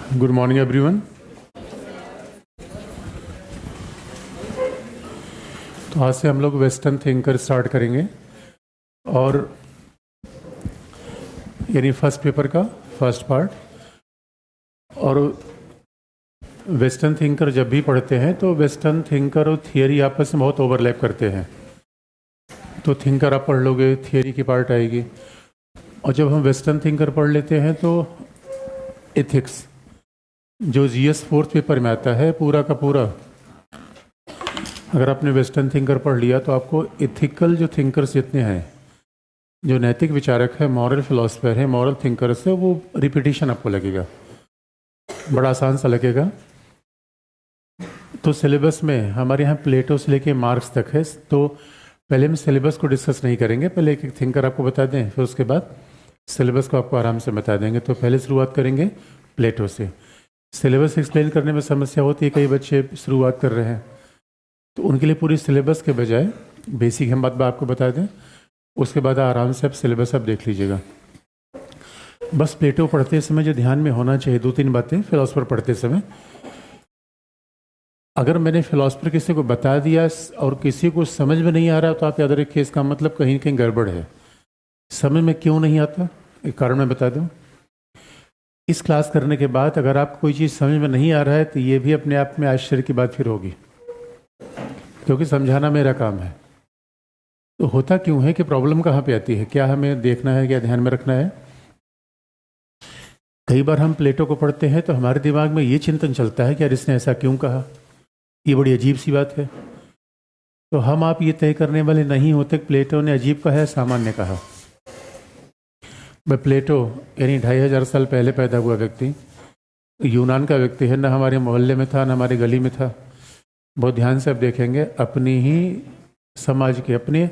Good morning everyone. तो आज से हम लोग वेस्टर्न थिंकर स्टार्ट करेंगे और यानी फर्स्ट पेपर का फर्स्ट पार्ट। और वेस्टर्न थिंकर जब भी पढ़ते हैं तो वेस्टर्न थिंकर और थियरी आपस में बहुत ओवरलैप करते हैं। तो थिंकर आप पढ़ लोगे, थियरी की पार्ट आएगी। और जब हम वेस्टर्न थिंकर पढ़ लेते हैं तो एथिक्स जो जीएस फोर्थ पेपर में आता है पूरा का पूरा, अगर आपने वेस्टर्न थिंकर पढ़ लिया तो आपको एथिकल जो थिंकर्स जितने हैं, जो नैतिक विचारक है, मॉरल फिलोसफर है, मॉरल थिंकर्स है, वो रिपीटिशन आपको लगेगा, बड़ा आसान सा लगेगा। तो सिलेबस में हमारे यहाँ प्लेटो से लेके मार्क्स तक है। तो पहले हम सिलेबस को डिस्कस नहीं करेंगे, पहले एक एक थिंकर आपको बता दें, फिर उसके बाद सिलेबस को आपको आराम से बता देंगे। तो पहले शुरुआत करेंगे प्लेटो से। सिलेबस एक्सप्लेन करने में समस्या होती है, कई बच्चे शुरुआत कर रहे हैं, तो उनके लिए पूरी सिलेबस के बजाय बेसिक हम बात आपको बता दें, उसके बाद आराम से आप सिलेबस आप देख लीजिएगा। बस प्लेटो पढ़ते समय जो ध्यान में होना चाहिए, दो तीन बातें फिलोसफर पढ़ते समय। अगर मैंने फिलोसफर किसी को बता दिया और किसी को समझ में नहीं आ रहा तो आप याद रखिए इसका मतलब कहीं कहीं गड़बड़ है। समझ में क्यों नहीं आता, एक कारण मैं बता दूं। इस क्लास करने के बाद अगर आपको कोई चीज़ समझ में नहीं आ रहा है तो ये भी अपने आप में आश्चर्य की बात फिर होगी, क्योंकि समझाना मेरा काम है। तो होता क्यों है कि प्रॉब्लम कहाँ पे आती है, क्या हमें देखना है, क्या ध्यान में रखना है। कई बार हम प्लेटो को पढ़ते हैं तो हमारे दिमाग में ये चिंतन चलता है कि यार इसने ऐसा क्यों कहा, ये बड़ी अजीब सी बात है। तो हम आप ये तय करने वाले नहीं होते प्लेटो ने अजीब कहा है, सामान्य कहा। भाई प्लेटो यानी 2500 साल पहले पैदा हुआ व्यक्ति, यूनान का व्यक्ति है, ना हमारे मोहल्ले में था, ना हमारी गली में था। बहुत ध्यान से आप देखेंगे, अपनी ही समाज के, अपने,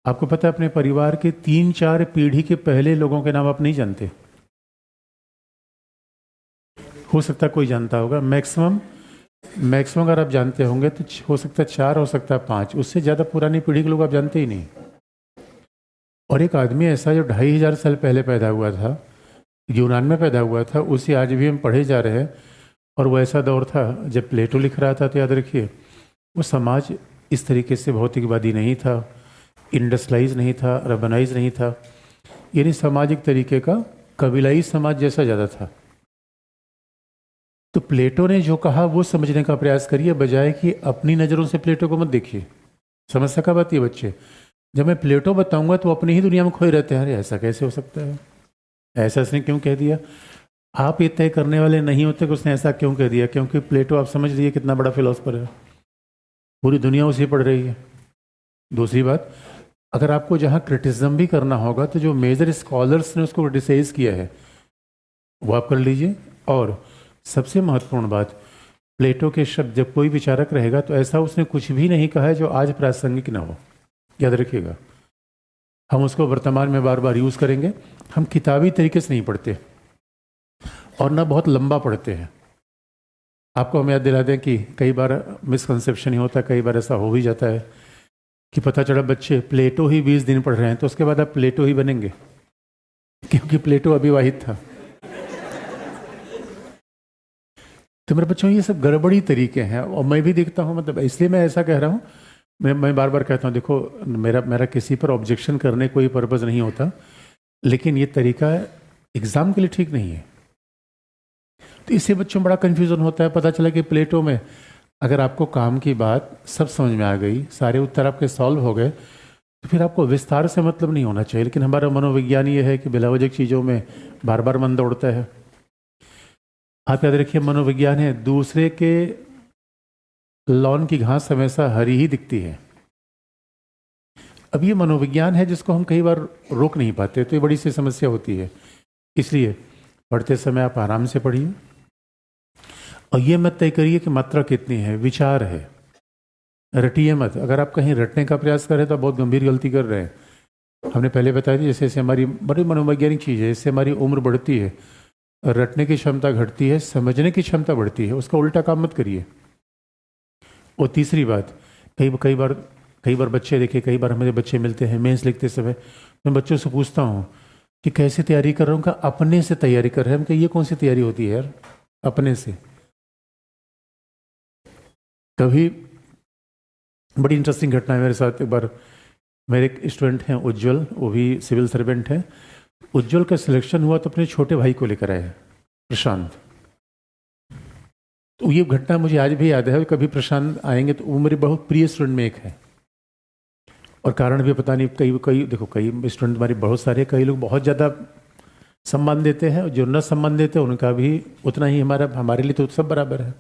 आपको पता है अपने परिवार के 3-4 पीढ़ी के पहले लोगों के नाम आप नहीं जानते। हो सकता है कोई जानता होगा, मैक्सिमम अगर आप जानते होंगे तो हो सकता है 4, हो सकता है 5, उससे ज़्यादा पुरानी पीढ़ी के लोग आप जानते ही नहीं। और एक आदमी ऐसा जो 2500 साल पहले पैदा हुआ था, यूनान में पैदा हुआ था, उसे आज भी हम पढ़े जा रहे हैं। और वो ऐसा दौर था जब प्लेटो लिख रहा था, तो याद रखिए वो समाज इस तरीके से भौतिकवादी नहीं था, इंडस्ट्रियलाइज नहीं था, अर्बनाइज नहीं था, यानी सामाजिक तरीके का कबीलाई समाज जैसा ज़्यादा था। तो प्लेटो ने जो कहा वो समझने का प्रयास करिए, बजाय कि अपनी नज़रों से प्लेटो को मत देखिए। समस्या कब आती है बच्चे, जब मैं प्लेटो बताऊंगा तो अपनी ही दुनिया में खोए रहते हैं, अरे ऐसा कैसे हो सकता है, ऐसा इसने क्यों कह दिया। आप ये तय करने वाले नहीं होते कि उसने ऐसा क्यों कह दिया, क्योंकि प्लेटो आप समझ लीजिए कितना बड़ा फिलोसफर है, पूरी दुनिया उसे पढ़ रही है। दूसरी बात, अगर आपको जहाँ क्रिटिसिज्म भी करना होगा तो जो मेजर स्कॉलर्स ने उसको क्रिटिसाइज किया है वो आप कर लीजिए। और सबसे महत्वपूर्ण बात, प्लेटो के शब्द, जब कोई विचारक रहेगा तो ऐसा उसने कुछ भी नहीं कहा है जो आज प्रासंगिक ना हो, याद रखिएगा। हम उसको वर्तमान में बार बार यूज़ करेंगे। हम किताबी तरीके से नहीं पढ़ते और ना बहुत लंबा पढ़ते हैं। आपको हम याद दिला दें कि कई बार मिसकंसेप्शन ही होता है, कई बार ऐसा हो भी जाता है कि पता चला बच्चे प्लेटो ही 20 दिन पढ़ रहे हैं तो उसके बाद आप प्लेटो ही बनेंगे, क्योंकि प्लेटो अविवाहित था। तो मेरे बच्चों ये सब गड़बड़ी तरीके हैं और मैं भी देखता हूँ, मतलब इसलिए मैं ऐसा कह रहा हूँ। मैं बार बार कहता हूँ, देखो मेरा किसी पर ऑब्जेक्शन करने कोई पर्पज़ नहीं होता, लेकिन ये तरीका एग्ज़ाम के लिए ठीक नहीं है। तो इससे बच्चों में बड़ा कन्फ्यूज़न होता है। पता चला कि प्लेटो में अगर आपको काम की बात सब समझ में आ गई, सारे उत्तर आपके सॉल्व हो गए, तो फिर आपको विस्तार से मतलब नहीं होना चाहिए। लेकिन हमारा मनोविज्ञान ये है कि बिलावजह चीज़ों में बार बार मन दौड़ता है। आप याद रखिए, मनोविज्ञान है, दूसरे के लॉन की घास हमेशा हरी ही दिखती है। अब ये मनोविज्ञान है जिसको हम कई बार रोक नहीं पाते, तो ये बड़ी सी समस्या होती है। इसलिए पढ़ते समय आप आराम से पढ़िए और ये मत तय करिए कि मात्रा कितनी है, विचार है, रटिए मत। अगर आप कहीं रटने का प्रयास कर रहे हैं तो आप बहुत गंभीर गलती कर रहे हैं। हमने पहले बताया था, जैसे जैसे हमारी बड़ी मनोवैज्ञानिक चीज़ है, इससे हमारी उम्र बढ़ती है, रटने की क्षमता घटती है, समझने की क्षमता बढ़ती है। उसका उल्टा काम मत करिए। और तीसरी बात, कई बार बच्चे, देखिए कई बार हमें बच्चे मिलते हैं मेंस लिखते समय, मैं बच्चों से पूछता हूँ कि कैसे तैयारी कर रहा हूँ, का अपने से तैयारी कर रहे हैं। हम, ये कौन सी तैयारी होती है यार, अपने से। कभी बड़ी इंटरेस्टिंग घटना है मेरे साथ। एक बार मेरे एक स्टूडेंट हैं उज्जवल, वो भी सिविल सर्वेंट हैं। उज्जवल का सिलेक्शन हुआ तो अपने छोटे भाई को लेकर आए, प्रशांत। तो ये घटना मुझे आज भी याद है। कभी प्रशांत आएंगे तो वो मेरे बहुत प्रिय स्टूडेंट में एक है। और कारण भी पता नहीं, कई कई देखो, कई स्टूडेंट हमारे बहुत सारे, कई लोग बहुत ज़्यादा सम्मान देते हैं, और जो न सम्मान देते हैं उनका भी उतना ही। हमारे लिए तो सब बराबर है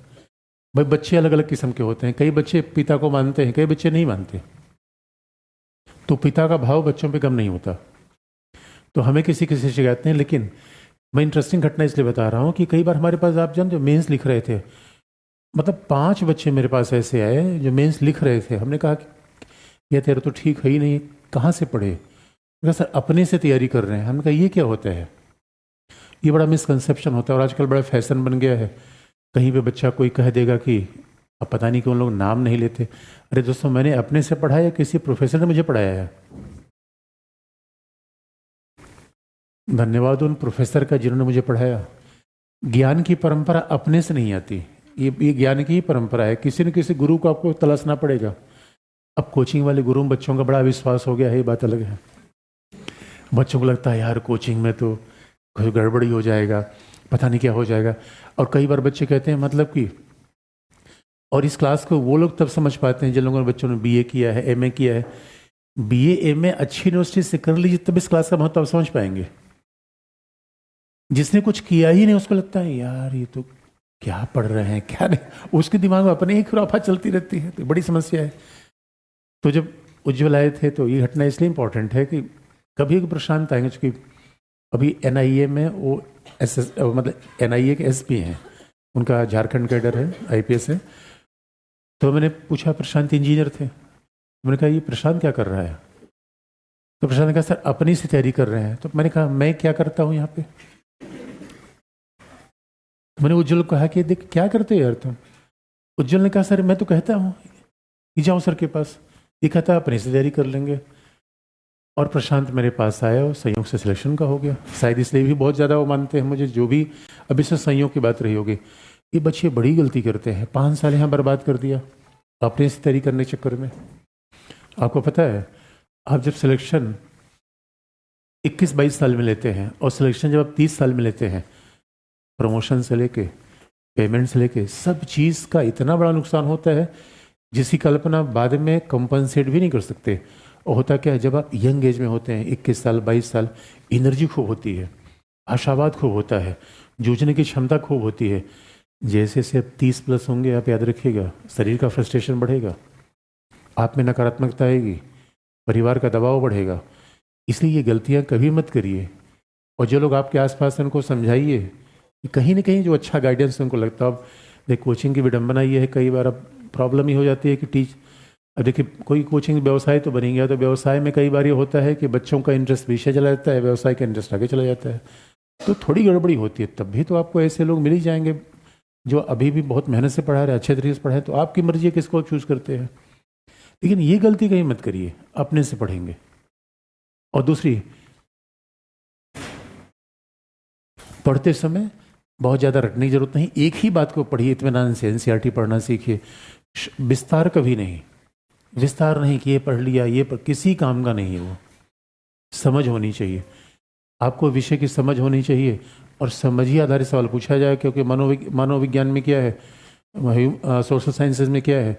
भाई। बच्चे अलग अलग किस्म के होते हैं। कई बच्चे पिता को मानते हैं, कई बच्चे नहीं मानते। तो पिता का भाव बच्चों पे कम नहीं होता। तो हमें किसी किसी से शिकायत नहीं। लेकिन मैं इंटरेस्टिंग घटना इसलिए बता रहा हूँ कि कई बार हमारे पास, आप जानते हो, मेंस लिख रहे थे, मतलब 5 बच्चे मेरे पास ऐसे आए जो मेंस लिख रहे थे। हमने कहा कि यह तेरा तो ठीक है ही नहीं, कहाँ से पढ़े? कहा सर अपने से तैयारी कर रहे हैं। हमने कहा ये क्या होता है? ये बड़ा मिसकंसेप्शन होता है, और आजकल बड़ा फैशन बन गया है। कहीं पे बच्चा कोई कह देगा कि अब पता नहीं क्यों लोग नाम नहीं लेते। अरे दोस्तों, मैंने अपने से पढ़ा या किसी प्रोफेसर ने मुझे पढ़ाया है? धन्यवाद उन प्रोफेसर का जिन्होंने मुझे पढ़ाया। ज्ञान की परंपरा अपने से नहीं आती। ये ज्ञान की ही परंपरा है। किसी न किसी गुरु को आपको तलाशना पड़ेगा। अब कोचिंग वाले गुरु में बच्चों का बड़ा विश्वास हो गया है, ये बात अलग है। बच्चों को लगता है यार कोचिंग में तो कोई गड़बड़ी हो जाएगा, पता नहीं क्या हो जाएगा। और कई बार बच्चे कहते हैं मतलब कि, और इस क्लास को वो लोग तब समझ पाते हैं जिन लोगों ने, बच्चों ने बीए किया है, एमए किया है। बीए एमए अच्छी यूनिवर्सिटी से कर लीजिए तब इस क्लास का महत्व समझ पाएंगे। जिसने कुछ किया ही नहीं उसको लगता है यार ये तो क्या पढ़ रहे हैं क्या नहीं, उसके दिमाग में अपने ही खुराफात चलती रहती है। तो बड़ी समस्या है। तो जब उज्जवल आए थे तो ये घटना इसलिए इंपॉर्टेंट है कि कभी प्रशांत आएंगे, चूंकि अभी एनआईए में वो मतलब एनआईए के एसपी हैं, उनका झारखंड कैडर है, आईपीएस है। तो मैंने पूछा, प्रशांत इंजीनियर थे, मैंने कहा ये प्रशांत क्या कर रहा है? तो प्रशांत ने कहा सर अपनी से तैयारी कर रहे हैं। तो मैंने कहा मैं क्या करता हूँ यहाँ पे? तो मैंने उज्जवल को कहा कि देख क्या करते हो यार तुम? उज्जवल ने कहा सर मैं तो कहता हूँ कि जाओ सर के पास, ये कहता अपनी से तैयारी कर लेंगे। और प्रशांत मेरे पास आया और संयोग से सिलेक्शन का हो गया। शायद इसलिए भी बहुत ज़्यादा वो मानते हैं मुझे, जो भी अभी से संयोग की बात रही होगी। ये बच्चे बड़ी गलती करते हैं, 5 साल यहाँ बर्बाद कर दिया अपने से तैयारी करने के चक्कर में। आपको पता है, आप जब सिलेक्शन 21-22 साल में लेते हैं और सिलेक्शन जब आप 30 साल में लेते हैं, प्रमोशन से लेके पेमेंट से लेके सब चीज़ का इतना बड़ा नुकसान होता है जिसकी कल्पना बाद में कंपनसेट भी नहीं कर सकते। और होता क्या है, जब आप यंग एज में होते हैं, 21 साल 22 साल, एनर्जी खूब होती है, आशावाद खूब होता है, जूझने की क्षमता खूब होती है। जैसे से आप 30 प्लस होंगे, आप याद रखिएगा, शरीर का फ्रस्ट्रेशन बढ़ेगा, आप में नकारात्मकता आएगी, परिवार का दबाव बढ़ेगा। इसलिए ये गलतियां कभी मत करिए। और जो लोग आपके आसपास हैं उनको समझाइए कि कहीं ना कहीं जो अच्छा गाइडेंस उनको लगता है। अब देख कोचिंग की विडंबना ये है, कई बार अब प्रॉब्लम ही हो जाती है कि अब देखिए कोई कोचिंग व्यवसाय तो बन गया, तो व्यवसाय में कई बार ये होता है कि बच्चों का इंटरेस्ट पीछे चला जाता है, व्यवसाय का इंटरेस्ट आगे चला जाता है। तो थोड़ी गड़बड़ी होती है। तब भी तो आपको ऐसे लोग मिल ही जाएंगे जो अभी भी बहुत मेहनत से पढ़ा रहे, अच्छे तरीके से पढ़ाए। तो आपकी मर्जी है किसको चूज करते हैं। लेकिन ये गलती कहीं मत करिए, अपने से पढ़ेंगे। और दूसरी, पढ़ते समय बहुत ज़्यादा रटने की जरूरत नहीं, एक ही बात को पढ़िए इत्मीनान से। एनसीईआरटी पढ़ना सीखिए, विस्तार कभी नहीं। विस्तार नहीं कि ये पढ़ लिया, ये किसी काम का नहीं है वो। समझ होनी चाहिए, आपको विषय की समझ होनी चाहिए, और समझ ही आधारित सवाल पूछा जाए। क्योंकि मनोविज्ञान में क्या है, सोशल साइंसेज में क्या है,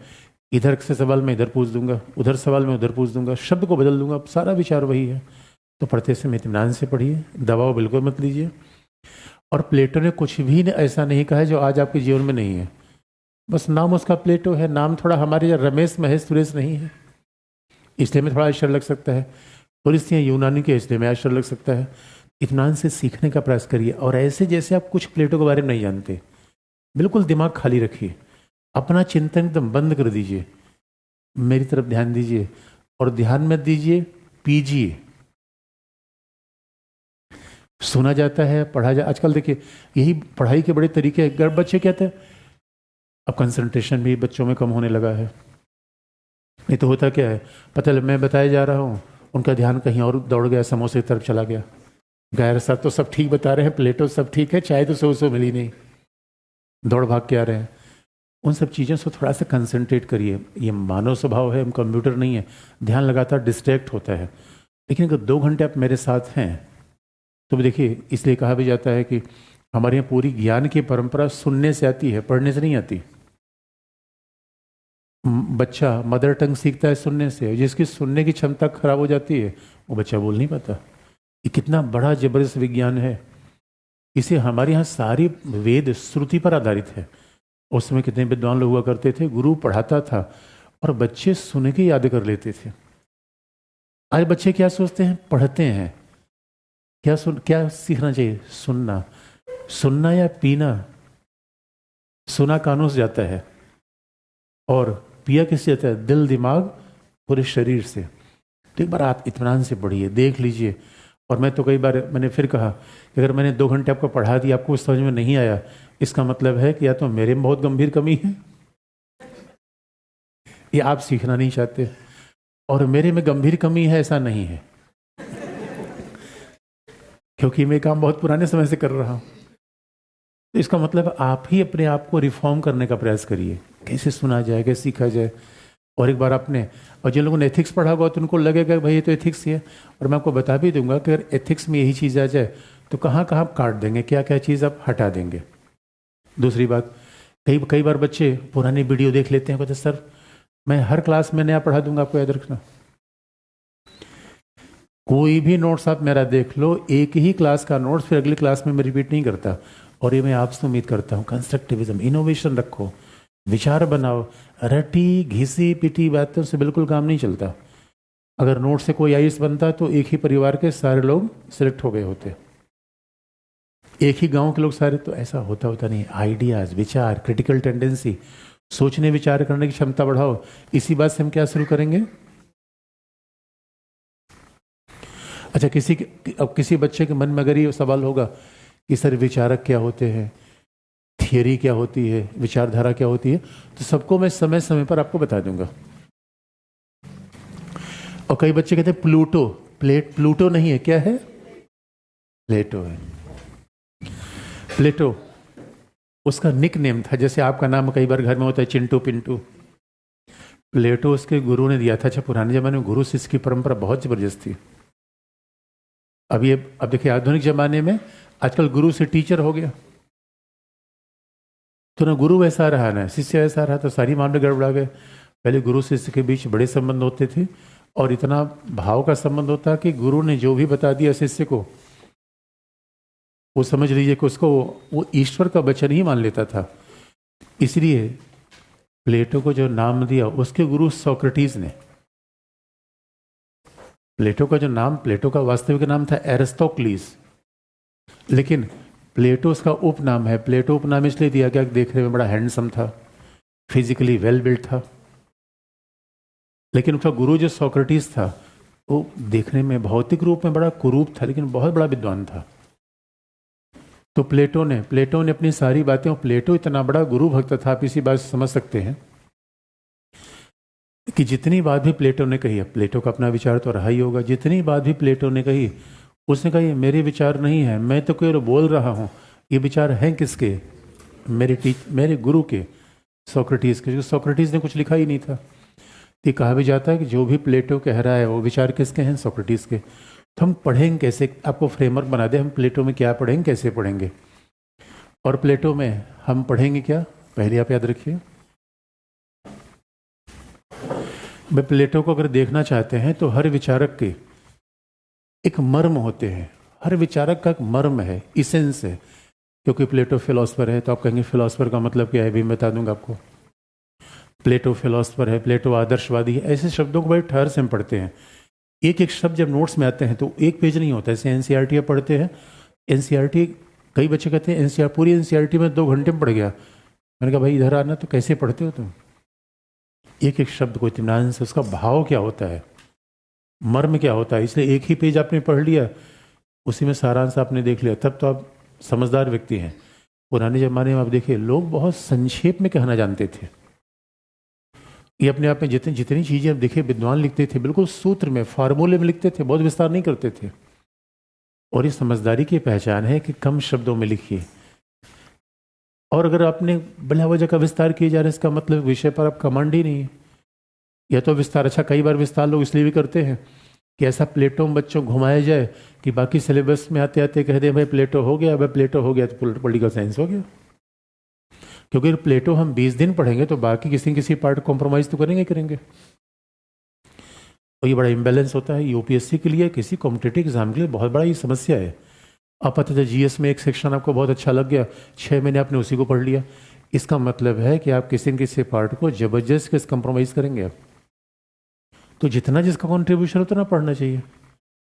इधर से सवाल मैं इधर पूछ दूंगा, उधर सवाल मैं उधर पूछ दूंगा, शब्द को बदल दूंगा, सारा विचार वही है। तो पढ़ते समय इत्मीनान से पढ़िए, दबाव बिल्कुल मत लीजिए। और प्लेटो ने कुछ भी ऐसा नहीं कहा है जो आज आपके जीवन में नहीं है। बस नाम उसका प्लेटो है, नाम थोड़ा हमारे रमेश महेश सुरेश नहीं है, इसलिए में थोड़ा आश्चर्य लग सकता है। परिस्थितियाँ यूनानी के, इसलिए में आश्चर्य लग सकता है। इत्मीनान से सीखने का प्रयास करिए। और ऐसे जैसे आप कुछ प्लेटो के बारे में नहीं जानते, बिल्कुल दिमाग खाली रखिए, अपना चिंतन एकदम बंद कर दीजिए, मेरी तरफ ध्यान दीजिए। और ध्यान मत दीजिए, पीजिए। सुना जाता है, पढ़ा जा, आजकल देखिए यही पढ़ाई के बड़े तरीके हैं। घर बच्चे कहते हैं, अब कंसंट्रेशन भी बच्चों में कम होने लगा है। नहीं तो होता क्या है, पता है, मैं बताया जा रहा हूँ, उनका ध्यान कहीं और दौड़ गया, समोसे की तरफ चला गया। गैर सर तो सब ठीक बता रहे हैं, प्लेटो सब ठीक है, चाय तो सो मिली नहीं। दौड़ भाग के आ रहे हैं। उन सब चीज़ों से थोड़ा सा कंसंट्रेट करिए। ये मानव स्वभाव है, हम कंप्यूटर नहीं है, ध्यान लगातार डिस्ट्रैक्ट होता है। लेकिन अगर 2 घंटे आप मेरे साथ हैं तो भी देखिए, इसलिए कहा भी जाता है कि हमारे यहाँ पूरी ज्ञान की परंपरा सुनने से आती है, पढ़ने से नहीं आती। बच्चा मदर टंग सीखता है सुनने से, जिसकी सुनने की क्षमता खराब हो जाती है वो बच्चा बोल नहीं पाता। ये कितना बड़ा जबरदस्त विज्ञान है। इसे हमारे यहाँ सारी वेद श्रुति पर आधारित है। उस समय कितने विद्वान लोग हुआ करते थे, गुरु पढ़ाता था और बच्चे सुन के याद कर लेते थे। आज बच्चे क्या सोचते हैं, पढ़ते हैं, क्या सीखना चाहिए, सुनना। सुनना या पीना, सुना कानों से जाता है और पिया किससे जाता है, दिल दिमाग पूरे शरीर से। तो एक बार आप इत्मीनान से पढ़िए, देख लीजिए। और मैं तो कई बार मैंने फिर कहा कि अगर मैंने 2 घंटे आपको पढ़ा दिया, आपको समझ में नहीं आया, इसका मतलब है कि या तो मेरे में बहुत गंभीर कमी है या आप सीखना नहीं चाहते। और मेरे में गंभीर कमी है ऐसा नहीं है, क्योंकि मैं काम बहुत पुराने समय से कर रहा हूं। तो इसका मतलब आप ही अपने आप को रिफॉर्म करने का प्रयास करिए, कैसे सुना जाए, कैसे सीखा जाए। और एक बार आपने, और जिन लोगों ने एथिक्स पढ़ा होगा तो उनको लगेगा भाई ये तो एथिक्स ही है। और मैं आपको बता भी दूंगा कि अगर एथिक्स में यही चीज़ आ जाए तो कहाँ कहाँ आप काट देंगे, क्या क्या चीज़ आप हटा देंगे। दूसरी बात, कई कई बार बच्चे पुरानी वीडियो देख लेते हैं, कहते सर मैं हर क्लास में नया पढ़ा दूंगा, आपको याद रखना। कोई भी नोट्स आप मेरा देख लो, एक ही क्लास का नोट्स फिर अगली क्लास में मैं रिपीट नहीं करता। और ये मैं आपसे उम्मीद करता हूँ, कंस्ट्रक्टिविज्म, इनोवेशन रखो, विचार बनाओ। रटी घिसी पिटी बातों से बिल्कुल काम नहीं चलता। अगर नोट से कोई आईएएस बनता तो एक ही परिवार के सारे लोग सिलेक्ट हो गए होते, एक ही गांव के लोग सारे, तो ऐसा होता नहीं। आइडियाज, विचार, क्रिटिकल टेंडेंसी, सोचने विचार करने की क्षमता बढ़ाओ। इसी बात से हम क्या शुरू करेंगे। अच्छा, अब किसी बच्चे के मन में अगर ये सवाल होगा कि सर विचारक क्या होते हैं, थियरी क्या होती है, विचारधारा क्या होती है, तो सबको मैं समय समय पर आपको बता दूंगा। और कई बच्चे कहते हैं प्लूटो, प्लूटो नहीं है, क्या है, प्लेटो है। प्लेटो उसका निक नेम था, जैसे आपका नाम कई बार घर में होता है चिंटू पिंटू। प्लेटो उसके गुरु ने दिया था। अच्छा, पुराने जमाने में गुरु शिष्य की परंपरा बहुत जबरदस्त थी। अब देखिए आधुनिक जमाने में आजकल गुरु से टीचर हो गया, तो ना गुरु वैसा रहा ना शिष्य वैसा रहा, तो सारी मामले गड़बड़ा गए। पहले गुरु शिष्य के बीच बड़े संबंध होते थे और इतना भाव का संबंध होता कि गुरु ने जो भी बता दिया शिष्य को, वो समझ लीजिए कि उसको वो ईश्वर का वचन ही मान लेता था। इसलिए प्लेटो को जो नाम दिया उसके गुरु सोक्रेटिस ने। प्लेटो का जो नाम, प्लेटो का वास्तविक नाम था एरिस्टोक्लीस, लेकिन प्लेटो उसका उपनाम है। प्लेटो उपनाम इसलिए दिया गया कि देखने में बड़ा हैंडसम था, फिजिकली वेल बिल्ड था। लेकिन उसका गुरु जो सोक्रेटिस था वो देखने में भौतिक रूप में बड़ा कुरूप था, लेकिन बहुत बड़ा विद्वान था। तो प्लेटो ने अपनी सारी बातें, प्लेटो इतना बड़ा गुरु भक्त था, आप इसी बात से समझ सकते हैं कि जितनी बात भी प्लेटो ने कही, प्लेटो का अपना विचार तो रहा ही होगा, जितनी बात भी प्लेटो ने कही उसने कहा ये मेरे विचार नहीं है, मैं तो केवल बोल रहा हूँ, ये विचार हैं किसके, मेरे गुरु के, सोक्रेटिस के। जो सोक्रेटिस ने कुछ लिखा ही नहीं था। ये कहा भी जाता है कि जो भी प्लेटो कह रहा है वो विचार किसके हैं, सोक्रेटिस के। तो हम पढ़ेंगे कैसे, आपको फ्रेमवर्क बना दे, हम प्लेटो में क्या पढ़ेंगे, कैसे पढ़ेंगे, और प्लेटो में हम पढ़ेंगे क्या। पहले आप याद रखिए, भाई प्लेटो को अगर देखना चाहते हैं तो हर विचारक के एक मर्म होते हैं, हर विचारक का एक मर्म है, इसेंस है। क्योंकि प्लेटो फिलोसफर है, तो आप कहेंगे फिलोसफर का मतलब क्या है, भी मैं बता दूंगा आपको। प्लेटो फिलोसफर है, प्लेटो आदर्शवादी है, ऐसे शब्दों को बड़े ठहर से हम पढ़ते हैं। एक एक शब्द जब नोट्स में आते हैं तो एक पेज नहीं होता। ऐसे एनसीईआरटी पढ़ते हैं, एनसीईआरटी कई बच्चे कहते हैं एनसीईआर पूरी एनसीईआरटी में 2 घंटे में पढ़ गया। मैंने कहा भाई इधर आना, तो कैसे पढ़ते हो तुम। एक एक शब्द को इत्मीनान से, उसका भाव क्या होता है, मर्म क्या होता है। इसलिए एक ही पेज आपने पढ़ लिया, उसी में सारांश आपने देख लिया, तब तो आप समझदार व्यक्ति हैं। पुराने जमाने में आप देखिए लोग बहुत संक्षेप में कहना जानते थे। ये अपने आप में जितनी चीजें आप देखिए विद्वान लिखते थे बिल्कुल सूत्र में, फार्मूले में लिखते थे, बहुत विस्तार नहीं करते थे। और ये समझदारी की पहचान है कि कम शब्दों में लिखिए। और अगर आपने बिला वजह का विस्तार किए जा रहे हैं, इसका मतलब विषय पर आप कमांड ही नहीं है। या तो विस्तार, अच्छा कई बार विस्तार लोग इसलिए भी करते हैं कि ऐसा प्लेटो में बच्चों को घुमाया जाए कि बाकी सिलेबस में आते आते कह दे भाई प्लेटो हो गया, भाई प्लेटो हो गया तो पॉलिटिकल साइंस हो गया। क्योंकि अगर प्लेटो हम 20 दिन पढ़ेंगे तो बाकी किसी न किसी पार्ट कॉम्प्रोमाइज तो करेंगे करेंगे। और ये बड़ा इम्बैलेंस होता है यूपीएससी के लिए, किसी कॉम्पिटेटिव एग्जाम के लिए बहुत बड़ा ये समस्या है। आप पता था जीएस में एक सेक्शन आपको बहुत अच्छा लग गया, 6 महीने आपने उसी को पढ़ लिया, इसका मतलब है कि आप किसी न किसी पार्ट को जबरदस्त किस कंप्रोमाइज करेंगे आप। तो जितना जिसका कॉन्ट्रीब्यूशन उतना पढ़ना चाहिए,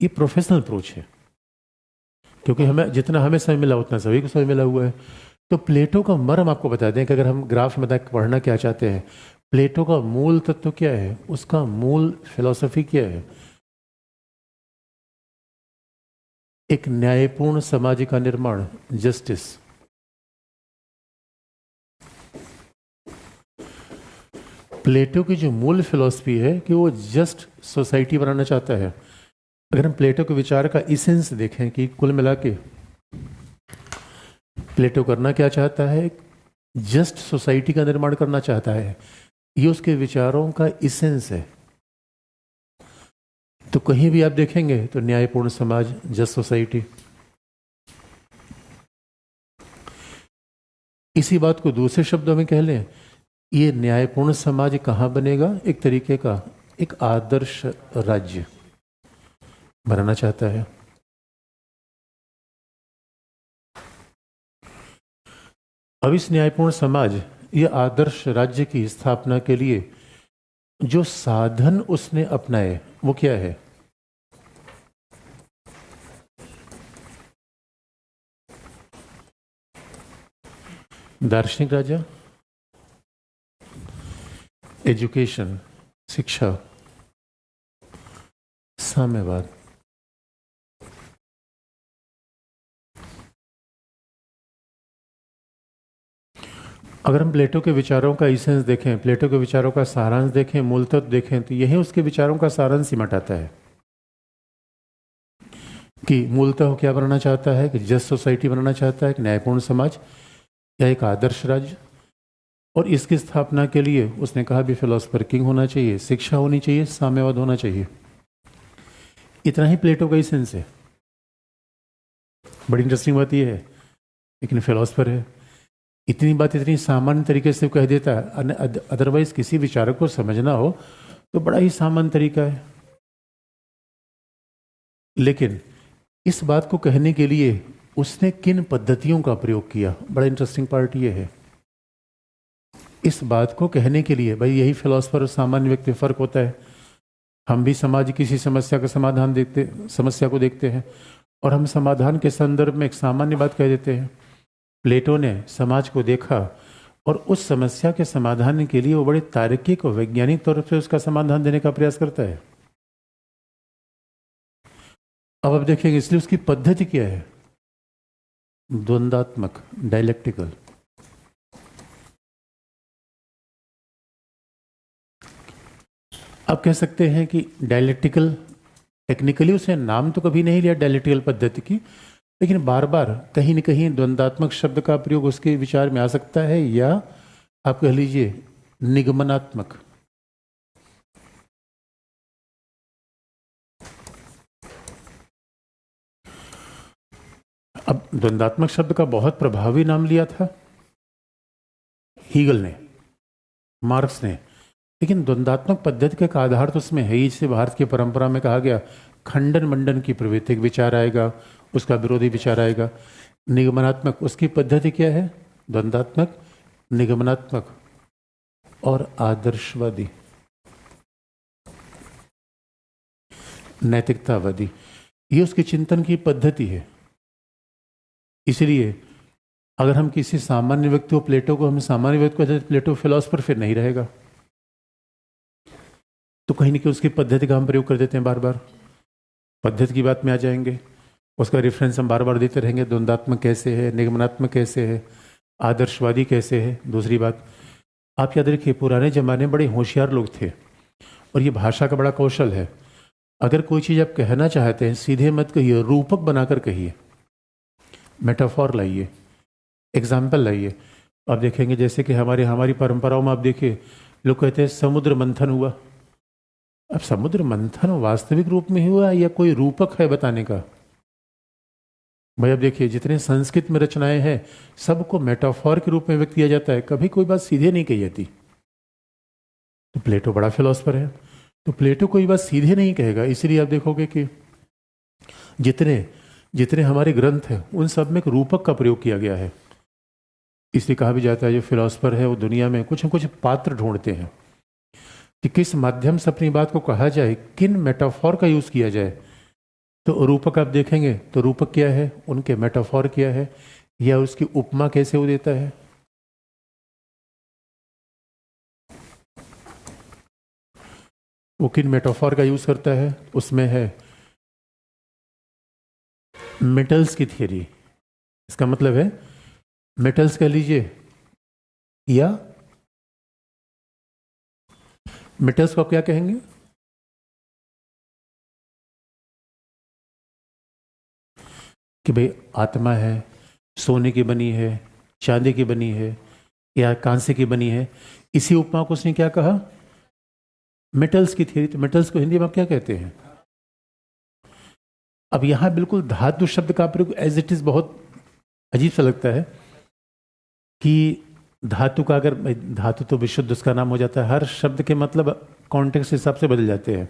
ये प्रोफेशनल अप्रोच है। क्योंकि हमें जितना हमें समय मिला उतना सभी को समय मिला हुआ है। तो प्लेटो का मर्म आपको बता दें कि अगर हम ग्राफ में पढ़ना क्या चाहते हैं, प्लेटो का मूल तत्व क्या है, उसका मूल फिलॉसफी क्या है, एक न्यायपूर्ण समाज का निर्माण, जस्टिस। प्लेटो की जो मूल फिलॉसफी है कि वो जस्ट सोसाइटी बनाना चाहता है। अगर हम प्लेटो के विचार का इसेंस देखें कि कुल मिला के प्लेटो करना क्या चाहता है, जस्ट सोसाइटी का निर्माण करना चाहता है, ये उसके विचारों का इसेंस है। तो कहीं भी आप देखेंगे तो न्यायपूर्ण समाज, जस्ट सोसाइटी। इसी बात को दूसरे शब्दों में कह लें, ये न्यायपूर्ण समाज कहाँ बनेगा, एक तरीके का एक आदर्श राज्य बनाना चाहता है। अब इस न्यायपूर्ण समाज, ये आदर्श राज्य की स्थापना के लिए जो साधन उसने अपनाए वो क्या है? दार्शनिक राजा, एजुकेशन, शिक्षा, साम्यवाद। अगर हम प्लेटो के विचारों का इसेंस देखें, प्लेटो के विचारों का सारांश देखें, मूल तत्व देखें, तो यही उसके विचारों का सारांश सिमट आता है कि मूलतः वो क्या बनाना चाहता है, कि जस्ट सोसाइटी बनाना चाहता है, एक न्यायपूर्ण समाज या एक आदर्श राज्य। और इसकी स्थापना के लिए उसने कहा भी फिलोसफर किंग होना चाहिए, शिक्षा होनी चाहिए, साम्यवाद होना चाहिए। इतना ही प्लेटो का ही सेंस है। बड़ी इंटरेस्टिंग बात यह है, लेकिन फिलोसफर है, इतनी बात इतनी सामान्य तरीके से कह देता है। अदरवाइज किसी विचारक को समझना हो तो बड़ा ही सामान्य तरीका है। लेकिन इस बात को कहने के लिए उसने किन पद्धतियों का प्रयोग किया, बड़ा इंटरेस्टिंग पार्ट ये है। इस बात को कहने के लिए, भाई यही फिलोसफर और सामान्य व्यक्ति में फर्क होता है। हम भी समाज की किसी समस्या का समाधान देखते, समस्या को देखते हैं और हम समाधान के संदर्भ में एक सामान्य बात कह देते हैं। प्लेटो ने समाज को देखा और उस समस्या के समाधान के लिए वो बड़े तार्किक और वैज्ञानिक तौर से उसका समाधान देने का प्रयास करता है। अब आप देखेंगे इसलिए उसकी पद्धति क्या है, द्वंदात्मक, डायलेक्टिकल। आप कह सकते हैं कि डायलेक्टिकल, टेक्निकली उसने नाम तो कभी नहीं लिया डायलेक्टिकल पद्धति की, लेकिन बार बार कहीं न कहीं द्वंदात्मक शब्द का प्रयोग उसके विचार में आ सकता है, या आप कह लीजिए निगमनात्मक। अब द्वंदात्मक शब्द का बहुत प्रभावी नाम लिया था हीगल ने, मार्क्स ने, लेकिन द्वंदात्मक पद्धति का आधार तो उसमें है ही। जिसे भारत की परंपरा में कहा गया, खंडन मंडन की प्रवृत्ति, एक विचार आएगा उसका विरोधी विचार आएगा। निगमनात्मक, उसकी पद्धति क्या है, द्वंदात्मक, निगमनात्मक और आदर्शवादी, नैतिकतावादी। ये उसकी चिंतन की पद्धति है। इसलिए अगर हम किसी सामान्य व्यक्ति को, प्लेटो को हम सामान्य व्यक्ति को कहते हैं, प्लेटो फिलोसफर फिर नहीं रहेगा। तो कहीं ना कहीं उसकी पद्धति का हम प्रयोग कर देते हैं बार बार। पद्धति की बात में आ जाएंगे, उसका रेफरेंस हम बार बार देते रहेंगे, द्वंदात्मक कैसे है, निगमनात्मक कैसे है, आदर्शवादी कैसे है। दूसरी बात, आप याद रखिए पुराने जमाने में बड़े होशियार लोग थे और ये भाषा का बड़ा कौशल है। अगर कोई चीज़ आप कहना चाहते हैं सीधे मत कहिए, रूपक बनाकर कहिए, मेटाफॉर लाइए, एग्जाम्पल लाइए। आप देखेंगे जैसे कि हमारी हमारी परंपराओं में आप देखिए, लोग कहते हैं समुद्र मंथन हुआ। अब समुद्र मंथन वास्तविक रूप में हुआ या कोई रूपक है बताने का? भाई अब देखिए, जितने संस्कृत में रचनाएं हैं सबको मेटाफॉर के रूप में व्यक्त किया जाता है, कभी कोई बात सीधे नहीं कही जाती। तो प्लेटो बड़ा फिलोसफर है, तो प्लेटो कोई बात सीधे नहीं कहेगा। इसलिए आप देखोगे कि जितने जितने हमारे ग्रंथ हैं उन सब में एक रूपक का प्रयोग किया गया है। इसलिए कहा भी जाता है जो फिलोसफर है वो दुनिया में कुछ न कुछ पात्र ढूंढते हैं कि किस माध्यम से अपनी बात को कहा जाए, किन मेटाफॉर का यूज किया जाए। तो रूपक आप देखेंगे तो रूपक क्या है, उनके मेटाफॉर क्या है, या उसकी उपमा कैसे वो देता है। वो किन मेटाफॉर का यूज करता है, उसमें है मेटल्स की थियरी। इसका मतलब है मेटल्स कह लीजिए, या मेटल्स को आप क्या कहेंगे, कि भाई आत्मा है, सोने की बनी है, चांदी की बनी है, या कांसे की बनी है। इसी उपमा को उसने क्या कहा, मेटल्स की थियरी। तो मेटल्स को हिंदी में आप क्या कहते हैं? अब यहां बिल्कुल धातु शब्द का प्रयोग एज इट इज बहुत अजीब सा लगता है कि धातु का, अगर धातु तो विशुद्ध उसका नाम हो जाता है, हर शब्द के मतलब कॉन्टेक्स्ट के हिसाब से बदल जाते हैं।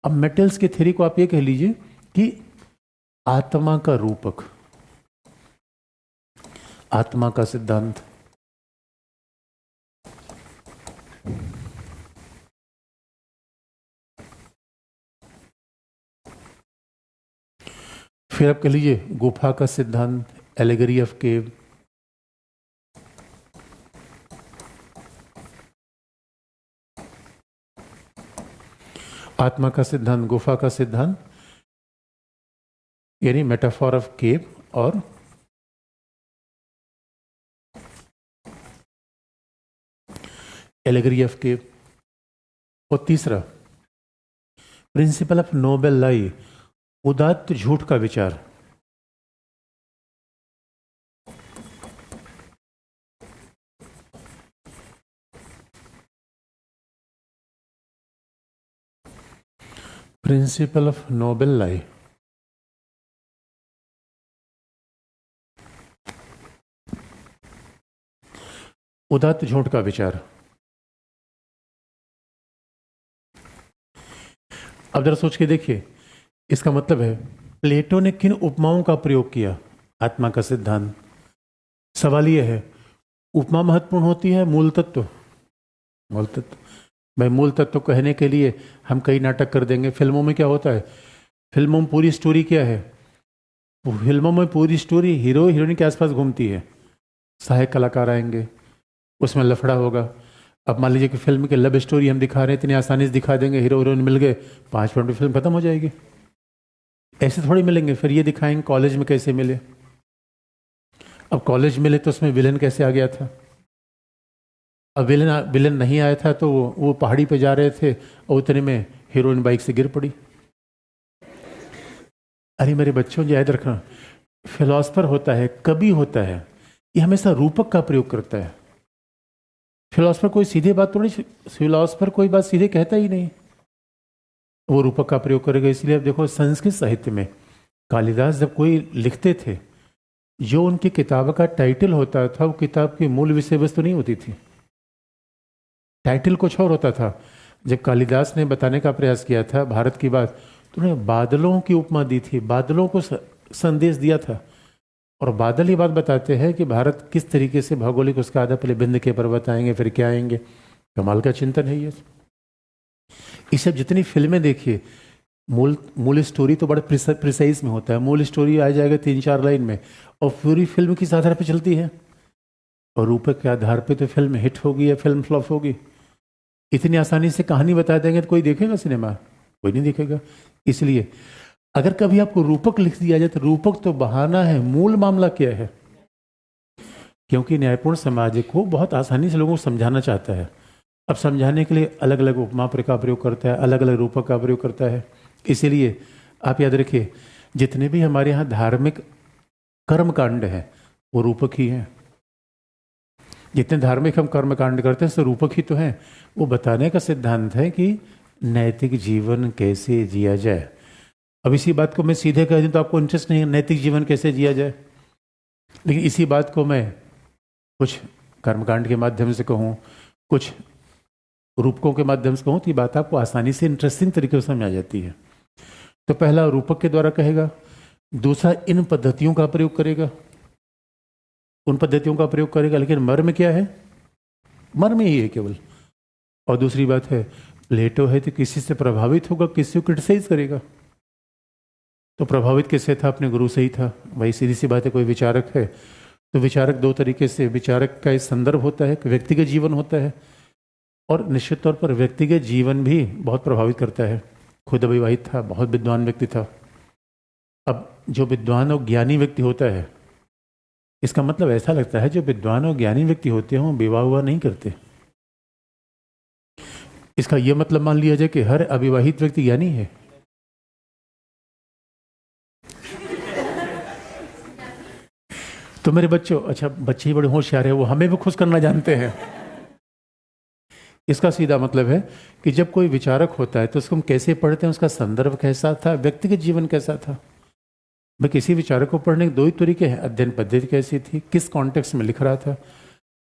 अब मेटल्स की थ्योरी को आप ये कह लीजिए कि आत्मा का रूपक, आत्मा का सिद्धांत। फिर आप कह लीजिए गुफा का सिद्धांत, एलेगरी ऑफ केव। आत्मा का सिद्धांत, गुफा का सिद्धांत, यानी मेटाफॉर ऑफ केव, और एलेगरी ऑफ केव। और तीसरा प्रिंसिपल ऑफ नोबल लाई, उदात्त झूठ का विचार। प्रिंसिपल ऑफ नोबल लाई, उदात्त झूठ का विचार। अब जरा सोच के देखिए, इसका मतलब है प्लेटो ने किन उपमाओं का प्रयोग किया आत्मा का सिद्धांत। सवाल यह है, उपमा महत्वपूर्ण होती है मूल तत्व? मूल तत्व, भाई मूल तत्व कहने के लिए हम कई नाटक कर देंगे। फिल्मों में क्या होता है, फिल्मों में पूरी स्टोरी क्या है, फिल्मों में पूरी स्टोरी हीरो हीरोइन के आसपास घूमती है। सहायक कलाकार आएंगे, उसमें लफड़ा होगा। अब मान लीजिए कि फिल्म की लव स्टोरी हम दिखा रहे हैं, इतनी आसानी से दिखा देंगे, हीरो हीरोइन मिल गए, 5 मिनट में फिल्म खत्म हो जाएगी। ऐसे थोड़ी मिलेंगे। फिर ये दिखाएंगे कॉलेज में कैसे मिले। अब कॉलेज मिले तो उसमें विलन कैसे आ गया था। अब विलन विलन नहीं आया था तो वो पहाड़ी पे जा रहे थे और उतने में हीरोइन बाइक से गिर पड़ी। अरे मेरे बच्चों, याद रखना, फिलोसफर होता है, कवि होता है, ये हमेशा रूपक का प्रयोग करता है। फिलोसफर कोई सीधे बात थोड़ी, फिलोसफर कोई बात सीधे कहता ही नहीं, वो रूपक का प्रयोग करेगा। इसलिए अब देखो संस्कृत साहित्य में कालिदास जब कोई लिखते थे, जो उनकी किताब का टाइटल होता था वो किताब की मूल विषय वस्तु नहीं होती थी, टाइटल कुछ और होता था। जब कालिदास ने बताने का प्रयास किया था भारत की बात, तो उन्होंने बादलों की उपमा दी थी, बादलों को संदेश दिया था। और बादल ही बात बताते हैं कि भारत किस तरीके से भौगोलिक उसका आधा, पहले बिंद के पर्वत आएंगे फिर क्या आएंगे। कमाल का चिंतन है ये। ये सब जितनी फिल्में देखिए, मूल मूल स्टोरी तो बड़े प्रिसाइज में होता है। मूल स्टोरी आ जाएगा 3-4 लाइन में, और पूरी फिल्म किस आधार पर चलती है, और रूपक के आधार पे तो फिल्म हिट होगी या फिल्म फ्लॉप होगी। इतनी आसानी से कहानी बता देंगे तो कोई देखेगा सिनेमा? कोई नहीं देखेगा। इसलिए अगर कभी आपको रूपक लिख दिया जाए तो रूपक तो बहाना है, मूल मामला क्या है। क्योंकि न्यायपूर्ण समाज को बहुत आसानी से लोगों को समझाना चाहता है। अब समझाने के लिए अलग अलग उपमा का प्रयोग करता है, अलग अलग रूपक का प्रयोग करता है। इसीलिए आप याद रखिए, जितने भी हमारे यहाँ धार्मिक कर्म कांड हैं वो रूपक ही हैं। जितने धार्मिक हम कर्मकांड करते हैं सब रूपक ही तो हैं। वो बताने का सिद्धांत है कि नैतिक जीवन कैसे जिया जाए। अब इसी बात को मैं सीधे कह दूं तो आपको इंटरेस्ट नहीं है नैतिक जीवन कैसे जिया जाए, लेकिन इसी बात को मैं कुछ कर्मकांड के माध्यम से कहूँ, कुछ रूपकों के माध्यम से कहूँ तो ये बात आपको आसानी से इंटरेस्टिंग तरीके से समझ आ जाती है। तो पहला रूपक के द्वारा कहेगा, दूसरा इन पद्धतियों का प्रयोग करेगा, उन पद्धतियों का प्रयोग करेगा, लेकिन मर्म क्या है? मर्म ही है केवल। और दूसरी बात है, प्लेटो है तो किसी से प्रभावित होगा, किसी को क्रिटिसाइज करेगा। तो प्रभावित किससे था? अपने गुरु से ही था। वही सीधी सी बात है, कोई विचारक है तो विचारक दो तरीके से, विचारक का एक संदर्भ होता है, व्यक्तिगत जीवन होता है, और निश्चित तौर पर व्यक्तिगत जीवन भी बहुत प्रभावित करता है। खुद अविवाहित था, बहुत विद्वान व्यक्ति था। अब जो विद्वान और ज्ञानी व्यक्ति होता है, इसका मतलब ऐसा लगता है जो विद्वान और ज्ञानी व्यक्ति होते हैं वो विवाह हुआ नहीं करते। इसका यह मतलब मान लिया जाए कि हर अविवाहित व्यक्ति ज्ञानी है। तो मेरे बच्चों, अच्छा बच्चे ही बड़े होशियार है, वो हमें भी खुश करना जानते हैं। इसका सीधा मतलब है कि जब कोई विचारक होता है तो उसको हम कैसे पढ़ते हैं, उसका संदर्भ कैसा था, व्यक्तिगत जीवन कैसा था। भाई किसी विचारक को पढ़ने के दो ही तरीके हैं, अध्ययन पद्धति कैसी थी, किस कॉन्टेक्स्ट में लिख रहा था।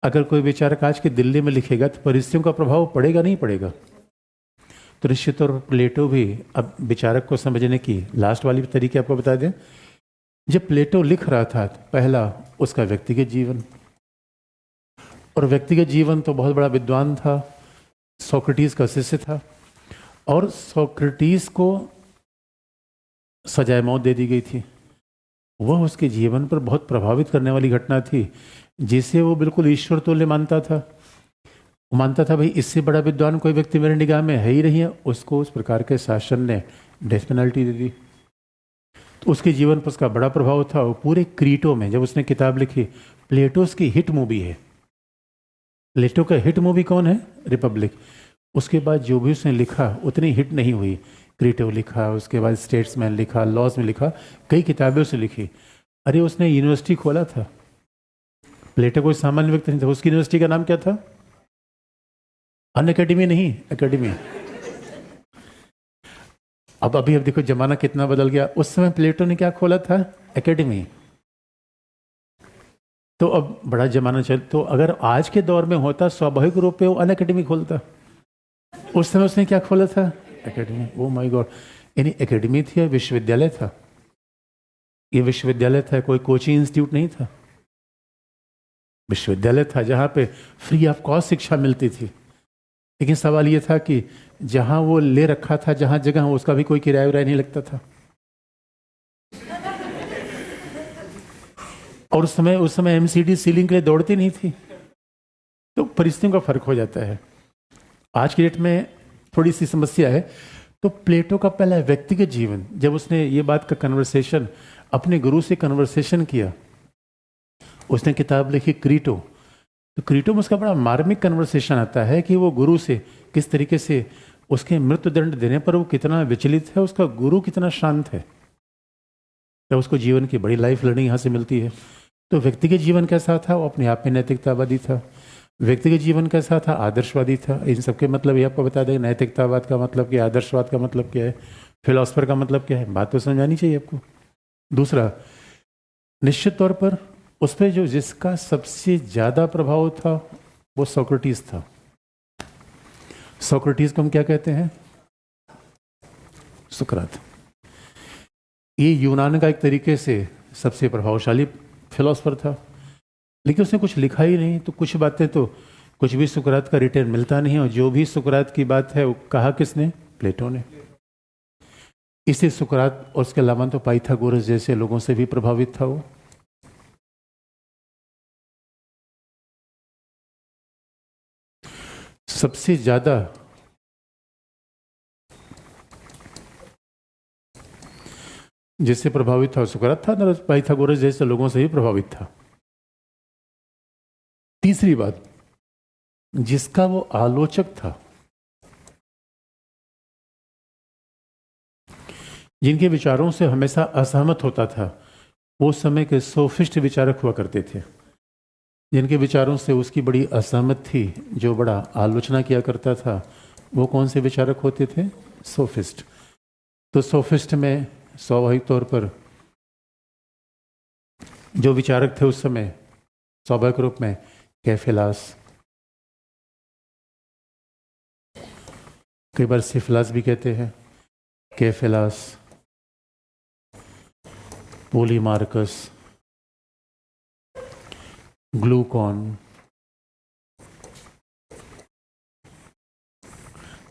अगर कोई विचारक आज के दिल्ली में लिखेगा तो परिस्थितियों का प्रभाव पड़ेगा नहीं पड़ेगा। तो निश्चित तौर पर प्लेटो भी, अब विचारक को समझने की लास्ट वाली तरीके आपको बता दें। जब प्लेटो लिख रहा था, पहला उसका व्यक्तिगत जीवन, और व्यक्तिगत जीवन तो बहुत बड़ा विद्वान था, सोक्रेटिस का शिष्य था, और सोक्रेटिस को सजाए मौत दे दी गई थी। वह उसके जीवन पर बहुत प्रभावित करने वाली घटना थी, जिसे वो बिल्कुल ईश्वर तुल्य मानता था। वो मानता था भाई इससे बड़ा विद्वान कोई व्यक्ति मेरे निगाह में है ही नहीं है। उसको उस प्रकार के शासन ने डेथ पेनल्टी दे दी। तो उसके जीवन पर उसका बड़ा प्रभाव था। वो पूरे क्रीटो में जब उसने किताब लिखी, प्लेटोस की हिट मूवी है। प्लेटो का हिट मूवी कौन है? रिपब्लिक। उसके बाद जो भी उसने लिखा उतनी हिट नहीं हुई। क्रीटो लिखा, उसके बाद स्टेट्समैन लिखा, लॉज में लिखा, कई किताबें उसे लिखी। अरे उसने यूनिवर्सिटी खोला था। प्लेटो कोई सामान्य व्यक्ति नहीं था। उसकी यूनिवर्सिटी का नाम क्या था? अन अकेडमी नहीं, अकेडमी। अब देखो जमाना कितना बदल गया। उस समय प्लेटो ने क्या खोला था? एकेडमी। तो अब बड़ा जमाना चल, तो अगर आज के दौर में होता स्वाभाविक रूप से वो अन अकेडमी खोलता। उस समय उसने क्या खोला था? एकेडमी। Oh my God. यानी एकेडमी थी या विश्वविद्यालय था? ये विश्वविद्यालय था, कोई कोचिंग इंस्टीट्यूट नहीं था। विश्वविद्यालय था जहां पे फ्री ऑफ कॉस्ट शिक्षा मिलती थी। लेकिन सवाल यह था कि जहां वो ले रखा था, जहां जगह, उसका भी कोई किराया उराया नहीं लगता था। और उस समय एमसीडी सीलिंग के लिए दौड़ती नहीं थी। तो परिस्थितियों का फर्क हो जाता है। आज की डेट में थोड़ी सी समस्या है। तो प्लेटो का पहला व्यक्तिगत जीवन, जब उसने ये बात का कन्वर्सेशन अपने गुरु से कन्वर्सेशन किया, उसने किताब लिखी क्रीटो। तो क्रीटो में उसका बड़ा मार्मिक कन्वर्सेशन आता है कि वो गुरु से किस तरीके से, उसके मृत्युदंड देने पर वो कितना विचलित है, उसका गुरु कितना शांत है। तो उसको जीवन की बड़ी लाइफ लर्निंग यहाँ से मिलती है। तो व्यक्तिगत जीवन कैसा था? वो अपने आप में नैतिकतावादी था। व्यक्तिगत जीवन कैसा था? आदर्शवादी था। इन सबके मतलब ये आपको बता दें, नैतिकतावाद का मतलब क्या है, आदर्शवाद का मतलब क्या है, फिलोसफर का मतलब क्या है, बात तो समझानी चाहिए आपको। दूसरा, निश्चित तौर पर उस पर जो जिसका सबसे ज्यादा प्रभाव था वो सोक्रेटिस था। सोक्रेटिस को हम क्या कहते हैं? सुकरात। ये यूनान का एक तरीके से सबसे प्रभावशाली फिलोसफर था, लेकिन उसने कुछ लिखा ही नहीं। तो कुछ बातें तो कुछ भी सुकरात का रिटर्न मिलता नहीं, और जो भी सुकरात की बात है वो कहा किसने? प्लेटो ने। इसी सुकरात और उसके अलावा तो पाइथागोरस जैसे लोगों से भी प्रभावित था वो। सबसे ज्यादा जिससे प्रभावित था सुकरात था, ना पाइथागोरस जैसे लोगों से ही प्रभावित था। तीसरी बात, जिसका वो आलोचक था, जिनके विचारों से हमेशा असहमत होता था, वो समय के सोफिस्ट विचारक हुआ करते थे। जिनके विचारों से उसकी बड़ी असहमत थी, जो बड़ा आलोचना किया करता था, वो कौन से विचारक होते थे? सोफिस्ट। तो सोफिस्ट में स्वाभाविक तौर पर जो विचारक थे उस समय स्वाभाविक रूप में कैफिलास, कई बार सिफिलास भी कहते हैं, कैफिलास, पोलीमार्कस, ग्लूकॉन,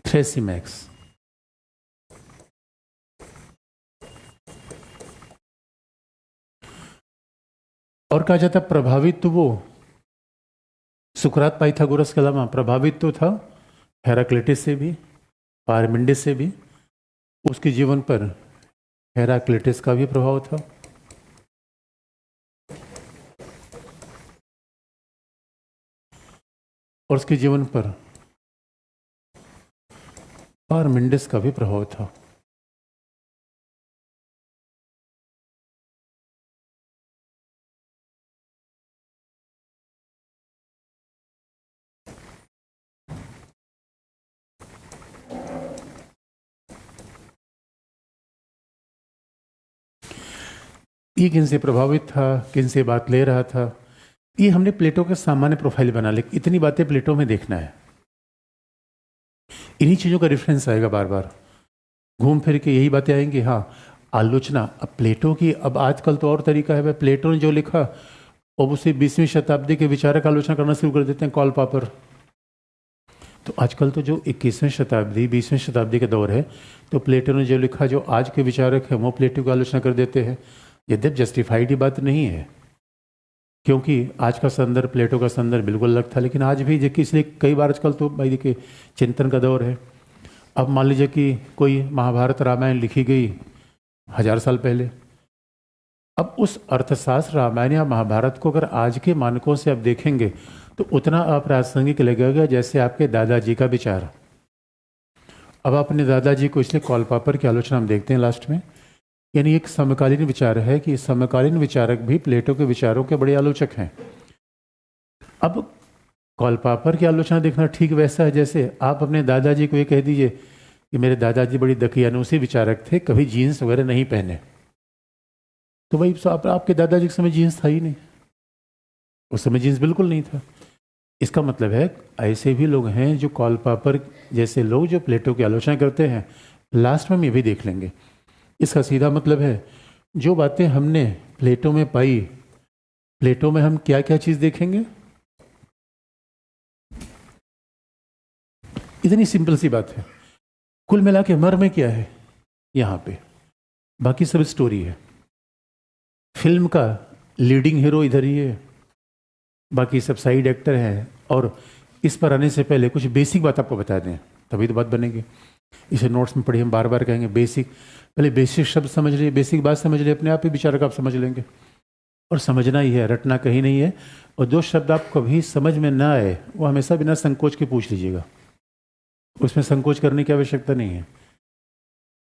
थ्रेसिमैक्स। और कहा जाता प्रभावित तो वो सुकरात पाइथागोरस के अलावा प्रभावित तो था हेराक्लिटस से भी, पारमिंडिस से भी। उसके जीवन पर हेराक्लिटस का भी प्रभाव था। और उसके जीवन पर पारमिंडिस का भी प्रभाव था। ये किन से प्रभावित था, किन से बात ले रहा था, ये हमने प्लेटो के सामान्य प्रोफाइल बना ली। इतनी बातें प्लेटो में देखना है, इन्हीं चीजों का रेफरेंस आएगा बार बार, घूम फिर के यही बातें आएंगी। हाँ, आलोचना अब प्लेटो की, अब आजकल तो और तरीका है भाई, प्लेटो ने जो लिखा अब उसे 20वीं शताब्दी के विचारक आलोचना करना शुरू कर देते हैं, कॉल पापर। तो आजकल तो जो 21वीं शताब्दी 20वीं शताब्दी का दौर है, तो प्लेटो ने जो लिखा, जो आज के विचारक है वो प्लेटो की आलोचना कर देते हैं। यद्यप जस्टिफाइड ही बात नहीं है, क्योंकि आज का संदर्भ, प्लेटो का संदर्भ बिल्कुल अलग था, लेकिन आज भी देखिए, इसलिए कई बार आजकल तो भाई देखिए चिंतन का दौर है। अब मान लीजिए कि कोई महाभारत रामायण लिखी गई 1000 साल पहले, अब उस अर्थशास्त्र रामायण या महाभारत को अगर आज के मानकों से आप देखेंगे तो उतना अप्रासंगिक लगेगा जैसे आपके दादाजी का विचार। अब अपने दादाजी को इसलिए कॉल पापर की आलोचना हम देखते हैं लास्ट में, यानी एक समकालीन विचार है कि समकालीन विचारक भी प्लेटो के विचारों के बड़े आलोचक हैं। अब कॉल पापर की आलोचना देखना ठीक वैसा है जैसे आप अपने दादाजी को ये कह दीजिए कि मेरे दादाजी बड़ी दकियानूसी विचारक थे, कभी जीन्स वगैरह नहीं पहने। तो भाई आपके दादाजी के समय जीन्स था ही नहीं, उस समय जीन्स बिल्कुल नहीं था। इसका मतलब है ऐसे भी लोग हैं जो कॉल पापर जैसे लोग जो प्लेटो की आलोचना करते हैं। लास्ट में हम ये भी देख लेंगे। इसका सीधा मतलब है जो बातें हमने प्लेटो में पाई, प्लेटो में हम क्या क्या चीज देखेंगे। इतनी सिंपल सी बात है। कुल मिला के मर्म क्या है यहां पे, बाकी सब स्टोरी है। फिल्म का लीडिंग हीरो इधर ही है, बाकी सब साइड एक्टर हैं। और इस पर आने से पहले कुछ बेसिक बात आपको बता दें, तभी तो बात बनेगी। इसे नोट्स में पढ़िए, हम बार बार कहेंगे बेसिक। पहले बेसिक शब्द समझ लिए, बेसिक बात समझ लिए, अपने आप ही विचारक आप समझ लेंगे। और समझना ही है, रटना कहीं नहीं है। और जो शब्द आप कभी समझ में ना आए वो हमेशा बिना संकोच के पूछ लीजिएगा, उसमें संकोच करने की आवश्यकता नहीं है,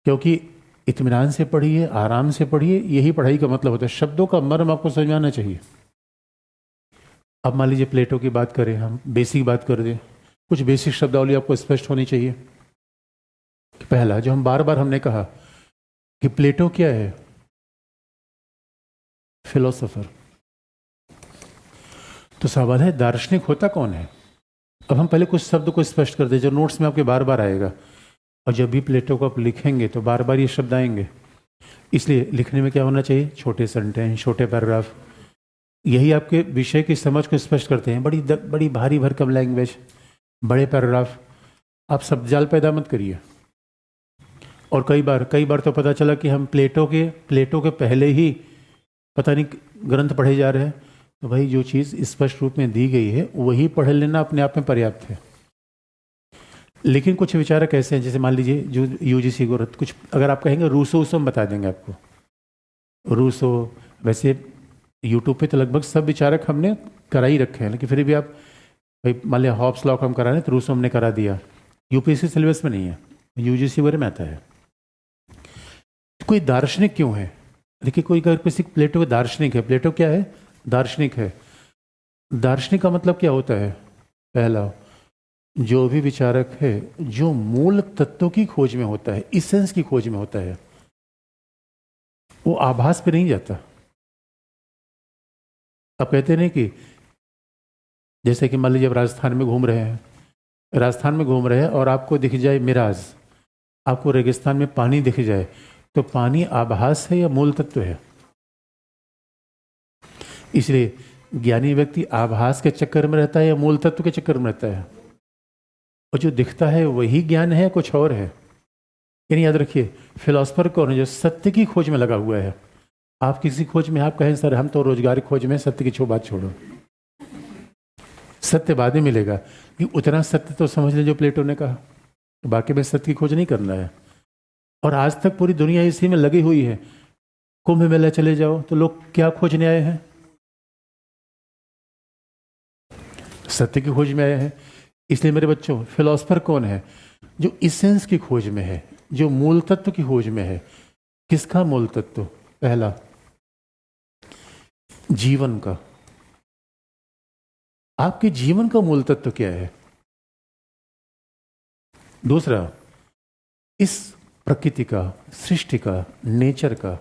क्योंकि इत्मीनान से पढ़िए, आराम से पढ़िए, यही पढ़ाई का मतलब होता है। शब्दों का मर्म आपको समझ में आना चाहिए। अब मान लीजिए प्लेटो की बात करें, हम बेसिक बात कर दें, कुछ बेसिक शब्दावली आपको स्पष्ट होनी चाहिए। पहला जो हम बार बार हमने कहा कि प्लेटो क्या है, फिलोसोफर। तो सवाल है दार्शनिक होता कौन है। अब हम पहले कुछ शब्द को स्पष्ट कर दें जो नोट्स में आपके बार बार आएगा, और जब भी प्लेटो को आप लिखेंगे तो बार बार ये शब्द आएंगे। इसलिए लिखने में क्या होना चाहिए, छोटे सेंटेंस, छोटे पैराग्राफ, यही आपके विषय की समझ को स्पष्ट करते हैं। बड़ी भारी भरकम लैंग्वेज, बड़े पैराग्राफ, आप शब्द जाल पैदा मत करिए। और कई बार तो पता चला कि हम प्लेटो के पहले ही पता नहीं ग्रंथ पढ़े जा रहे हैं। तो भाई जो चीज़ स्पष्ट रूप में दी गई है वही पढ़ लेना अपने आप में पर्याप्त है। लेकिन कुछ विचारक ऐसे हैं, जैसे मान लीजिए जो यूजीसी गोरख, कुछ अगर आप कहेंगे रूसो हम बता देंगे आपको। रूसो वैसे यूट्यूब पे तो लगभग सब विचारक हमने करा ही रखे हैं, लेकिन फिर भी आप भाई मान लिया हॉब्स लॉ हम करा रहे हैं तो रूसो हमने करा दिया। यूपीएससी सिलेबस में नहीं है, यूजीसी वगैरह में आता है। कोई दार्शनिक क्यों है, देखिए कोई अगर किसी प्लेटो का दार्शनिक है, प्लेटो क्या है, दार्शनिक है, दार्शनिक का मतलब क्या होता है? पहला, जो भी विचारक है जो मूल तत्वों की खोज में होता है, इसेंस की खोज में होता है, वो आभास पे नहीं जाता। आप कहते नहीं कि जैसे कि मान लीजिए आप राजस्थान में घूम रहे हैं, राजस्थान में घूम रहे हैं और आपको दिख जाए मिराज, आपको रेगिस्तान में पानी दिख जाए, तो पानी आभास है या मूल तत्व है? इसलिए ज्ञानी व्यक्ति आभास के चक्कर में रहता है या मूल तत्व के चक्कर में रहता है? और जो दिखता है वही ज्ञान है, कुछ और है? यानी याद रखिए, फिलोसफर कौन है? जो सत्य की खोज में लगा हुआ है। आप किसी खोज में आप कहें सर हम तो रोजगार की खोज में, सत्य की बात छोड़ो, सत्य बाद में मिलेगा, कि उतना सत्य तो समझ ले जो प्लेटो ने कहा, बाकी में सत्य की खोज नहीं करना है। और आज तक पूरी दुनिया इसी में लगी हुई है। कुंभ मेला चले जाओ तो लोग क्या खोजने आए हैं? सत्य की खोज में आए हैं। इसलिए मेरे बच्चों, फिलोसफर कौन है? जो इसेंस की खोज में है, जो मूल तत्व की खोज में है। किसका मूल तत्व? पहला, जीवन का। आपके जीवन का मूल तत्व क्या है? दूसरा, इस प्रकृति का, सृष्टि का, नेचर का।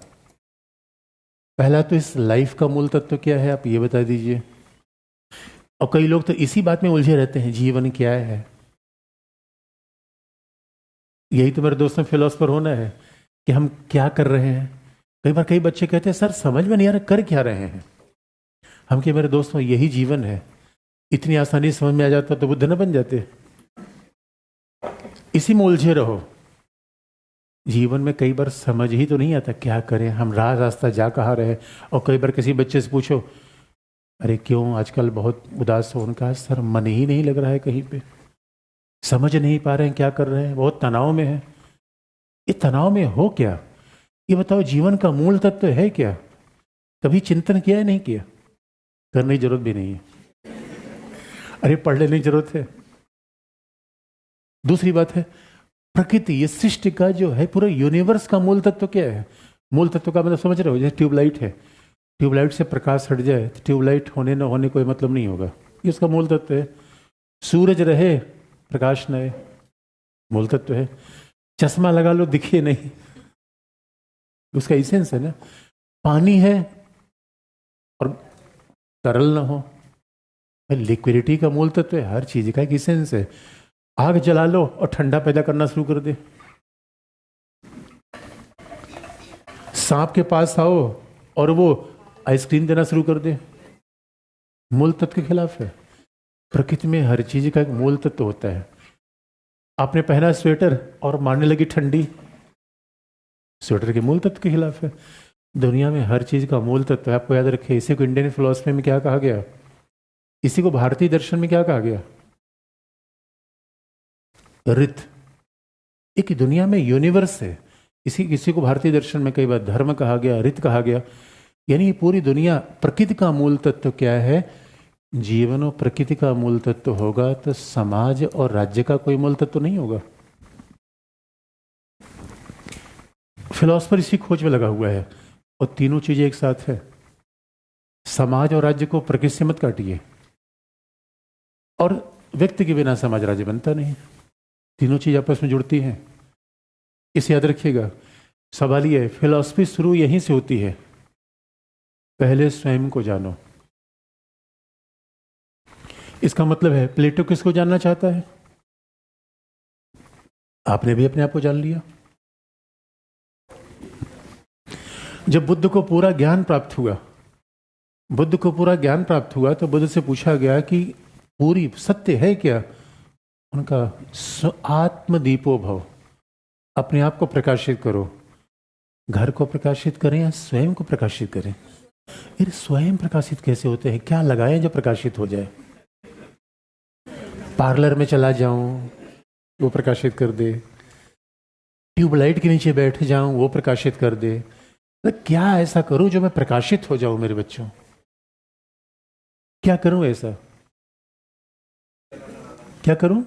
पहला तो इस लाइफ का मूल तत्व क्या है, आप ये बता दीजिए। और कई लोग तो इसी बात में उलझे रहते हैं, जीवन क्या है। यही तो मेरे दोस्तों फिलोसफर होना है, कि हम क्या कर रहे हैं। कई बार कई बच्चे कहते हैं सर समझ में नहीं आ रहा कर क्या रहे हैं हम। कि मेरे दोस्तों यही जीवन है। इतनी आसानी से समझ में आ जाता तो बुद्ध न बन जाते। इसी में उलझे रहो। जीवन में कई बार समझ ही तो नहीं आता क्या करें, हम रास्ता जा कहाँ रहे। और कई बार किसी बच्चे से पूछो, अरे क्यों आजकल बहुत उदास हो? उनका सर मन ही नहीं लग रहा है कहीं पे, समझ नहीं पा रहे हैं क्या कर रहे हैं, बहुत तनाव में है। ये तनाव में हो क्या? ये बताओ, जीवन का मूल तत्व है क्या? कभी चिंतन किया है? नहीं किया? करने की जरूरत भी नहीं है। अरे पढ़ लेने की जरूरत है। दूसरी बात है, प्रकृति, ये सृष्टि का जो है पूरा यूनिवर्स का मूल तत्व क्या है? मूल तत्व का मतलब समझ रहे हो? जैसे ट्यूबलाइट है, ट्यूबलाइट से प्रकाश हट जाए तो ट्यूबलाइट होने न होने कोई मतलब नहीं होगा, ये उसका मूल तत्व है। सूरज रहे प्रकाश न आए, मूल तत्व है। चश्मा लगा लो दिखे नहीं, उसका इसेंस है ना। पानी है और तरल ना हो, लिक्विडिटी का मूल तत्व है। हर चीज का एक इसेंस है। आग जला लो और ठंडा पैदा करना शुरू कर दे। सांप के पास आओ और वो आइसक्रीम देना शुरू कर दे, मूल तत्व के खिलाफ है। प्रकृति में हर चीज का एक मूल तत्व होता है। आपने पहना स्वेटर और मारने लगी ठंडी, स्वेटर के मूल तत्व के खिलाफ है। दुनिया में हर चीज का मूल तत्व है, आपको याद रखिए। इसी को इंडियन फिलोसफी में क्या कहा गया? इसी को भारतीय दर्शन में क्या कहा गया? रित। एक दुनिया में यूनिवर्स है। किसी को भारतीय दर्शन में कई बार धर्म कहा गया, रित कहा गया। यानी पूरी दुनिया, प्रकृति का मूल तत्व क्या है? जीवन और प्रकृति का मूल तत्व होगा तो समाज और राज्य का कोई मूल तत्व नहीं होगा। फिलोसफर इसी खोज में लगा हुआ है। और तीनों चीजें एक साथ है। समाज और राज्य को प्रकृति से मत काटिए, और व्यक्ति के बिना समाज राज्य बनता नहीं। तीनों चीज आपस में जुड़ती हैं, इसे याद रखिएगा। सवाल यह है, फिलॉसफी शुरू यहीं से होती है, पहले स्वयं को जानो। इसका मतलब है प्लेटो किसको जानना चाहता है? आपने भी अपने आप को जान लिया। जब बुद्ध को पूरा ज्ञान प्राप्त हुआ, बुद्ध को पूरा ज्ञान प्राप्त हुआ तो बुद्ध से पूछा गया कि पूरी सत्य है क्या? उनका आत्मदीपो भव, अपने आप को प्रकाशित करो। घर को प्रकाशित करें या स्वयं को प्रकाशित करें? फिर स्वयं प्रकाशित कैसे होते हैं? क्या लगाएं जो प्रकाशित हो जाए? पार्लर में चला जाऊं वो प्रकाशित कर दे, ट्यूबलाइट के नीचे बैठ जाऊं वो प्रकाशित कर दे। तो क्या ऐसा करूं जो मैं प्रकाशित हो जाऊं? मेरे बच्चों, क्या करूं ऐसा? क्या करूं?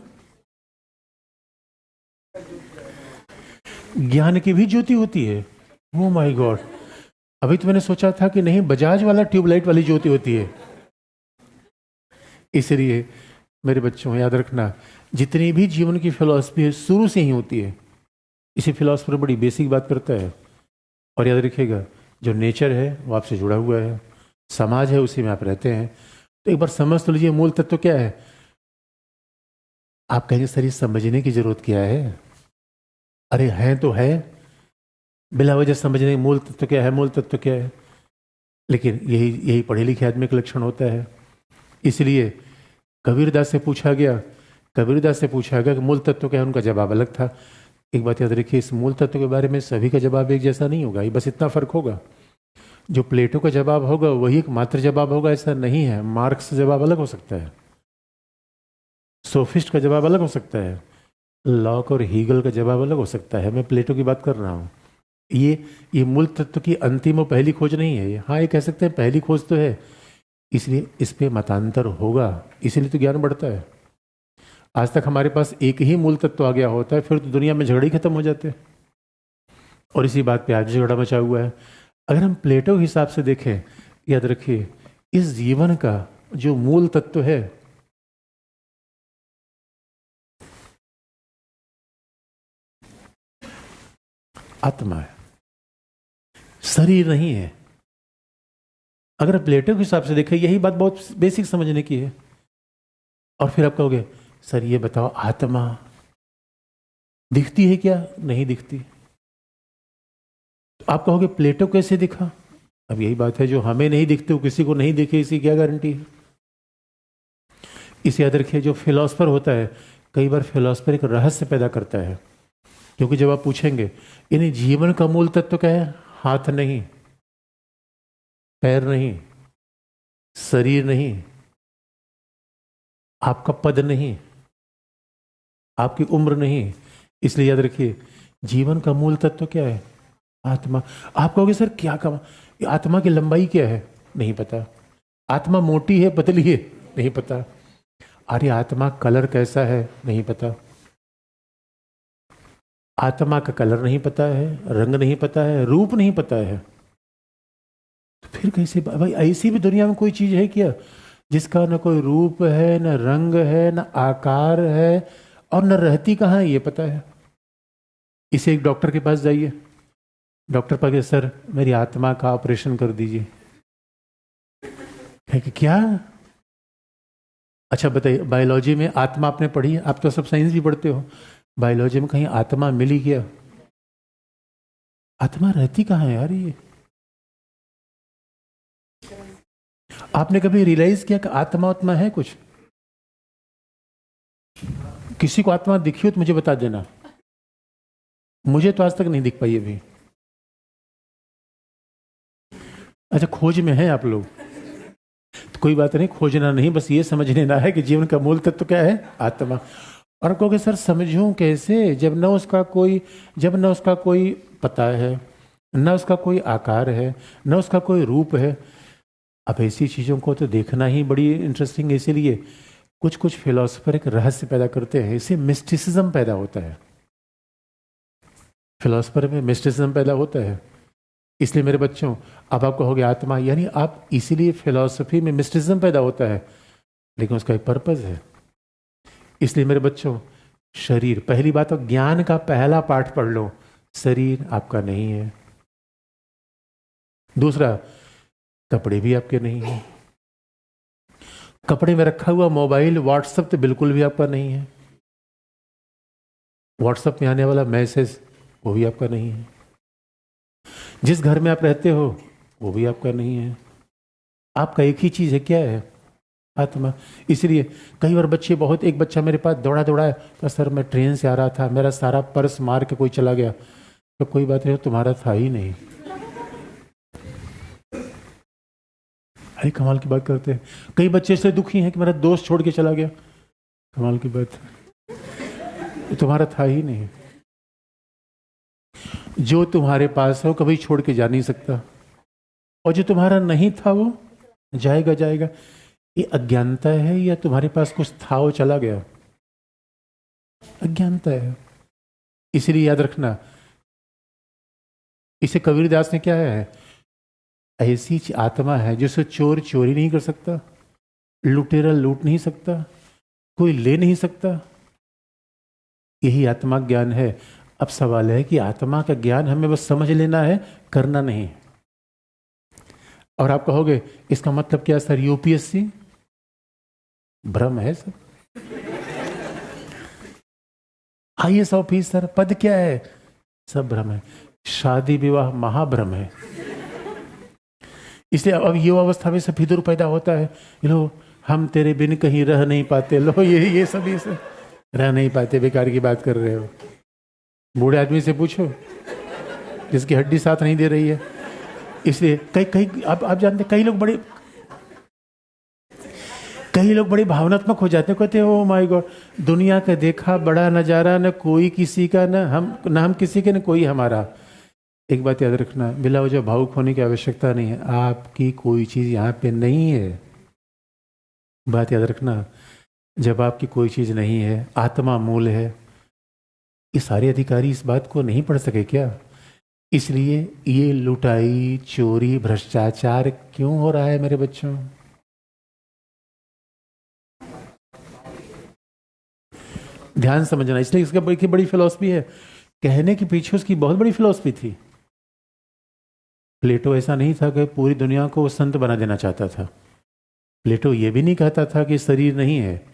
ज्ञान की भी ज्योति होती है। ओ माय गॉड, अभी तो मैंने सोचा था कि नहीं, बजाज वाला ट्यूबलाइट वाली ज्योति होती है। इसलिए मेरे बच्चों याद रखना, जितनी भी जीवन की फिलॉसफी है शुरू से ही होती है। इसी फिलॉसफर बड़ी बेसिक बात करता है। और याद रखिएगा, जो नेचर है वो आपसे जुड़ा हुआ है, समाज है उसी में आप रहते हैं। तो एक बार समझ तो लीजिए मूल तत्व क्या है। आप कहेंगे सर ये समझने की जरूरत क्या है? अरे है तो है, बिला वजह समझने मूल तत्व क्या है, मूल तत्व क्या है। लेकिन यही यही पढ़े लिखे आदमी का लक्षण होता है। इसलिए कबीरदास से पूछा गया, कबीरदास से पूछा गया कि मूल तत्व क्या है, उनका जवाब अलग था। एक बात याद रखिए, इस मूल तत्व के बारे में सभी का जवाब एक जैसा नहीं होगा, ये बस इतना फर्क होगा। जो प्लेटो का जवाब होगा वही एक मात्र जवाब होगा, ऐसा नहीं है। मार्क्स का जवाब अलग हो सकता है, सोफिस्ट का जवाब अलग हो सकता है, लॉक और हीगल का जवाब अलग हो सकता है। मैं प्लेटो की बात कर रहा हूँ। ये मूल तत्व की अंतिम और पहली खोज नहीं है। हाँ, ये कह सकते हैं पहली खोज तो है, इसलिए इस पे मतांतर होगा, इसीलिए तो ज्ञान बढ़ता है। आज तक हमारे पास एक ही मूल तत्व आ गया होता है, फिर तो दुनिया में झगड़े ही खत्म हो जाते हैं। और इसी बात पे आज झगड़ा मचा हुआ है। अगर हम प्लेटो के हिसाब से देखें, याद रखिए, इस जीवन का जो मूल तत्व है आत्मा है, शरीर नहीं है। अगर प्लेटो के हिसाब से देखें, यही बात बहुत बेसिक समझने की है। और फिर आप कहोगे सर ये बताओ, आत्मा दिखती है क्या? नहीं दिखती। तो आप कहोगे प्लेटो कैसे दिखा? अब यही बात है, जो हमें नहीं दिखते वो किसी को नहीं दिखे, इसकी क्या गारंटी है? इसे याद रखिए, जो फिलोसफर होता है, कई बार फिलोसफर एक रहस्य पैदा करता है। क्योंकि जब आप पूछेंगे यानी जीवन का मूल तत्व क्या है, हाथ नहीं, पैर नहीं, शरीर नहीं, आपका पद नहीं, आपकी उम्र नहीं। इसलिए याद रखिए, जीवन का मूल तत्व क्या है? आत्मा। आप कहोगे सर क्या कमा, आत्मा की लंबाई क्या है? नहीं पता। आत्मा मोटी है पतली है? नहीं पता। अरे आत्मा कलर कैसा है? नहीं पता। आत्मा का कलर नहीं पता है, रंग नहीं पता है, रूप नहीं पता है। तो फिर कैसे भाई, ऐसी भी दुनिया में कोई चीज है क्या जिसका न कोई रूप है, न रंग है, न आकार है, और न रहती कहाँ है ये पता है? इसे एक डॉक्टर के पास जाइए, डॉक्टर पास, सर मेरी आत्मा का ऑपरेशन कर दीजिए। है कि क्या? अच्छा बताइए, बायोलॉजी में आत्मा आपने पढ़ी है? आप तो सब साइंस भी पढ़ते हो, बायोलॉजी में कहीं आत्मा मिली क्या? आत्मा रहती कहाँ है यार ये? आपने कभी रियलाइज किया कि आत्मा आत्मा है कुछ? किसी को आत्मा दिखी हो तो मुझे बता देना। मुझे तो आज तक नहीं दिख पाई अभी। अच्छा, खोज में है आप लोग, तो कोई बात नहीं, खोजना नहीं, बस ये समझ लेना है कि जीवन का मूल तत्व क्या है, आत्मा। और कहोगे सर समझूं कैसे, जब न उसका कोई पता है, न उसका कोई आकार है, न उसका कोई रूप है। अब ऐसी चीजों को तो देखना ही बड़ी इंटरेस्टिंग है। इसीलिए कुछ कुछ फिलोसफर एक रहस्य पैदा करते हैं, इसे मिस्टिसिज्म पैदा होता है। फिलोसफर में मिस्टिसिज्म पैदा होता है। इसलिए मेरे बच्चों, अब आप कहोगे आत्मा, यानी आप इसीलिए फिलोसफी में मिस्टिसिज्म पैदा होता है, लेकिन उसका एक पर्पज है। इसलिए मेरे बच्चों, शरीर, पहली बात तो ज्ञान का पहला पाठ पढ़ लो, शरीर आपका नहीं है। दूसरा, कपड़े भी आपके नहीं है। कपड़े में रखा हुआ मोबाइल, व्हाट्सएप तो बिल्कुल भी आपका नहीं है। व्हाट्सएप में आने वाला मैसेज, वो भी आपका नहीं है। जिस घर में आप रहते हो वो भी आपका नहीं है। आपका एक ही चीज है, क्या है? आत्मा। इसलिए कई बार बच्चे, बहुत, एक बच्चा मेरे पास दौड़ा दौड़ा है, तो सर मैं ट्रेन से आ रहा था, मेरा सारा पर्स मार के कोई चला गया। तो कोई बात नहीं, तुम्हारा था ही नहीं। अरे कमाल की बात करते हैं। कई बच्चे से दुखी हैं कि मेरा दोस्त छोड़ के चला गया। कमाल की बात, तुम्हारा था ही नहीं। जो तुम्हारे पास है वो कभी छोड़ के जा नहीं सकता, और जो तुम्हारा नहीं था वो जाएगा जाएगा। ये अज्ञानता है या तुम्हारे पास कुछ था वो चला गया? अज्ञानता है। इसलिए याद रखना, इसे कबीरदास ने क्या है, ऐसी आत्मा है जिसे चोर चोरी नहीं कर सकता, लुटेरा लूट नहीं सकता, कोई ले नहीं सकता। यही आत्मा ज्ञान है। अब सवाल है कि आत्मा का ज्ञान हमें बस समझ लेना है, करना नहीं। और आप कहोगे इसका मतलब क्या सर, यूपीएससी भ्रम है सर, आईएएस ऑफिसर पद क्या है, सब भ्रम है। शादी विवाह महाभ्रम है। इसलिए अब ये अवस्था में सब फितूर पैदा होता है। लो हम तेरे बिन कहीं रह नहीं पाते, लो ये सब रह नहीं पाते, बेकार की बात कर रहे हो। बूढ़े आदमी से पूछो जिसकी हड्डी साथ नहीं दे रही है। इसलिए कई आप जानते, कई लोग बड़े भावनात्मक हो जाते हैं, कहते हैं ओ माय गॉड, दुनिया का देखा बड़ा नजारा, न कोई किसी का, न हम किसी के, न कोई हमारा। एक बात याद रखना, बिला वजह भावुक होने की आवश्यकता नहीं है। आपकी कोई चीज यहाँ पे नहीं है। बात याद रखना, जब आपकी कोई चीज नहीं है, आत्मा मूल है। ये सारे अधिकारी इस बात को नहीं पढ़ सके क्या? इसलिए ये लुटाई, चोरी, भ्रष्टाचार क्यों हो रहा है मेरे बच्चों? ध्यान समझना। इसलिए इसका बड़ी फिलॉसफी है। कहने के पीछे उसकी बहुत बड़ी फिलॉसफी थी। प्लेटो ऐसा नहीं था कि पूरी दुनिया को संत बना देना चाहता था। प्लेटो ये भी नहीं कहता था कि शरीर नहीं है,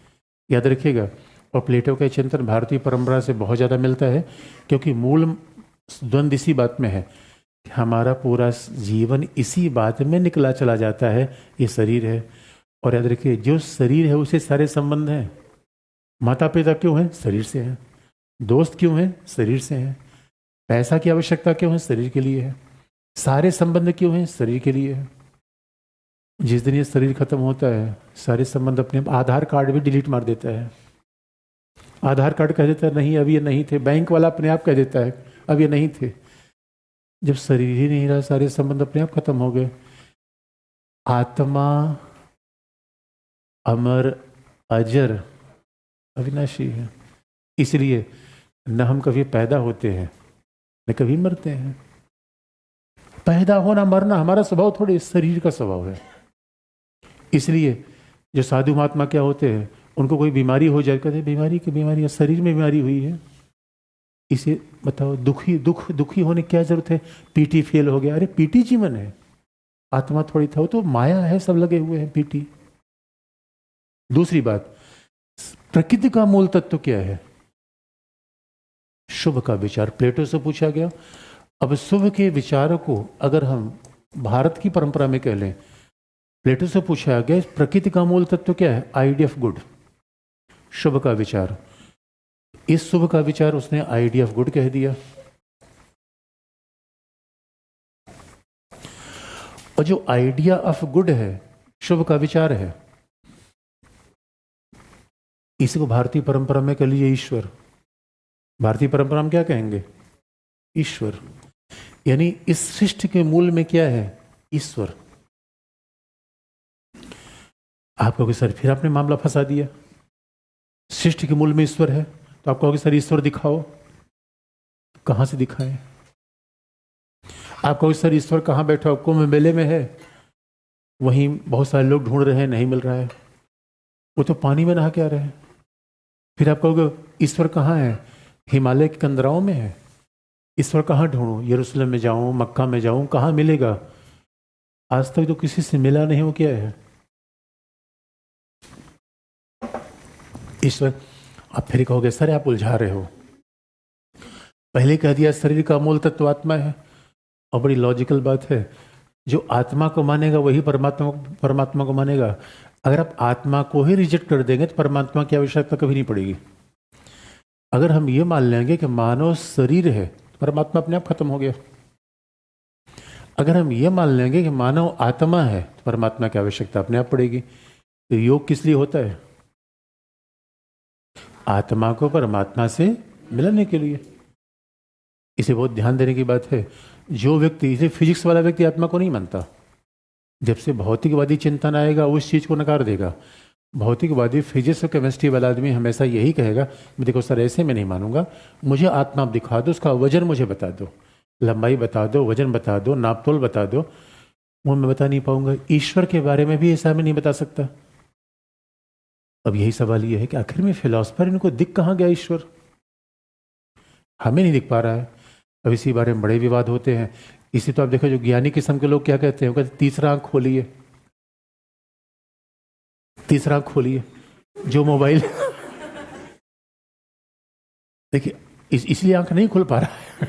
याद रखिएगा। और प्लेटो का चिंतन भारतीय परंपरा से बहुत ज़्यादा मिलता है, क्योंकि मूल द्वंद इसी बात में है। हमारा पूरा जीवन इसी बात में निकला चला जाता है, ये शरीर है। और याद रखिए, जो शरीर है उसे सारे संबंध हैं। माता पिता क्यों हैं? शरीर से हैं। दोस्त क्यों हैं? शरीर से हैं। पैसा की आवश्यकता क्यों है? शरीर के लिए है। सारे संबंध क्यों हैं? शरीर के लिए है। जिस दिन ये शरीर खत्म होता है, सारे संबंध अपने, आधार कार्ड भी डिलीट मार देता है। आधार कार्ड कह देता है नहीं अब ये नहीं थे, बैंक वाला अपने आप कह देता है अब ये नहीं थे। जब शरीर ही नहीं रहा, सारे संबंध अपने आप खत्म हो गए। आत्मा अमर, अजर, अविनाशी है। इसलिए न हम कभी पैदा होते हैं न कभी मरते हैं। पैदा होना मरना हमारा स्वभाव थोड़ी, शरीर का स्वभाव है। इसलिए जो साधु महात्मा क्या होते हैं, उनको कोई बीमारी हो जाए, कहते बीमारी की बीमारी, शरीर में बीमारी हुई है। इसे बताओ, दुखी होने की क्या जरूरत है? पीटी फेल हो गया, अरे पीटी जीवन है, आत्मा थोड़ी था, वो तो माया है, सब लगे हुए हैं पीटी। दूसरी बात, प्रकृति का मूल तत्व क्या है? शुभ का विचार। प्लेटो से पूछा गया। अब शुभ के विचार को अगर हम भारत की परंपरा में कह लें, प्लेटो से पूछा गया प्रकृति का मूल तत्व क्या है? आइडिया ऑफ गुड, शुभ का विचार। इस शुभ का विचार उसने आइडिया ऑफ गुड कह दिया। और जो आइडिया ऑफ गुड है, शुभ का विचार है, इसी को भारतीय परंपरा में कह लीजिए ईश्वर। भारतीय परंपरा में क्या कहेंगे? ईश्वर। यानी इस सृष्टि के मूल में क्या है? ईश्वर। आप कहोगे सर फिर आपने मामला फंसा दिया, सृष्टि के मूल में ईश्वर है, तो आप कहोगे सर ईश्वर दिखाओ। कहां से दिखाएं? आप कहोगे सर ईश्वर कहां बैठा हो? कुंभ मेले में है, वहीं बहुत सारे लोग ढूंढ रहे हैं, नहीं मिल रहा है, वो तो पानी में नहा के आ रहे हैं। फिर आप कहोगे ईश्वर कहाँ है? हिमालय के कंदराओं में है। ईश्वर कहाँ ढूंढूं? यरूशलेम में जाऊं, मक्का में जाऊं, कहाँ मिलेगा? आज तक तो किसी से मिला नहीं हो, क्या है ईश्वर? आप फिर कहोगे सर आप उलझा रहे हो, पहले कह दिया शरीर का मूल तत्व आत्मा है। और बड़ी लॉजिकल बात है, जो आत्मा को मानेगा वही परमात्मा को मानेगा। अगर आप आत्मा को ही रिजेक्ट कर देंगे तो परमात्मा की आवश्यकता कभी नहीं पड़ेगी। अगर हम ये मान लेंगे कि मानव शरीर है, तो परमात्मा अपने आप खत्म हो गया। अगर हम ये मान लेंगे कि मानव आत्मा है, तो परमात्मा की आवश्यकता अपने आप पड़ेगी। तो योग किस लिए होता है? आत्मा को परमात्मा से मिलाने के लिए। इसे बहुत ध्यान देने की बात है। जो व्यक्ति, इसे फिजिक्स वाला व्यक्ति आत्मा को नहीं मानता, जब से भौतिकवादी चिंतन आएगा उस चीज को नकार देगा। भौतिकवादी फिजिक्स और केमिस्ट्री वाला आदमी हमेशा यही कहेगा, देखो सर ऐसे मैं नहीं मानूंगा, मुझे आत्मा दिखा दो, उसका वजन मुझे बता दो, लंबाई बता दो, वजन बता दो, नापतोल बता दो। वो मैं बता नहीं पाऊंगा। ईश्वर के बारे में भी ऐसा मैं नहीं बता सकता। अब यही सवाल ये है कि आखिर में फिलोसफर इनको दिख कहाँ गया ईश्वर? हमें नहीं दिख पा रहा है। अब इसी बारे में बड़े विवाद होते हैं। इसी तो आप देखो, जो ज्ञानी किस्म के लोग क्या कहते हैं, वो कहते तीसरा आंख खोलिए, तीसरा आंख खोलिए। जो मोबाइल देखिए, इसलिए आंख नहीं खुल पा रहा है।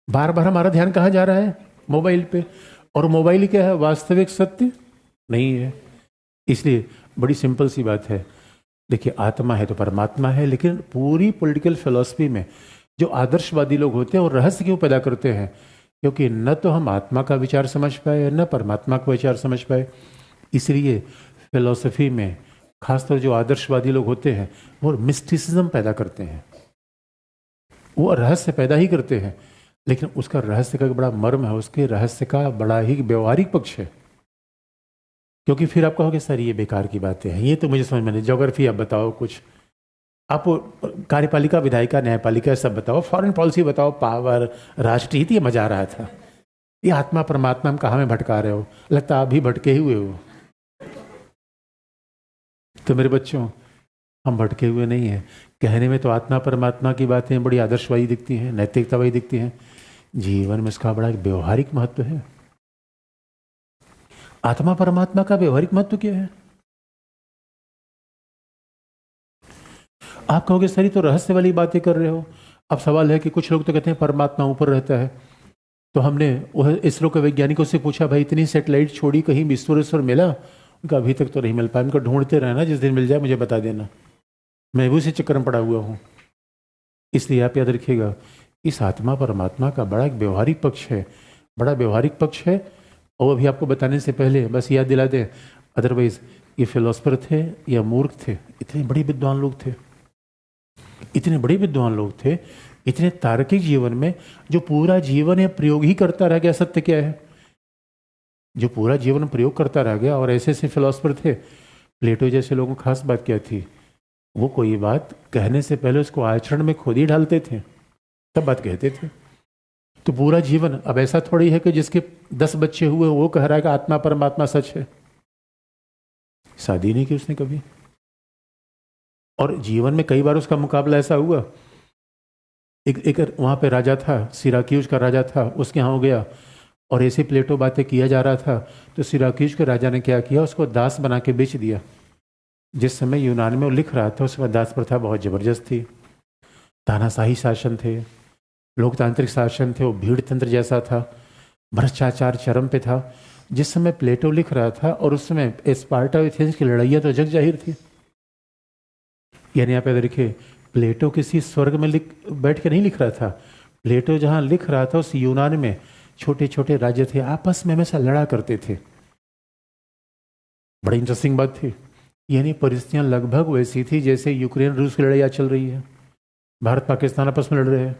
बार बार हमारा ध्यान कहाँ जा रहा है? मोबाइल पे। और मोबाइल क्या है? वास्तविक सत्य नहीं है। इसलिए बड़ी सिंपल सी बात है, देखिए आत्मा है तो परमात्मा है, लेकिन पूरी पॉलिटिकल फिलॉसफी में जो आदर्शवादी लोग होते हैं वो रहस्य क्यों पैदा करते हैं? क्योंकि न तो हम आत्मा का विचार समझ पाए, न परमात्मा का विचार समझ पाए। इसलिए फिलॉसफी में खासतौर जो आदर्शवादी लोग होते हैं वो मिस्टिसिज्म पैदा करते हैं, वो रहस्य पैदा ही करते हैं, लेकिन उसका रहस्य का बड़ा मर्म है, उसके रहस्य का बड़ा ही व्यवहारिक पक्ष है। क्योंकि फिर आप कहोगे सर ये बेकार की बातें हैं, ये तो मुझे समझ में नहीं, ज्योग्राफी आप बताओ कुछ, आप कार्यपालिका, विधायिका, न्यायपालिका सब बताओ, फॉरेन पॉलिसी बताओ, पावर, राष्ट्रहित, ये मजा आ रहा था। ये आत्मा परमात्मा हम कहाँ में भटका रहे हो? लगता आप भी भटके ही हुए हो। तो मेरे बच्चों, हम भटके हुए नहीं हैं। कहने में तो आत्मा परमात्मा की बातें बड़ी आदर्शवादी दिखती हैं, नैतिकतावादी दिखती हैं, जीवन में इसका बड़ा एक व्यवहारिक महत्व है। आत्मा परमात्मा का व्यवहारिक महत्व क्या है? आप कहोगे सर ये तो रहस्य वाली बातें कर रहे हो। अब सवाल है कि कुछ लोग तो कहते हैं परमात्मा ऊपर रहता है, तो हमने वह इसरो के वैज्ञानिकों से पूछा, भाई इतनी सैटेलाइट छोड़ी, कहीं ईश्वर मिला? उनका अभी तक तो नहीं मिल पाया। उनको ढूंढते रहना, जिस दिन मिल जाए मुझे बता देना, मैं भी उसी चक्कर में पड़ा हुआ हूँ। इसलिए आप याद रखिएगा, इस आत्मा परमात्मा का बड़ा एक व्यवहारिक पक्ष है, बड़ा व्यवहारिक पक्ष है। और अभी आपको बताने से पहले बस याद दिला दें, अदरवाइज ये फिलोसफर थे या मूर्ख थे? इतने बड़े विद्वान लोग थे, इतने बड़े विद्वान लोग थे, इतने तार्किक जीवन में, जो पूरा जीवन ये प्रयोग ही करता रह गया। सत्य क्या है? जो पूरा जीवन प्रयोग करता रह गया। और ऐसे ऐसे फिलोसफर थे, प्लेटो जैसे लोगों की खास बात क्या थी, वो कोई बात कहने से पहले उसको आचरण में खुद ही ढालते थे, तब बात कहते थे। तो पूरा जीवन, अब ऐसा थोड़ी है कि जिसके 10 बच्चे हुए वो कह रहा है कि आत्मा परमात्मा सच है। शादी नहीं की उसने कभी, और जीवन में कई बार उसका मुकाबला ऐसा हुआ। एक वहां पे राजा था, सिराक्यूज का राजा था, उसके यहाँ हो गया और ऐसे प्लेटो बातें किया जा रहा था, तो सिराक्यूज के राजा ने क्या किया, उसको दास बना के बेच दिया। जिस समय यूनान में वो लिख रहा था उस समय दास प्रथा बहुत जबरदस्त थी, तानाशाही शासन थे, लोकतांत्रिक शासन थे, वो भीड़ तंत्र जैसा था, भ्रष्टाचार चरम पे था। जिस समय प्लेटो लिख रहा था, और उस समय स्पार्टा एथेंस की लड़ाइयाँ तो जग जाहिर थी। यानी आप याद रखिए, प्लेटो किसी स्वर्ग में बैठ के नहीं लिख रहा था। प्लेटो जहाँ लिख रहा था उस यूनान में छोटे छोटे राज्य थे, आपस में हमेशा लड़ा करते थे। बड़ी इंटरेस्टिंग बात थी। यानी परिस्थितियां लगभग वैसी थी जैसे यूक्रेन रूस की लड़ाई चल रही है, भारत पाकिस्तान आपस में लड़ रहे हैं,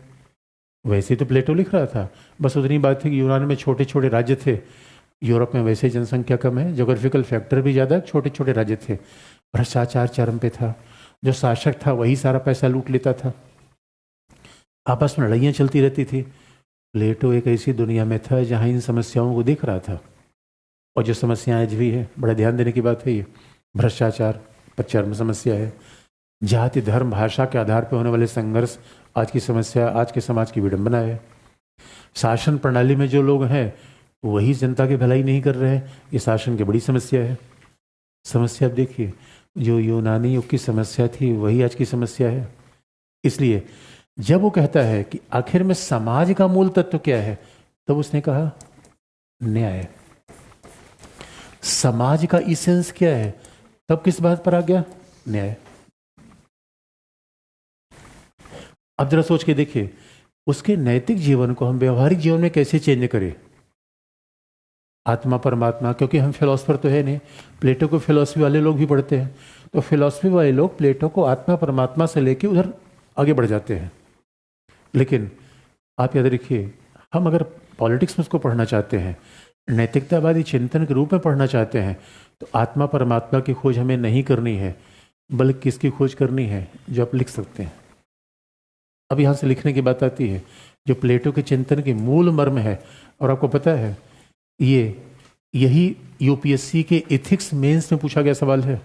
वैसे तो प्लेटो लिख रहा था। बस उतनी बात थी कि यूनान में छोटे छोटे राज्य थे, यूरोप में वैसे जनसंख्या कम है, जोग्राफिकल फैक्टर भी ज़्यादा, छोटे छोटे राज्य थे, भ्रष्टाचार चरम पे था, जो शासक था वही सारा पैसा लूट लेता था, आपस में लड़ाइयाँ चलती रहती थी। प्लेटो एक ऐसी दुनिया में था जहाँ इन समस्याओं को देख रहा था, और जो समस्याएं आज भी है, बड़ा ध्यान देने की बात है, ये भ्रष्टाचार पर चरम समस्या है, जाति धर्म भाषा के आधार पर होने वाले संघर्ष आज की समस्या, आज के समाज की विडंबना है। शासन प्रणाली में जो लोग हैं वही जनता की भलाई नहीं कर रहे हैं, ये शासन की बड़ी समस्या है। समस्या आप देखिए, जो यूनानी युग की समस्या थी वही आज की समस्या है। इसलिए जब वो कहता है कि आखिर में समाज का मूल तत्व क्या है, तब उसने कहा न्याय। समाज का इसेंस क्या है, तब किस बात पर आ गया? न्याय। अब जरा सोच के देखिए, उसके नैतिक जीवन को हम व्यवहारिक जीवन में कैसे चेंज करें? आत्मा परमात्मा, क्योंकि हम फिलोसफर तो है नहीं, प्लेटो को फिलोसफी वाले लोग भी पढ़ते हैं, तो फिलोसफी वाले लोग प्लेटो को आत्मा परमात्मा से लेके उधर आगे बढ़ जाते हैं। लेकिन आप याद रखिए, हम अगर पॉलिटिक्स में उसको पढ़ना चाहते हैं, नैतिकतावादी चिंतन के रूप में पढ़ना चाहते हैं, तो आत्मा परमात्मा की खोज हमें नहीं करनी है, बल्कि किसकी खोज करनी है? जो आप लिख सकते हैं। अब यहाँ से लिखने की बात आती है, जो प्लेटो के चिंतन की मूल मर्म है। और आपको पता है, यही यूपीएससी के एथिक्स मेंस में पूछा गया सवाल है।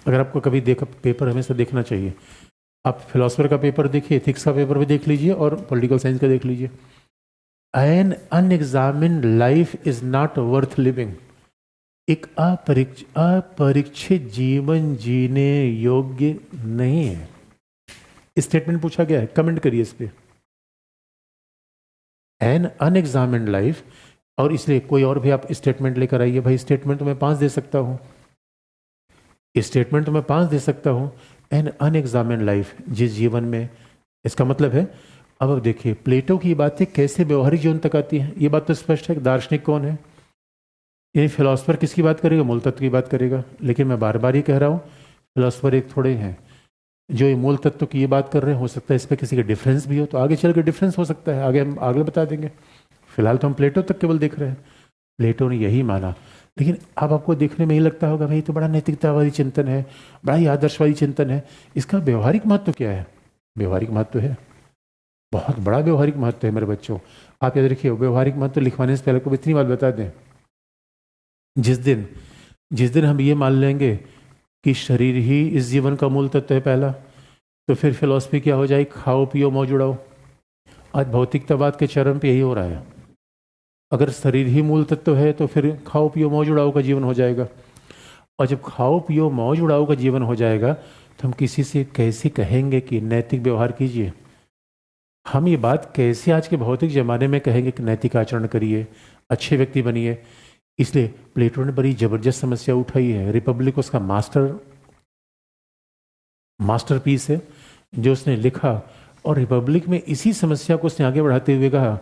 अगर आपको कभी पेपर हमेशा देखना चाहिए। आप फिलोसफर का पेपर देखिए, एथिक्स का पेपर भी देख लीजिए और पॉलिटिकल साइंस का देख लीजिए। An unexamined life is not worth living. एक अपरीक्षित जीवन जीने योग्य नहीं है। स्टेटमेंट पूछा गया है, कमेंट करिए इस पे। एन अनएग्जामिन्ड लाइफ, और इसलिए कोई और भी आप स्टेटमेंट लेकर आइए। भाई स्टेटमेंट तो मैं 5 दे सकता हूं, स्टेटमेंट तो मैं 5 दे सकता हूं। एन अनएग्जामिन्ड लाइफ, जिस जीवन में, इसका मतलब है, अब देखिए प्लेटो की बातें कैसे व्यवहारिक जीवन तक आती हैं। ये बात तो स्पष्ट है कि दार्शनिक कौन है, ये फिलोसफर किसकी बात करेगा, मूल तत्व की बात करेगा। लेकिन मैं बार बार ये कह रहा हूँ, फिलोसफर एक थोड़े हैं जो ये मूल तत्व की ये बात कर रहे हैं। हो सकता है इस पर किसी का डिफरेंस भी हो, तो आगे चल के डिफरेंस हो सकता है, आगे हम आगे बता देंगे। फिलहाल तो हम प्लेटो तक केवल देख रहे हैं, प्लेटो ने यही माना। लेकिन अब आपको देखने में ही लगता होगा भाई तो बड़ा नैतिकतावादी चिंतन है, बड़ा ही आदर्शवादी चिंतन है, इसका व्यवहारिक महत्व क्या है? व्यवहारिक महत्व है, बहुत बड़ा व्यवहारिक महत्व है मेरे बच्चों। आप याद रखिए, व्यवहारिक महत्व लिखवाने से पहले को इतनी बात बता दें, जिस दिन हम ये मान लेंगे कि शरीर ही इस जीवन का मूल तत्व है पहला, तो फिर फिलॉसफी क्या हो जाए, खाओ पियो मौज उड़ाओ। आज भौतिकतावाद के चरम पे यही हो रहा है। अगर शरीर ही मूल तत्व है तो फिर खाओ पियो मौज उड़ाओ का जीवन हो जाएगा। और जब खाओ पियो मौज उड़ाओ का जीवन हो जाएगा तो हम किसी से कैसे कहेंगे कि नैतिक व्यवहार कीजिए? हम ये बात कैसे आज के भौतिक जमाने में कहेंगे कि नैतिक आचरण करिए, अच्छे व्यक्ति बनिए? इसलिए प्लेटो ने बड़ी जबरदस्त समस्या उठाई है। रिपब्लिक उसका मास्टरपीस है जो उसने लिखा, और रिपब्लिक में इसी समस्या को उसने आगे बढ़ाते हुए कहा,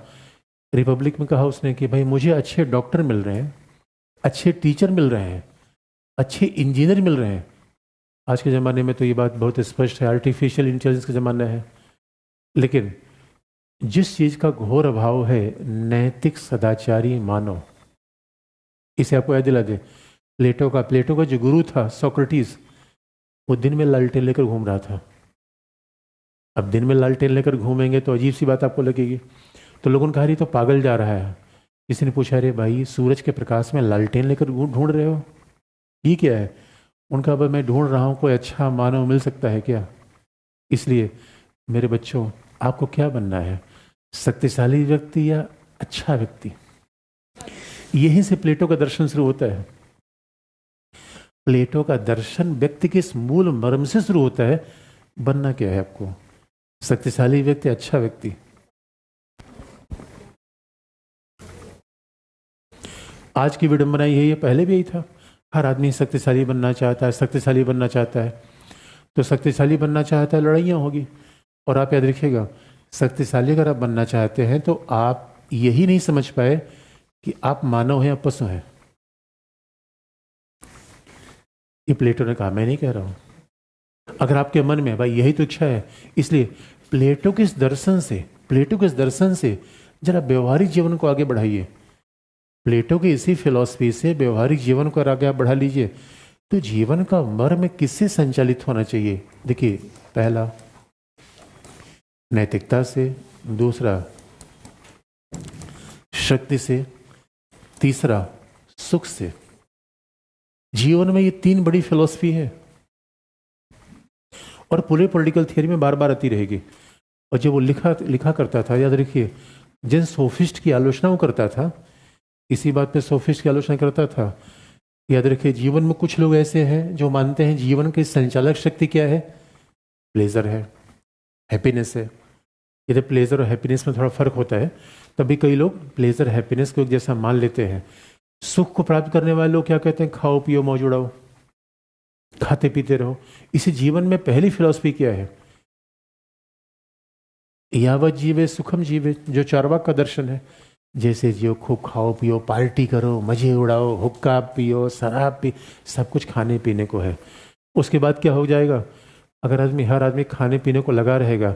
रिपब्लिक में कहा उसने कि भाई मुझे अच्छे डॉक्टर मिल रहे हैं, अच्छे टीचर मिल रहे हैं, अच्छे इंजीनियर मिल रहे हैं। आज के ज़माने में तो ये बात बहुत स्पष्ट है, आर्टिफिशियल इंटेलिजेंस का ज़माना है। लेकिन जिस चीज़ का घोर अभाव है, नैतिक सदाचारी मानव, इसे आपको याद दिला दे। प्लेटो का जो गुरु था सोक्रेटिस, वो दिन में लालटेन लेकर घूम रहा था। अब दिन में लालटेन लेकर घूमेंगे तो अजीब सी बात आपको लगेगी, तो लोगों ने कहा, तो पागल जा रहा है। किसी ने पूछा, अरे भाई सूरज के प्रकाश में लालटेन लेकर ढूंढ रहे हो, ये क्या है? उनका, अब मैं ढूंढ रहा हूं कोई अच्छा मानव मिल सकता है क्या। इसलिए मेरे बच्चों, आपको क्या बनना है, शक्तिशाली व्यक्ति या अच्छा व्यक्ति? यहीं से प्लेटो का दर्शन शुरू होता है। प्लेटो का दर्शन व्यक्ति के इस मूल मर्म से शुरू होता है। बनना क्या है आपको, शक्तिशाली व्यक्ति, अच्छा व्यक्ति? आज की विडंबना यही है, पहले भी यही था। हर आदमी शक्तिशाली बनना चाहता है, शक्तिशाली बनना चाहता है। तो शक्तिशाली बनना चाहता है, लड़ाइयाँ होगी। और आप याद रखिएगा, शक्तिशाली अगर आप बनना चाहते हैं तो आप यही नहीं समझ पाए कि आप मानव हैं या पशु हैं। ये प्लेटो ने कहा, मैं नहीं कह रहा हूं। अगर आपके मन में भाई यही तो इच्छा है, इसलिए प्लेटो के इस दर्शन से जरा व्यवहारिक जीवन को आगे बढ़ाइए। प्लेटो की इसी फिलॉसफी से व्यवहारिक जीवन को आगे बढ़ा लीजिए, तो जीवन का मर्म किससे संचालित होना चाहिए? देखिए, पहला नैतिकता से, दूसरा शक्ति से, तीसरा सुख से। जीवन में ये 3 बड़ी फिलॉसफी है और पूरे पॉलिटिकल थियरी में बार बार आती रहेगी। और जब वो लिखा करता था, याद रखिए, जिन सोफिस्ट की आलोचना वो करता था, इसी बात पे सोफिस्ट की आलोचना करता था। याद रखिए, जीवन में कुछ लोग ऐसे हैं जो मानते हैं जीवन की संचालक शक्ति क्या है, प्लेजर है, हैप्पीनेस है। यदि प्लेजर और हैप्पीनेस में थोड़ा फर्क होता है, तभी कई लोग प्लेजर हैप्पीनेस को एक जैसा मान लेते हैं। सुख को प्राप्त करने वाले लोग क्या कहते हैं, खाओ पियो मौज उड़ाओ, खाते पीते रहो। इसी जीवन में पहली फिलॉसफी क्या है, यावत जीवे सुखम जीवे, जो चार्वाक का दर्शन है। जैसे जियो, खूब खाओ पियो, पार्टी करो, मजे उड़ाओ, हुक्का पियो, शराब पी, सब कुछ खाने पीने को है। उसके बाद क्या हो जाएगा, अगर हर आदमी खाने पीने को लगा रहेगा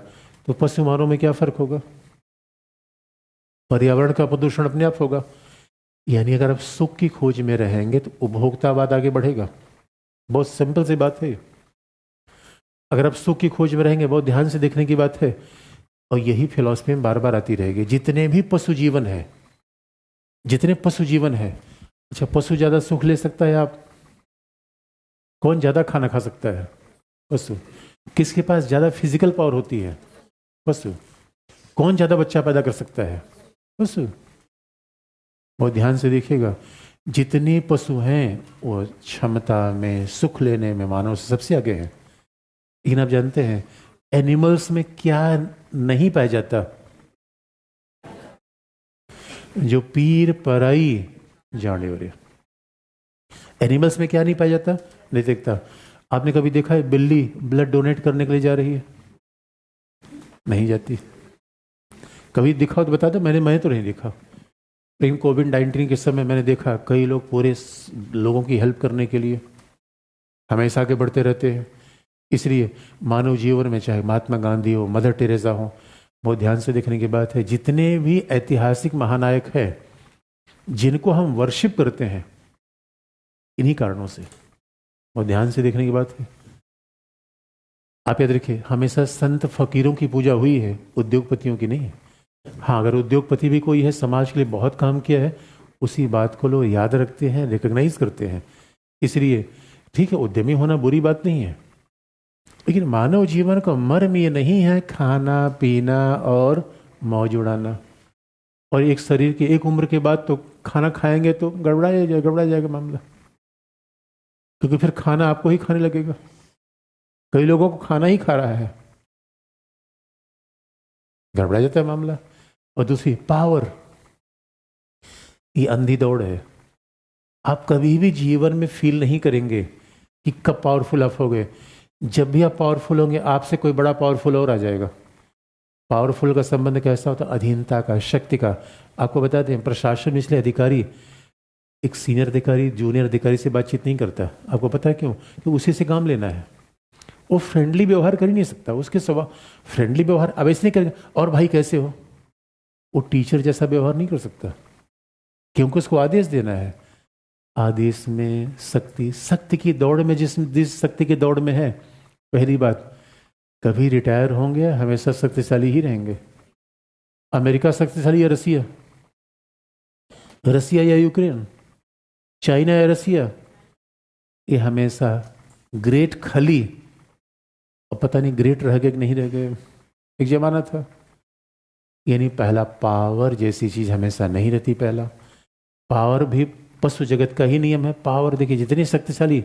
तो पशु मानव में क्या फर्क होगा, पर्यावरण का प्रदूषण अपने आप होगा। यानी अगर आप सुख की खोज में रहेंगे तो उपभोक्तावाद आगे बढ़ेगा। बहुत सिंपल सी बात है। अगर आप सुख की खोज में रहेंगे, बहुत ध्यान से देखने की बात है, और यही फिलॉसफी में बार बार आती रहेगी। जितने पशु जीवन है, अच्छा, पशु ज्यादा सुख ले सकता है? आप कौन ज्यादा खाना खा सकता है? पशु। किसके पास ज्यादा फिजिकल पावर होती है? पशु। कौन ज्यादा बच्चा पैदा कर सकता है? पशु। बहुत ध्यान से देखिएगा, जितने पशु हैं वो क्षमता में, सुख लेने में मानव से सबसे आगे हैं। लेकिन आप जानते हैं एनिमल्स में क्या नहीं पाया जाता? जो पीर पराई जाने वाले एनिमल्स में क्या नहीं पाया जाता? नहीं देखता। आपने कभी देखा है बिल्ली ब्लड डोनेट करने के लिए जा रही है? नहीं जाती। कभी दिखा हो तो बता दो। मैंने तो नहीं देखा। लेकिन कोविड-19 के समय मैंने देखा कई लोग पूरे लोगों की हेल्प करने के लिए हमेशा आगे बढ़ते रहते हैं। इसलिए मानव जीवन में चाहे महात्मा गांधी हो, मदर टेरेसा हो, बहुत ध्यान से देखने की बात है, जितने भी ऐतिहासिक महानायक हैं जिनको हम वर्शिप करते हैं इन्हीं कारणों से। बहुत ध्यान से देखने की बात है। आप याद रखिए, हमेशा संत फकीरों की पूजा हुई है, उद्योगपतियों की नहीं। हाँ, अगर उद्योगपति भी कोई है, समाज के लिए बहुत काम किया है, उसी बात को लोग याद रखते हैं, रिकॉग्नाइज करते हैं। इसलिए ठीक है, उद्यमी होना बुरी बात नहीं है, लेकिन मानव जीवन का मर्म ये नहीं है खाना पीना और मौज उड़ाना। और एक शरीर की एक उम्र के बाद तो खाना खाएंगे तो गड़बड़ा जाएगा मामला, क्योंकि फिर खाना आपको ही खाने लगेगा। कई लोगों को खाना ही खा रहा है, गड़बड़ा जाता है मामला। और दूसरी पावर, ये अंधी दौड़ है। आप कभी भी जीवन में फील नहीं करेंगे कि कब पावरफुल आप हो गए। जब भी आप पावरफुल होंगे आपसे कोई बड़ा पावरफुल और आ जाएगा। पावरफुल का संबंध कैसा होता है? अधीनता का, शक्ति का। आपको बता दें, प्रशासन में इसलिए अधिकारी एक सीनियर अधिकारी जूनियर अधिकारी से बातचीत नहीं करता। आपको पता है क्यों? कि उसी से काम लेना है। वो फ्रेंडली व्यवहार कर ही नहीं सकता। उसके स्वभाव फ्रेंडली व्यवहार अब ऐसे नहीं करेगा, और भाई कैसे हो, वो टीचर जैसा व्यवहार नहीं कर सकता, क्योंकि उसको आदेश देना है। आदेश में शक्ति, शक्ति की दौड़ में जिस शक्ति की दौड़ में है, पहली बात कभी रिटायर होंगे, हमेशा शक्तिशाली ही रहेंगे। अमेरिका शक्तिशाली या रसिया? रसिया या यूक्रेन? चाइना या रसिया? ये हमेशा ग्रेट खली, और पता नहीं ग्रेट रह गए कि नहीं रह गए। एक जमाना था, यानी पहला पावर जैसी चीज हमेशा नहीं रहती। पहला पावर भी पशु जगत का ही नियम है। पावर देखिए जितनी शक्तिशाली,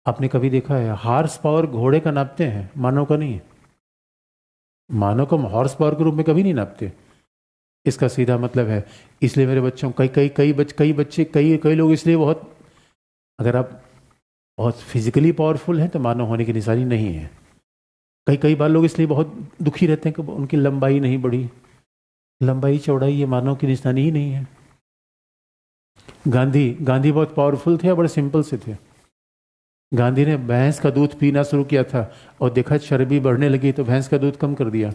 आपने कभी देखा है हॉर्स पावर घोड़े का नापते हैं, मानव का नहीं। मानव को हम हॉर्स पावर के रूप में कभी नहीं नापते। इसका सीधा मतलब है, इसलिए मेरे बच्चों कई लोग इसलिए बहुत, अगर आप बहुत फिजिकली पावरफुल हैं तो मानव होने की निशानी नहीं है। कई बार लोग इसलिए बहुत दुखी रहते हैं कि उनकी लंबाई नहीं बढ़ी। लंबाई चौड़ाई ये मानव की निशानी ही नहीं है। गांधी बहुत पावरफुल थे, बड़े सिंपल से थे। गांधी ने भैंस का दूध पीना शुरू किया था और देखा चर्बी बढ़ने लगी तो भैंस का दूध कम कर दिया।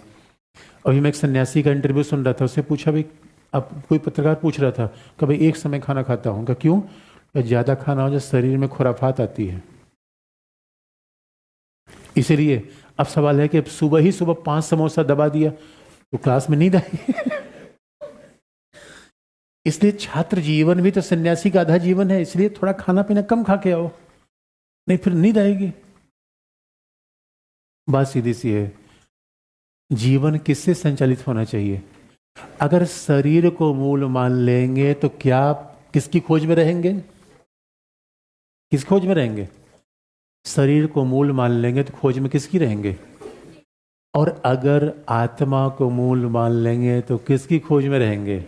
अभी मैं एक सन्यासी का इंटरव्यू सुन रहा था, उससे पूछा भाई, अब कोई पत्रकार पूछ रहा था कि भाई एक समय खाना खाता हूँ, क्या क्यों? ज्यादा खाना हो जाए शरीर में खुराफात आती है। इसीलिए अब सवाल है कि अब सुबह 5 समोसा दबा दिया तो क्लास में नींद आई। इसलिए छात्र जीवन भी तो सन्यासी का आधा जीवन है। इसलिए थोड़ा खाना पीना कम खा के आओ, नहीं फिर नींद आएगी। बात सीधी सी है। जीवन किससे संचालित होना चाहिए? अगर शरीर को मूल मान लेंगे तो क्या किसकी खोज में रहेंगे? किस खोज में रहेंगे? शरीर को मूल मान लेंगे तो खोज में किसकी रहेंगे? और अगर आत्मा को मूल मान लेंगे तो किसकी खोज में रहेंगे?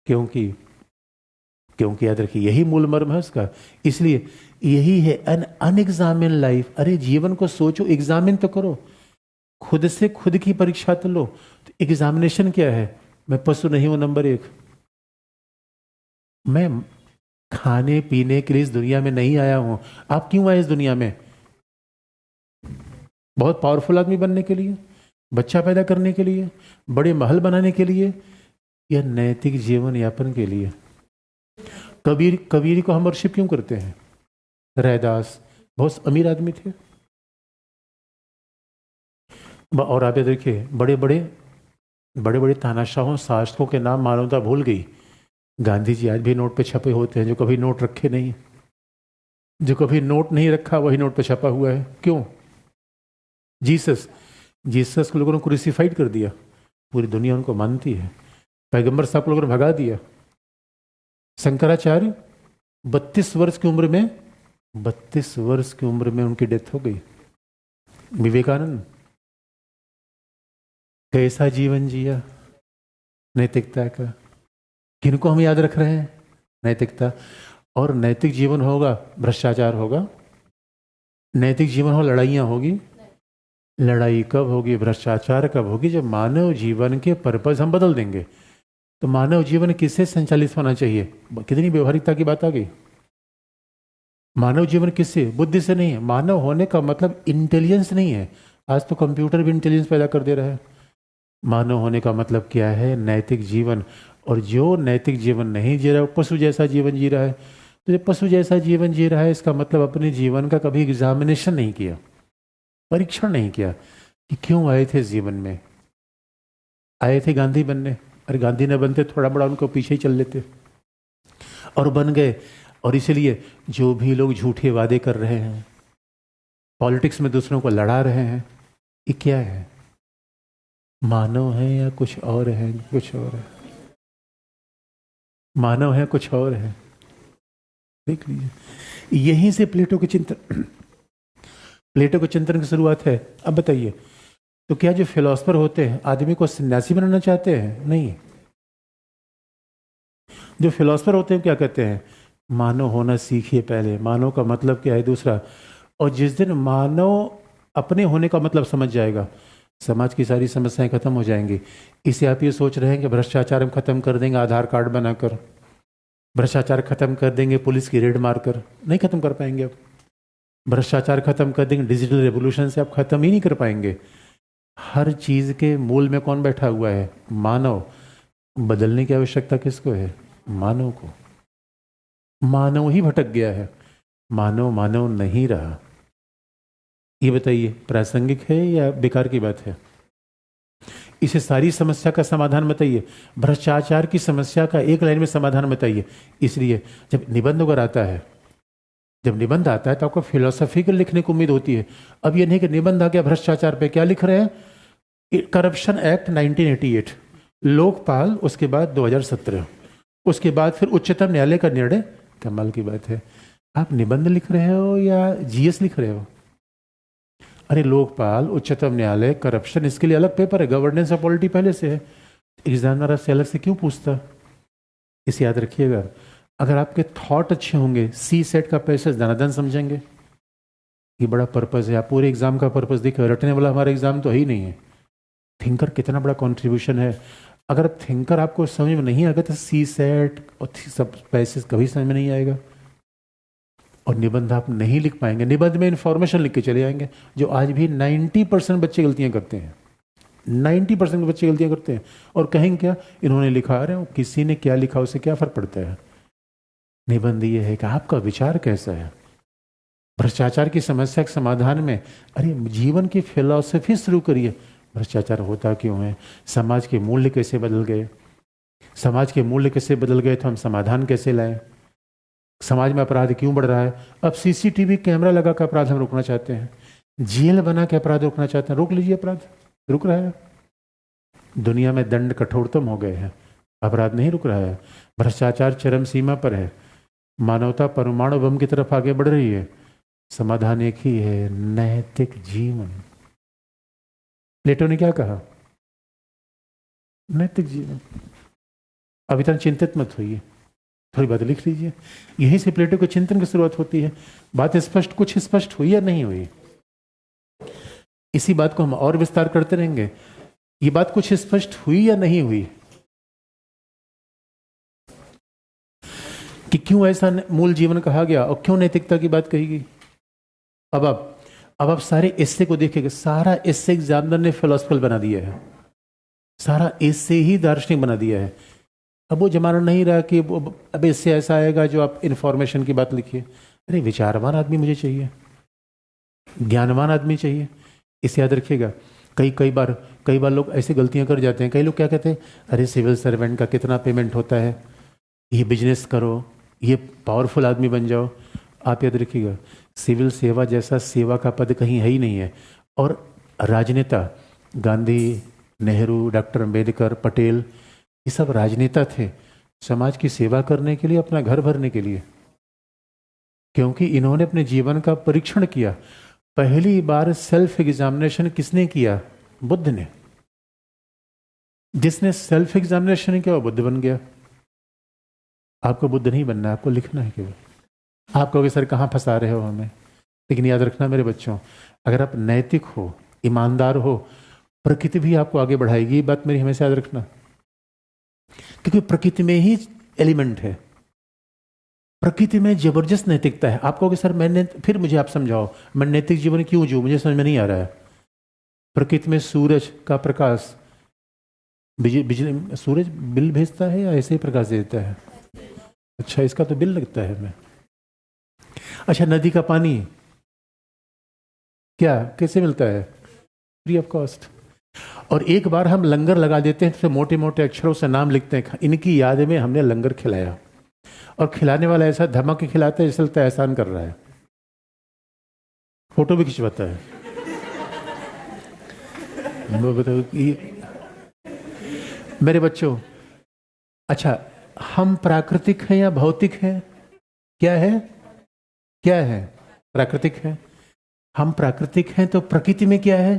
क्योंकि याद रखिए यही मूल मर्म है उसका। इसलिए यही है अनएग्जामिन लाइफ। अरे जीवन को सोचो, एग्जामिन तो करो, खुद से खुद की परीक्षा तो लो। तो एग्जामिनेशन क्या है? मैं पशु नहीं हूं, नंबर 1। मैं खाने पीने के लिए इस दुनिया में नहीं आया हूं। आप क्यों आए इस दुनिया में? बहुत पावरफुल आदमी बनने के लिए, बच्चा पैदा करने के लिए, बड़े महल बनाने के लिए, या नैतिक जीवन यापन के लिए? कबीर को हम वर्शिप क्यों करते हैं? रैदास बहुत अमीर आदमी थे। और आप देखिए बड़े बड़े तानाशाहों शासकों के नाम मानवता भूल गई। गांधी जी आज भी नोट पे छपे होते हैं जो कभी नोट रखे नहीं। जो कभी नोट नहीं रखा वही नोट पे छपा हुआ है। क्यों? जीसस जीसस को लोगों ने क्रूसिफाइड कर दिया, पूरी दुनिया उनको मानती है। पैगंबर साहब को लोगों ने भगा दिया। शंकराचार्य 32 वर्ष की उम्र में उनकी डेथ हो गई। विवेकानंद कैसा जीवन जिया, नैतिकता का। किनको हम याद रख रहे हैं? नैतिकता। और नैतिक जीवन होगा भ्रष्टाचार होगा, नैतिक जीवन हो लड़ाइयाँ होगी। लड़ाई कब होगी, भ्रष्टाचार कब होगी? जब मानव जीवन के पर्पज हम बदल देंगे। तो मानव जीवन किससे संचालित होना चाहिए? कितनी व्यवहारिकता की बात आ गई। मानव जीवन किससे? बुद्धि से नहीं है। मानव होने का मतलब इंटेलिजेंस नहीं है। आज तो कंप्यूटर भी इंटेलिजेंस पैदा कर दे रहा है। मानव होने का मतलब क्या है? नैतिक जीवन। और जो नैतिक जीवन नहीं जी रहा है वो पशु जैसा जीवन जी रहा है। तो जो पशु जैसा जीवन जी रहा है, इसका मतलब अपने जीवन का कभी एग्जामिनेशन नहीं किया, परीक्षण नहीं किया कि क्यों आए थे जीवन में। आए थे गांधी बनने, अरे गांधी न बनते थोड़ा बड़ा उनको पीछे ही चल लेते, और बन गए। और इसलिए जो भी लोग झूठे वादे कर रहे हैं, पॉलिटिक्स में दूसरों को लड़ा रहे हैं, ये क्या है? मानव है या कुछ और है? कुछ और है। मानव है कुछ और है। देख लीजिए, यहीं से प्लेटो के चिंतन प्लेटो के चिंतन की शुरुआत है। अब बताइए, तो क्या जो फिलोसफर होते हैं आदमी को सन्यासी बनाना चाहते हैं? नहीं। जो फिलोसफर होते हैं क्या कहते हैं? मानव होना सीखिए पहले। मानव का मतलब क्या है? दूसरा। और जिस दिन मानव अपने होने का मतलब समझ जाएगा, समाज की सारी समस्याएं खत्म हो जाएंगी। इसे आप ये सोच रहे हैं कि भ्रष्टाचार हम खत्म कर देंगे आधार कार्ड बनाकर, भ्रष्टाचार खत्म कर देंगे पुलिस की रेड मारकर? नहीं खत्म कर पाएंगे। अब भ्रष्टाचार खत्म कर देंगे डिजिटल रेवोल्यूशन से? आप खत्म ही नहीं कर पाएंगे। हर चीज के मूल में कौन बैठा हुआ है? मानव। बदलने की आवश्यकता किसको है? मानव को। मानव ही भटक गया है। मानव मानव नहीं रहा। ये बताइए, प्रासंगिक है या बेकार की बात है? इसे सारी समस्या का समाधान बताइए। भ्रष्टाचार की समस्या का एक लाइन में समाधान बताइए। इसलिए जब निबंध अगर आता है, जब निबंध आता है तो आपको फिलोसॉफिकल लिखने की उम्मीद होती है। अब ये नहीं कि निबंध आ गया भ्रष्टाचार पे, क्या लिख रहे हैं? करप्शन एक्ट 1988, लोकपाल, उसके बाद 2017, उसके बाद फिर उच्चतम न्यायालय का निर्णय। कमाल की बात है, आप निबंध लिख रहे हो या जीएस लिख रहे हो? अरे लोकपाल, उच्चतम न्यायालय, करप्शन, इसके लिए अलग पेपर है। गवर्नेंस ऑफ पॉलिटी पहले से है। एग्जामिनर आपसे अलग से क्यों पूछता? इसे याद रखिएगा। अगर आपके थॉट अच्छे होंगे, सी सेट का पैसेज धनाधन समझेंगे। ये बड़ा पर्पज है। आप पूरे एग्जाम का पर्पज देखिए, रटने वाला हमारा एग्जाम तो है ही नहीं है। थिंकर कितना बड़ा कंट्रीब्यूशन है। अगर थिंकर आपको समझ में नहीं आएगा तो सी सेट और सब पैसेज कभी समझ में नहीं आएगा। और निबंध आप नहीं लिख पाएंगे। निबंध में इंफॉर्मेशन लिख के चले जाएंगे, जो आज भी 90% बच्चे गलतियां करते हैं। 90% बच्चे गलतियां करते हैं और कहेंगे क्या, इन्होंने लिखा। अरे किसी ने क्या लिखा, उससे क्या फर्क पड़ता है? निबंध ये है कि आपका विचार कैसा है। भ्रष्टाचार की समस्या के समाधान में अरे जीवन की फिलॉसफी शुरू करिए। भ्रष्टाचार होता क्यों है? समाज के मूल्य कैसे बदल गए? समाज के मूल्य कैसे बदल गए तो हम समाधान कैसे लाएं? समाज में अपराध क्यों बढ़ रहा है? अब सीसीटीवी कैमरा लगा कर अपराध हम रोकना चाहते हैं, जेल बना के अपराध रोकना चाहते हैं। रोक लीजिए, अपराध रुक रहा है। दुनिया में दंड कठोरतम हो गए हैं, अपराध नहीं रुक रहा है। भ्रष्टाचार चरम सीमा पर है। मानवता परमाणु बम की तरफ आगे बढ़ रही है। समाधान एक ही है, नैतिक जीवन। प्लेटो ने क्या कहा? नैतिक जीवन। अब इतना चिंतित मत होइए, थोड़ी बात लिख लीजिए। यहीं से प्लेटो के चिंतन की शुरुआत होती है। बात स्पष्ट, कुछ स्पष्ट हुई या नहीं हुई? इसी बात को हम और विस्तार करते रहेंगे। ये बात कुछ स्पष्ट हुई या नहीं हुई कि क्यों ऐसा मूल जीवन कहा गया और क्यों नैतिकता की बात कही गई? अब आप सारे एस्से को देखेंगे। सारा एस्से एग्जामिनर ने फिलोसफिकल बना दिया है। सारा एस्से ही दार्शनिक बना दिया है। अब वो जमाना नहीं रहा कि अब इससे ऐसा आएगा जो आप इंफॉर्मेशन की बात लिखिए। अरे विचारवान आदमी मुझे चाहिए, ज्ञानवान आदमी चाहिए। इसे याद रखिएगा। कई बार लोग ऐसी गलतियां कर जाते हैं। कई लोग क्या कहते हैं, अरे सिविल सर्वेंट का कितना पेमेंट होता है, ये बिजनेस करो, ये पावरफुल आदमी बन जाओ। आप याद रखिएगा, सिविल सेवा जैसा सेवा का पद कहीं है ही नहीं है। और राजनेता, गांधी, नेहरू, डॉक्टर अंबेडकर, पटेल, ये सब राजनेता थे समाज की सेवा करने के लिए, अपना घर भरने के लिए, क्योंकि इन्होंने अपने जीवन का परीक्षण किया। पहली बार सेल्फ एग्जामिनेशन किसने किया? बुद्ध ने। जिसने सेल्फ एग्जामिनेशन किया वो बुद्ध बन गया। आपको बुद्ध नहीं बनना है, आपको लिखना है केवल। आप कहोगे सर कहाँ फंसा रहे हो हमें, लेकिन याद रखना मेरे बच्चों, अगर आप नैतिक हो, ईमानदार हो, प्रकृति भी आपको आगे बढ़ाएगी। ये बात मेरी हमेशा याद रखना, क्योंकि प्रकृति में ही एलिमेंट है, प्रकृति में जबरदस्त नैतिकता है। आप कहोगे सर मैंने, फिर मुझे आप समझाओ मैं नैतिक जीवन क्यों जीऊं, मुझे समझ में नहीं आ रहा है। प्रकृति में सूरज का प्रकाश, बिजली, सूरज बिल भेजता है या ऐसे ही प्रकाश देता है? अच्छा, इसका तो बिल लगता है हमें। अच्छा, नदी का पानी क्या कैसे मिलता है? Free of cost. और एक बार हम लंगर लगा देते हैं तो मोटे मोटे अक्षरों से नाम लिखते हैं, इनकी याद में हमने लंगर खिलाया। और खिलाने वाला ऐसा धमक के खिलाता है जैसे लगता है एहसान कर रहा है, फोटो भी खिंचवाता है। बताओ कि मेरे बच्चों, अच्छा हम प्राकृतिक हैं या भौतिक हैं? क्या है? क्या है? प्राकृतिक है। हम प्राकृतिक हैं तो प्रकृति में क्या है?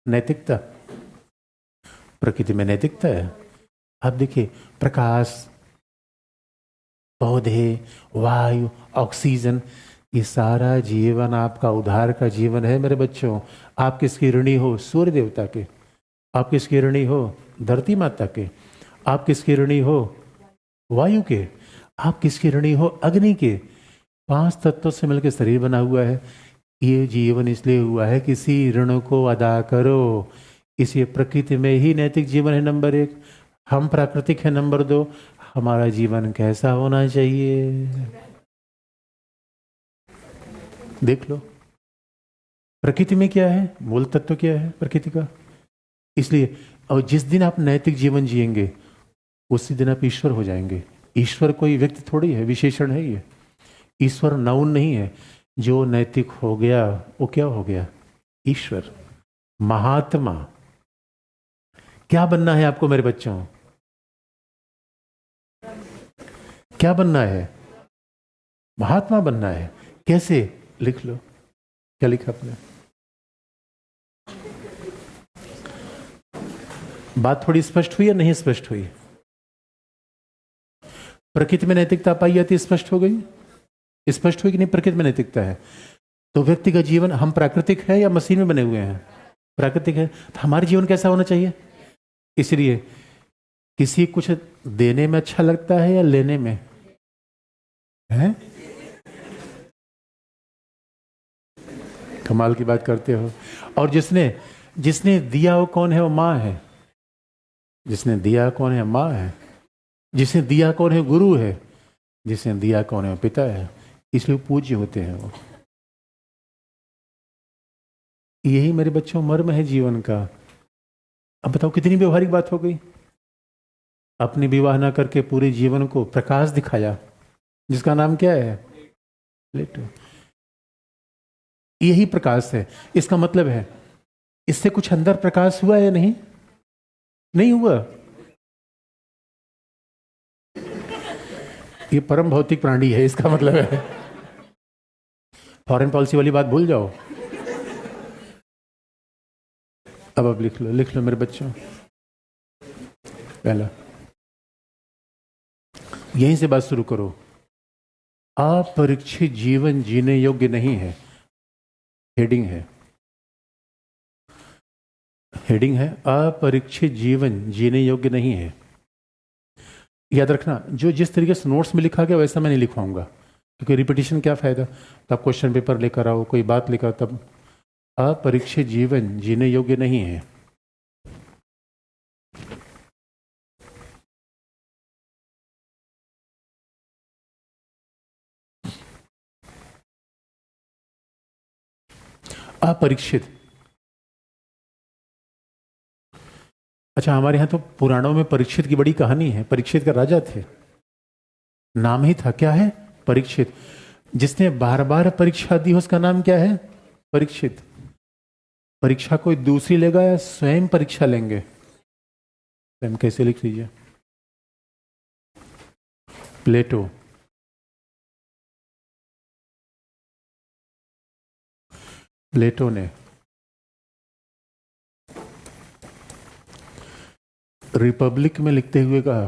नैतिकता। प्रकृति में नैतिकता है। आप देखिए, प्रकाश, पौधे, वायु, ऑक्सीजन, ये सारा जीवन आपका उद्धार का जीवन है मेरे बच्चों। आप किसकी ऋणी हो? सूर्य देवता के। आप किसकी ऋणी हो? धरती माता के। आप किसकी ऋणी हो? वायु के। आप किसकी ऋणी हो? अग्नि के। 5 तत्वों से मिलकर शरीर बना हुआ है। ये जीवन इसलिए हुआ है किसी ऋण को अदा करो। इसी प्रकृति में ही नैतिक जीवन है नंबर 1। हम प्राकृतिक है नंबर 2। हमारा जीवन कैसा होना चाहिए? देख लो, प्रकृति में क्या है, मूल तत्व क्या है प्रकृति का। इसलिए और जिस दिन आप नैतिक जीवन जिएंगे उसी दिन आप ईश्वर हो जाएंगे। ईश्वर कोई व्यक्ति थोड़ी है, विशेषण है ये। ईश्वर नाउन नहीं है। जो नैतिक हो गया वो क्या हो गया? ईश्वर, महात्मा। क्या बनना है आपको मेरे बच्चों? क्या बनना है? महात्मा बनना है। कैसे? लिख लो, क्या लिखा आपने? बात थोड़ी स्पष्ट हुई या नहीं स्पष्ट हुई? प्रकृति में नैतिकता पाई जाती, स्पष्ट हो गई? स्पष्ट हुई कि नहीं? प्रकृति में नैतिकता है तो व्यक्ति का जीवन, हम प्राकृतिक है या मशीन में बने हुए हैं? प्राकृतिक है। तो हमारा जीवन कैसा होना चाहिए? इसलिए किसी कुछ देने में अच्छा लगता है या लेने में है? कमाल की बात करते हो। और जिसने दिया वो कौन है? वो माँ है। जिसने दिया कौन है? माँ है। जिसने दिया कौन है? गुरु है। जिसने दिया कौन है? वो पिता है। इसलिए पूज्य होते हैं वो। यही मेरे बच्चों मर्म है जीवन का। अब बताओ कितनी व्यवहारिक बात हो गई। अपनी विवाह ना करके पूरे जीवन को प्रकाश दिखाया, जिसका नाम क्या है? प्लेटो। यही प्रकाश है। इसका मतलब है इससे कुछ अंदर प्रकाश हुआ या नहीं? नहीं हुआ। ये परम भौतिक प्राणी है, इसका मतलब है। फॉरेन पॉलिसी वाली बात भूल जाओ। अब लिख लो मेरे बच्चों। पहला यहीं से बात शुरू करो। अपरीक्षित जीवन जीने योग्य नहीं है। हेडिंग है अपरीक्षित जीवन जीने योग्य नहीं है। याद रखना, जो जिस तरीके से नोट्स में लिखा गया वैसा मैं नहीं लिखवाऊंगा, क्योंकि रिपीटिशन क्या फायदा। तो आप क्वेश्चन पेपर लेकर आओ, कोई बात लिखा, तब अपरीक्षित जीवन जीने योग्य नहीं है। अपरीक्षित। अच्छा, हमारे यहां तो पुराणों में परीक्षित की बड़ी कहानी है। परीक्षित का राजा थे, नाम ही था क्या है? परीक्षित। जिसने बार बार परीक्षा दी उसका नाम क्या है? परीक्षित। परीक्षा कोई दूसरी लेगा या स्वयं परीक्षा लेंगे? स्वयं। कैसे लिख लीजिए? प्लेटो। प्लेटो ने रिपब्लिक में लिखते हुए कहा,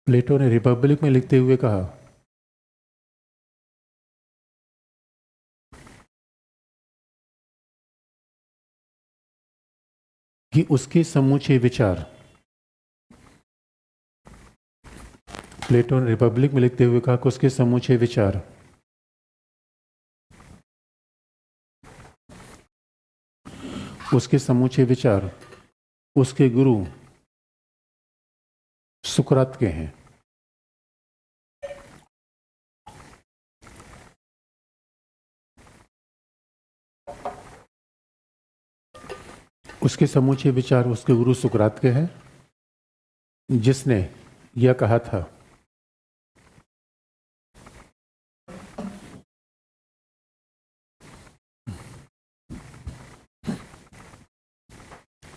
प्लेटो ने रिपब्लिक में लिखते हुए कहा कि उसके समूचे विचार, प्लेटो ने रिपब्लिक में लिखते हुए कहा कि उसके समूचे विचार उसके समूचे विचार उसके गुरु सुकरात के हैं। उसके समूचे विचार उसके गुरु सुकरात के हैं, जिसने यह कहा था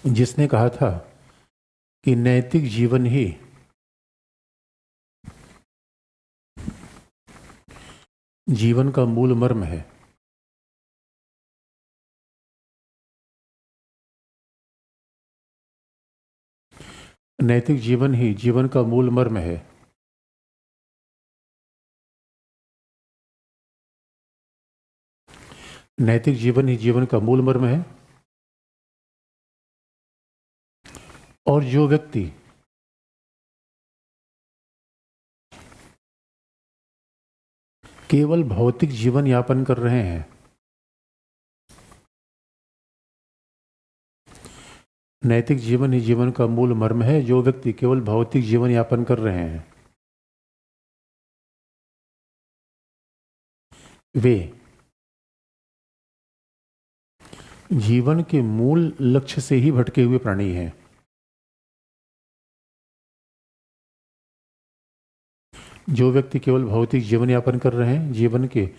जिसने कहा था कि नैतिक जीवन ही जीवन का मूल मर्म है। नैतिक जीवन ही जीवन का मूल मर्म है। नैतिक जीवन ही जीवन का मूल मर्म है। और जो व्यक्ति केवल भौतिक जीवन यापन कर रहे हैं, नैतिक जीवन ही जीवन का मूल मर्म है। जो व्यक्ति केवल भौतिक जीवन यापन कर रहे हैं, वे जीवन के मूल लक्ष्य से ही भटके हुए प्राणी हैं। जो व्यक्ति केवल भौतिक जीवन यापन कर रहे हैं, जीवन के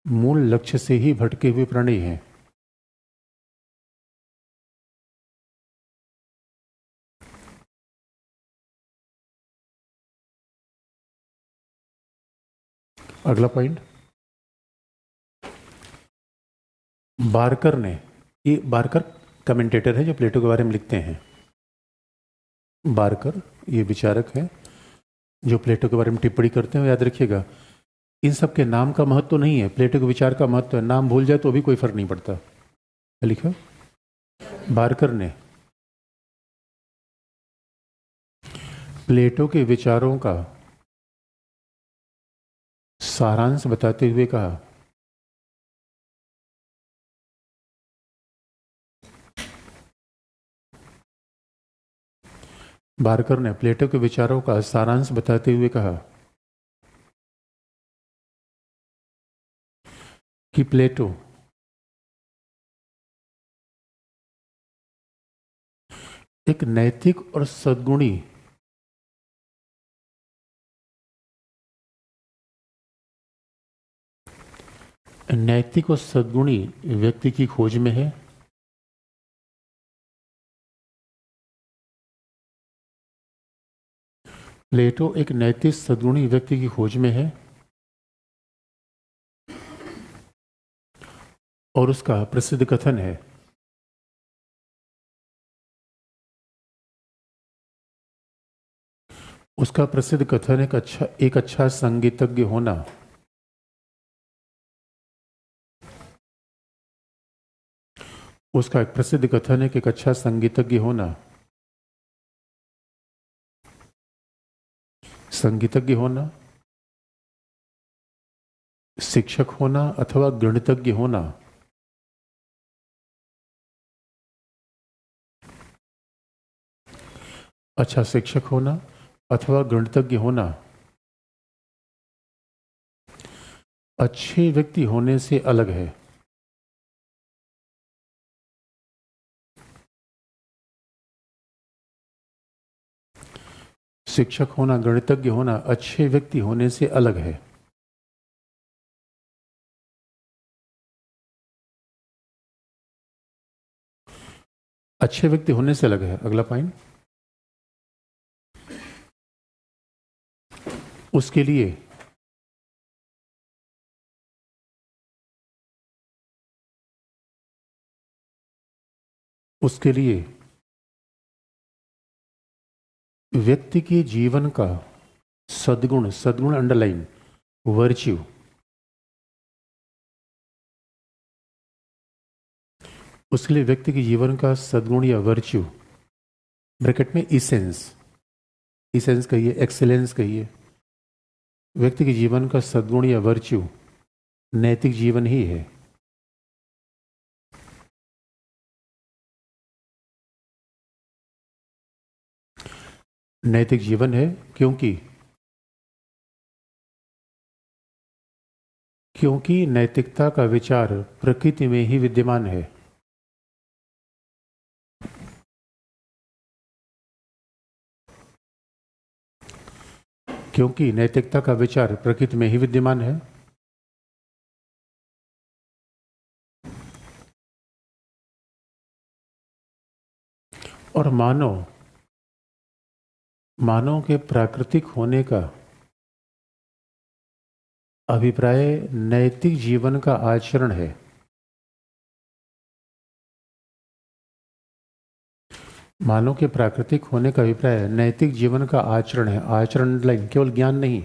मूल लक्ष्य से ही भटके हुए प्राणी हैं। अगला पॉइंट, बारकर ने, ये बारकर कमेंटेटर है जो प्लेटो के बारे में लिखते हैं। बारकर ये विचारक है जो प्लेटो के बारे में टिप्पणी करते हैं। याद रखिएगा, इन सब के नाम का महत्व तो नहीं है, प्लेटो के विचार का महत्व है। नाम भूल जाए तो भी कोई फर्क नहीं पड़ता। लिखो, बारकर ने प्लेटो के विचारों का सारांश बताते हुए कहा, बारकर ने प्लेटो के विचारों का सारांश बताते हुए कहा कि प्लेटो एक नैतिक और सद्गुणी व्यक्ति की खोज में है। प्लेटो एक नैतिक सद्गुणी व्यक्ति की खोज में है और उसका प्रसिद्ध कथन है, उसका प्रसिद्ध कथन एक अच्छा संगीतज्ञ होना उसका एक प्रसिद्ध कथन है कि एक अच्छा संगीतज्ञ होना, संगीतज्ञ होना, शिक्षक होना अथवा गणितज्ञ होना अच्छा शिक्षक होना अथवा गणितज्ञ होना अच्छे व्यक्ति होने से अलग है। शिक्षक होना, गणितज्ञ होना अच्छे व्यक्ति होने से अलग है। अच्छे व्यक्ति होने से अलग है। अगला पॉइंट, उसके लिए व्यक्ति के जीवन का सद्गुण, सद्गुण अंडरलाइन, वर्च्यू, उसके लिए व्यक्ति के जीवन का सद्गुण या वर्च्यू, ब्रैकेट में इसेंस, इसेंस कहिए, एक्सेलेंस कहिए, व्यक्ति के जीवन का सद्गुण या वर्च्यू नैतिक जीवन ही है। नैतिक जीवन है क्योंकि नैतिकता का विचार प्रकृति में ही विद्यमान है। क्योंकि नैतिकता का विचार प्रकृति में ही विद्यमान है। और मानव के प्राकृतिक होने का अभिप्राय नैतिक जीवन का आचरण है। मानव के प्राकृतिक होने का अभिप्राय नैतिक जीवन का आचरण है। आचरण लाइन केवल ज्ञान नहीं,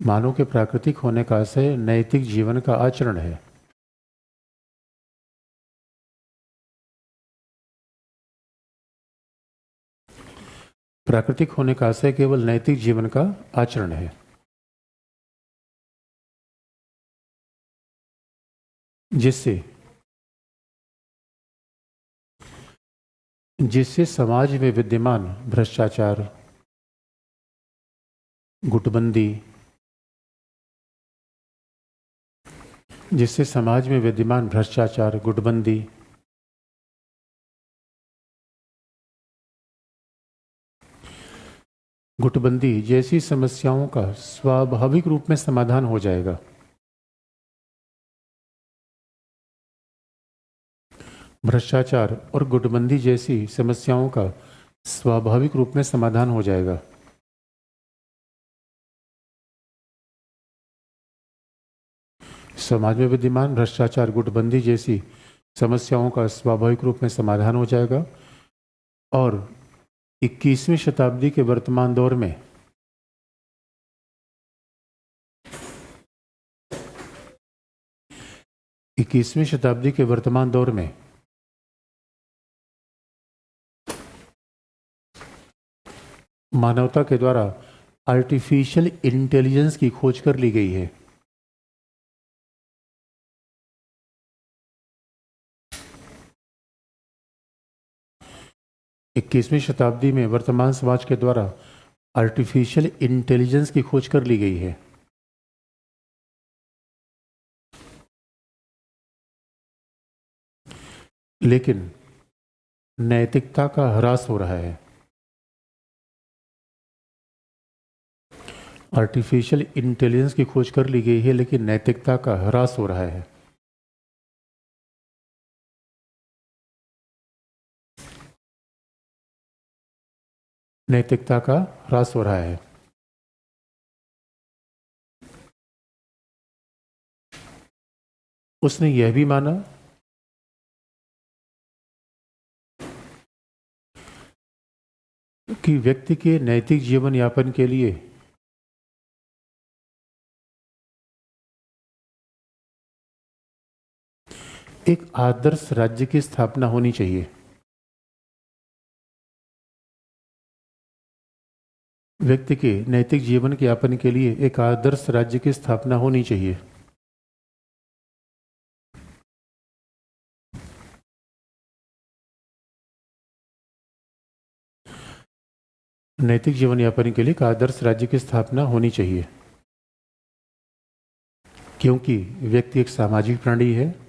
मानव के प्राकृतिक होने का आशय नैतिक जीवन का आचरण है। प्राकृतिक होने का आशय केवल नैतिक जीवन का आचरण है। जिससे समाज में विद्यमान भ्रष्टाचार, गुटबंदी, जिससे समाज में विद्यमान भ्रष्टाचार, गुटबंदी, जैसी समस्याओं का स्वाभाविक रूप में समाधान हो जाएगा। भ्रष्टाचार और गुटबंदी जैसी समस्याओं का स्वाभाविक रूप में समाधान हो जाएगा। समाज में विद्यमान भ्रष्टाचार, गुटबंदी जैसी समस्याओं का स्वाभाविक रूप में समाधान हो जाएगा। और 21वीं शताब्दी के वर्तमान दौर में मानवता के द्वारा आर्टिफिशियल इंटेलिजेंस की खोज कर ली गई है। इक्कीसवीं शताब्दी में वर्तमान समाज के द्वारा आर्टिफिशियल इंटेलिजेंस की खोज कर ली गई है। लेकिन नैतिकता का ह्रास हो रहा है। आर्टिफिशियल इंटेलिजेंस की खोज कर ली गई है, लेकिन नैतिकता का ह्रास हो रहा है। नैतिकता का ह्रास हो रहा है। उसने यह भी माना कि व्यक्ति के नैतिक जीवन यापन के लिए एक आदर्श राज्य की स्थापना होनी चाहिए। व्यक्ति के नैतिक जीवन के यापन के लिए एक आदर्श राज्य की स्थापना होनी चाहिए। नैतिक जीवन यापन के लिए एक आदर्श राज्य की स्थापना होनी चाहिए, क्योंकि व्यक्ति एक सामाजिक प्राणी है।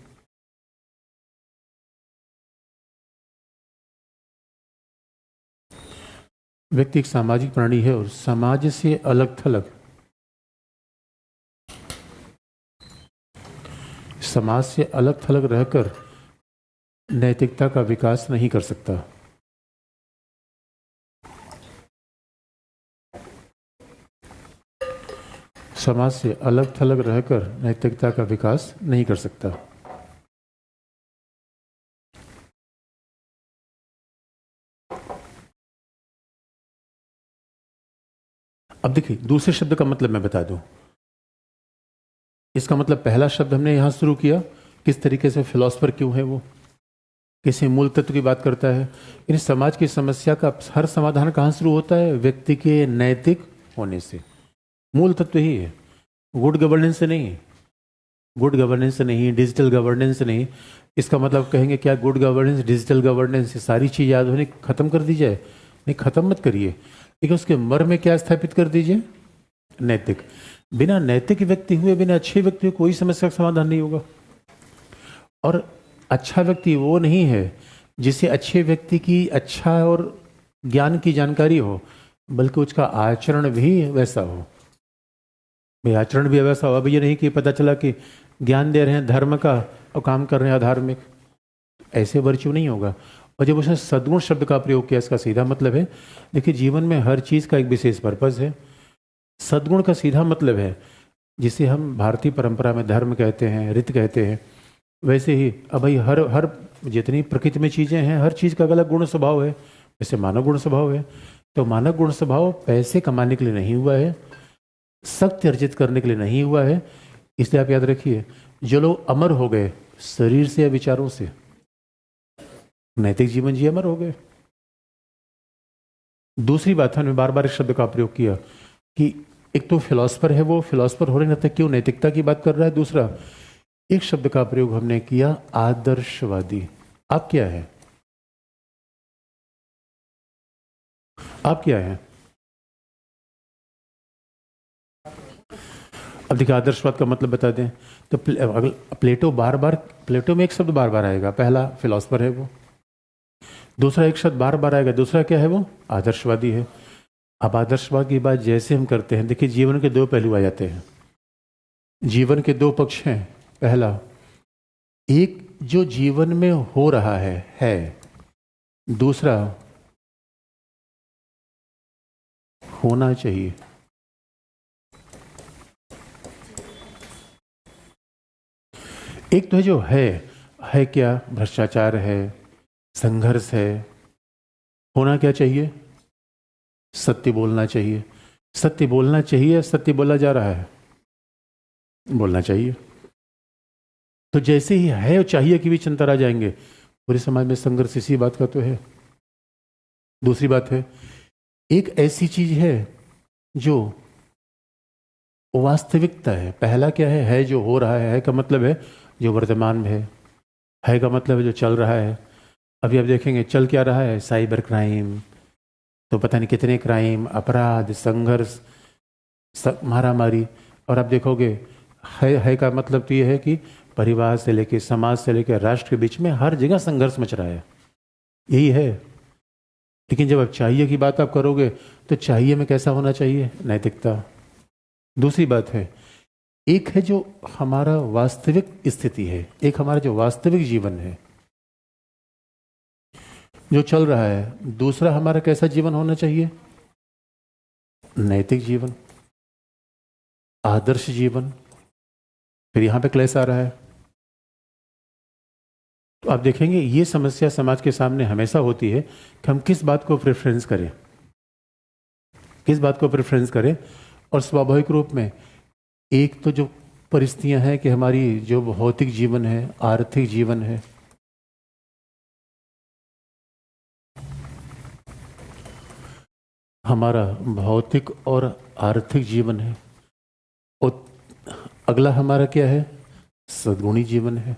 व्यक्ति एक सामाजिक प्राणी है और समाज से अलग थलग, समाज से अलग थलग रहकर नैतिकता का विकास नहीं कर सकता। समाज से अलग थलग रहकर नैतिकता का विकास नहीं कर सकता। अब देखिए दूसरे शब्द का मतलब मैं बता दूं। इसका मतलब पहला शब्द हमने यहां शुरू किया, किस तरीके से फिलॉसफर क्यों है, वो किसी मूल तत्व की बात करता है। इन समाज की समस्या का हर समाधान कहां शुरू होता है? व्यक्ति के नैतिक होने से। मूल तत्व ही है, गुड गवर्नेंस से नहीं, गुड गवर्नेंस से नहीं, डिजिटल गवर्नेंस से नहीं। इसका मतलब कहेंगे क्या गुड गवर्नेंस, डिजिटल गवर्नेंस, ये सारी चीज याद होने खत्म कर दी जाए? नहीं, खत्म मत करिए, लेकिन उसके मर्म में क्या स्थापित कर दीजिए? नैतिक। बिना नैतिक व्यक्ति हुए, बिना अच्छे व्यक्ति हुए कोई समस्या का समाधान नहीं होगा। और अच्छा व्यक्ति वो नहीं है जिसे अच्छे व्यक्ति की अच्छा और ज्ञान की जानकारी हो, बल्कि उसका आचरण भी वैसा हो। भाई आचरण भी वैसा हो। अब ये नहीं कि पता चला कि ज्ञान दे रहे हैं धर्म का और काम कर रहे हैं अधार्मिक, ऐसे वर्च्यू नहीं होगा। और जब उसने सद्गुण शब्द का प्रयोग किया, इसका सीधा मतलब है, देखिए जीवन में हर चीज का एक विशेष पर्पज है। सद्गुण का सीधा मतलब है जिसे हम भारतीय परंपरा में धर्म कहते हैं, रित कहते हैं, वैसे ही अब भाई हर हर जितनी प्रकृति में चीजें हैं, हर चीज का अलग गुण स्वभाव है। जैसे मानव गुण स्वभाव है, तो मानव गुण स्वभाव पैसे कमाने के लिए नहीं हुआ है, सत्य अर्जित करने के लिए नहीं हुआ है। इसलिए आप याद रखिए, जो लोग अमर हो गए शरीर से या विचारों से, नैतिक जीवन जी अमर हो गए। दूसरी बात हमने बार बार इस शब्द का प्रयोग किया कि एक तो फिलोसफर है, वो फिलोसफर हो रहे नाते क्यों नैतिकता की बात कर रहा है। दूसरा एक शब्द का प्रयोग हमने किया आदर्शवादी। आप क्या है? आप क्या है? अब देखिए आदर्शवाद का मतलब बता दें तो प्लेटो बार बार, प्लेटो में एक शब्द बार बार आएगा, पहला फिलोसफर है वो, दूसरा एक शब्द बार बार आएगा, दूसरा क्या है? वो आदर्शवादी है। अब आदर्शवाद की बात जैसे हम करते हैं, देखिए जीवन के दो पहलू आ जाते हैं, जीवन के दो पक्ष हैं। पहला, एक जो जीवन में हो रहा है। दूसरा, होना चाहिए। एक तो है जो है क्या? भ्रष्टाचार है, संघर्ष है। होना क्या चाहिए? सत्य बोलना चाहिए। सत्य बोलना चाहिए, सत्य बोला जा रहा है, बोलना चाहिए। तो जैसे ही है और चाहिए के बीच अंतर आ जाएंगे, पूरे समाज में संघर्ष इसी बात का तो है। दूसरी बात है, एक ऐसी चीज है जो वास्तविकता है। पहला क्या है जो हो रहा है का मतलब है जो वर्तमान में है का मतलब है जो चल रहा है। अभी आप देखेंगे चल क्या रहा है, साइबर क्राइम, तो पता नहीं कितने क्राइम, अपराध, संघर्ष, मारामारी। और आप देखोगे है का मतलब तो ये है कि परिवार से लेके, समाज से लेके, राष्ट्र के बीच में हर जगह संघर्ष मच रहा है, यही है। लेकिन जब आप चाहिए की बात आप करोगे तो चाहिए में कैसा होना चाहिए? नैतिकता। दूसरी बात है, एक है जो हमारा वास्तविक स्थिति है, एक हमारा जो वास्तविक जीवन है जो चल रहा है। दूसरा हमारा कैसा जीवन होना चाहिए? नैतिक जीवन, आदर्श जीवन। फिर यहां पे क्लेश आ रहा है। तो आप देखेंगे ये समस्या समाज के सामने हमेशा होती है कि हम किस बात को प्रेफरेंस करें, किस बात को प्रेफरेंस करें। और स्वाभाविक रूप में एक तो जो परिस्थितियां हैं कि हमारी जो भौतिक जीवन है, आर्थिक जीवन है, हमारा भौतिक और आर्थिक जीवन है, और अगला हमारा क्या है? सद्गुणी जीवन है।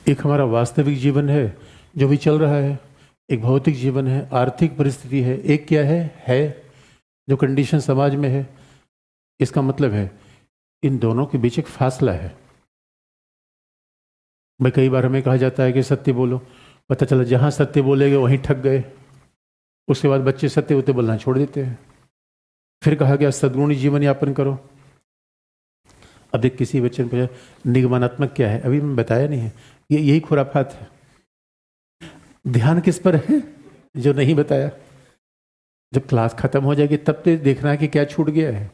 एक हमारा वास्तविक जीवन है जो भी चल रहा है, एक भौतिक जीवन है, आर्थिक परिस्थिति है, एक क्या है जो कंडीशन समाज में है। इसका मतलब है इन दोनों के बीच एक फासला है। भाई कई बार हमें कहा जाता है कि सत्य बोलो, पता चला जहां सत्य बोलेगे वहीं ठग गए। उसके बाद बच्चे सत्य होते बोलना छोड़ देते हैं। फिर कहा गया सद्गुणी जीवन यापन करो। अब देख किसी बच्चे ने पूछा निगमनात्मक क्या है, अभी मैं बताया नहीं है, ये यही खुराफात है। ध्यान किस पर है, जो नहीं बताया। जब क्लास खत्म हो जाएगी तब तो देखना है कि क्या छूट गया है।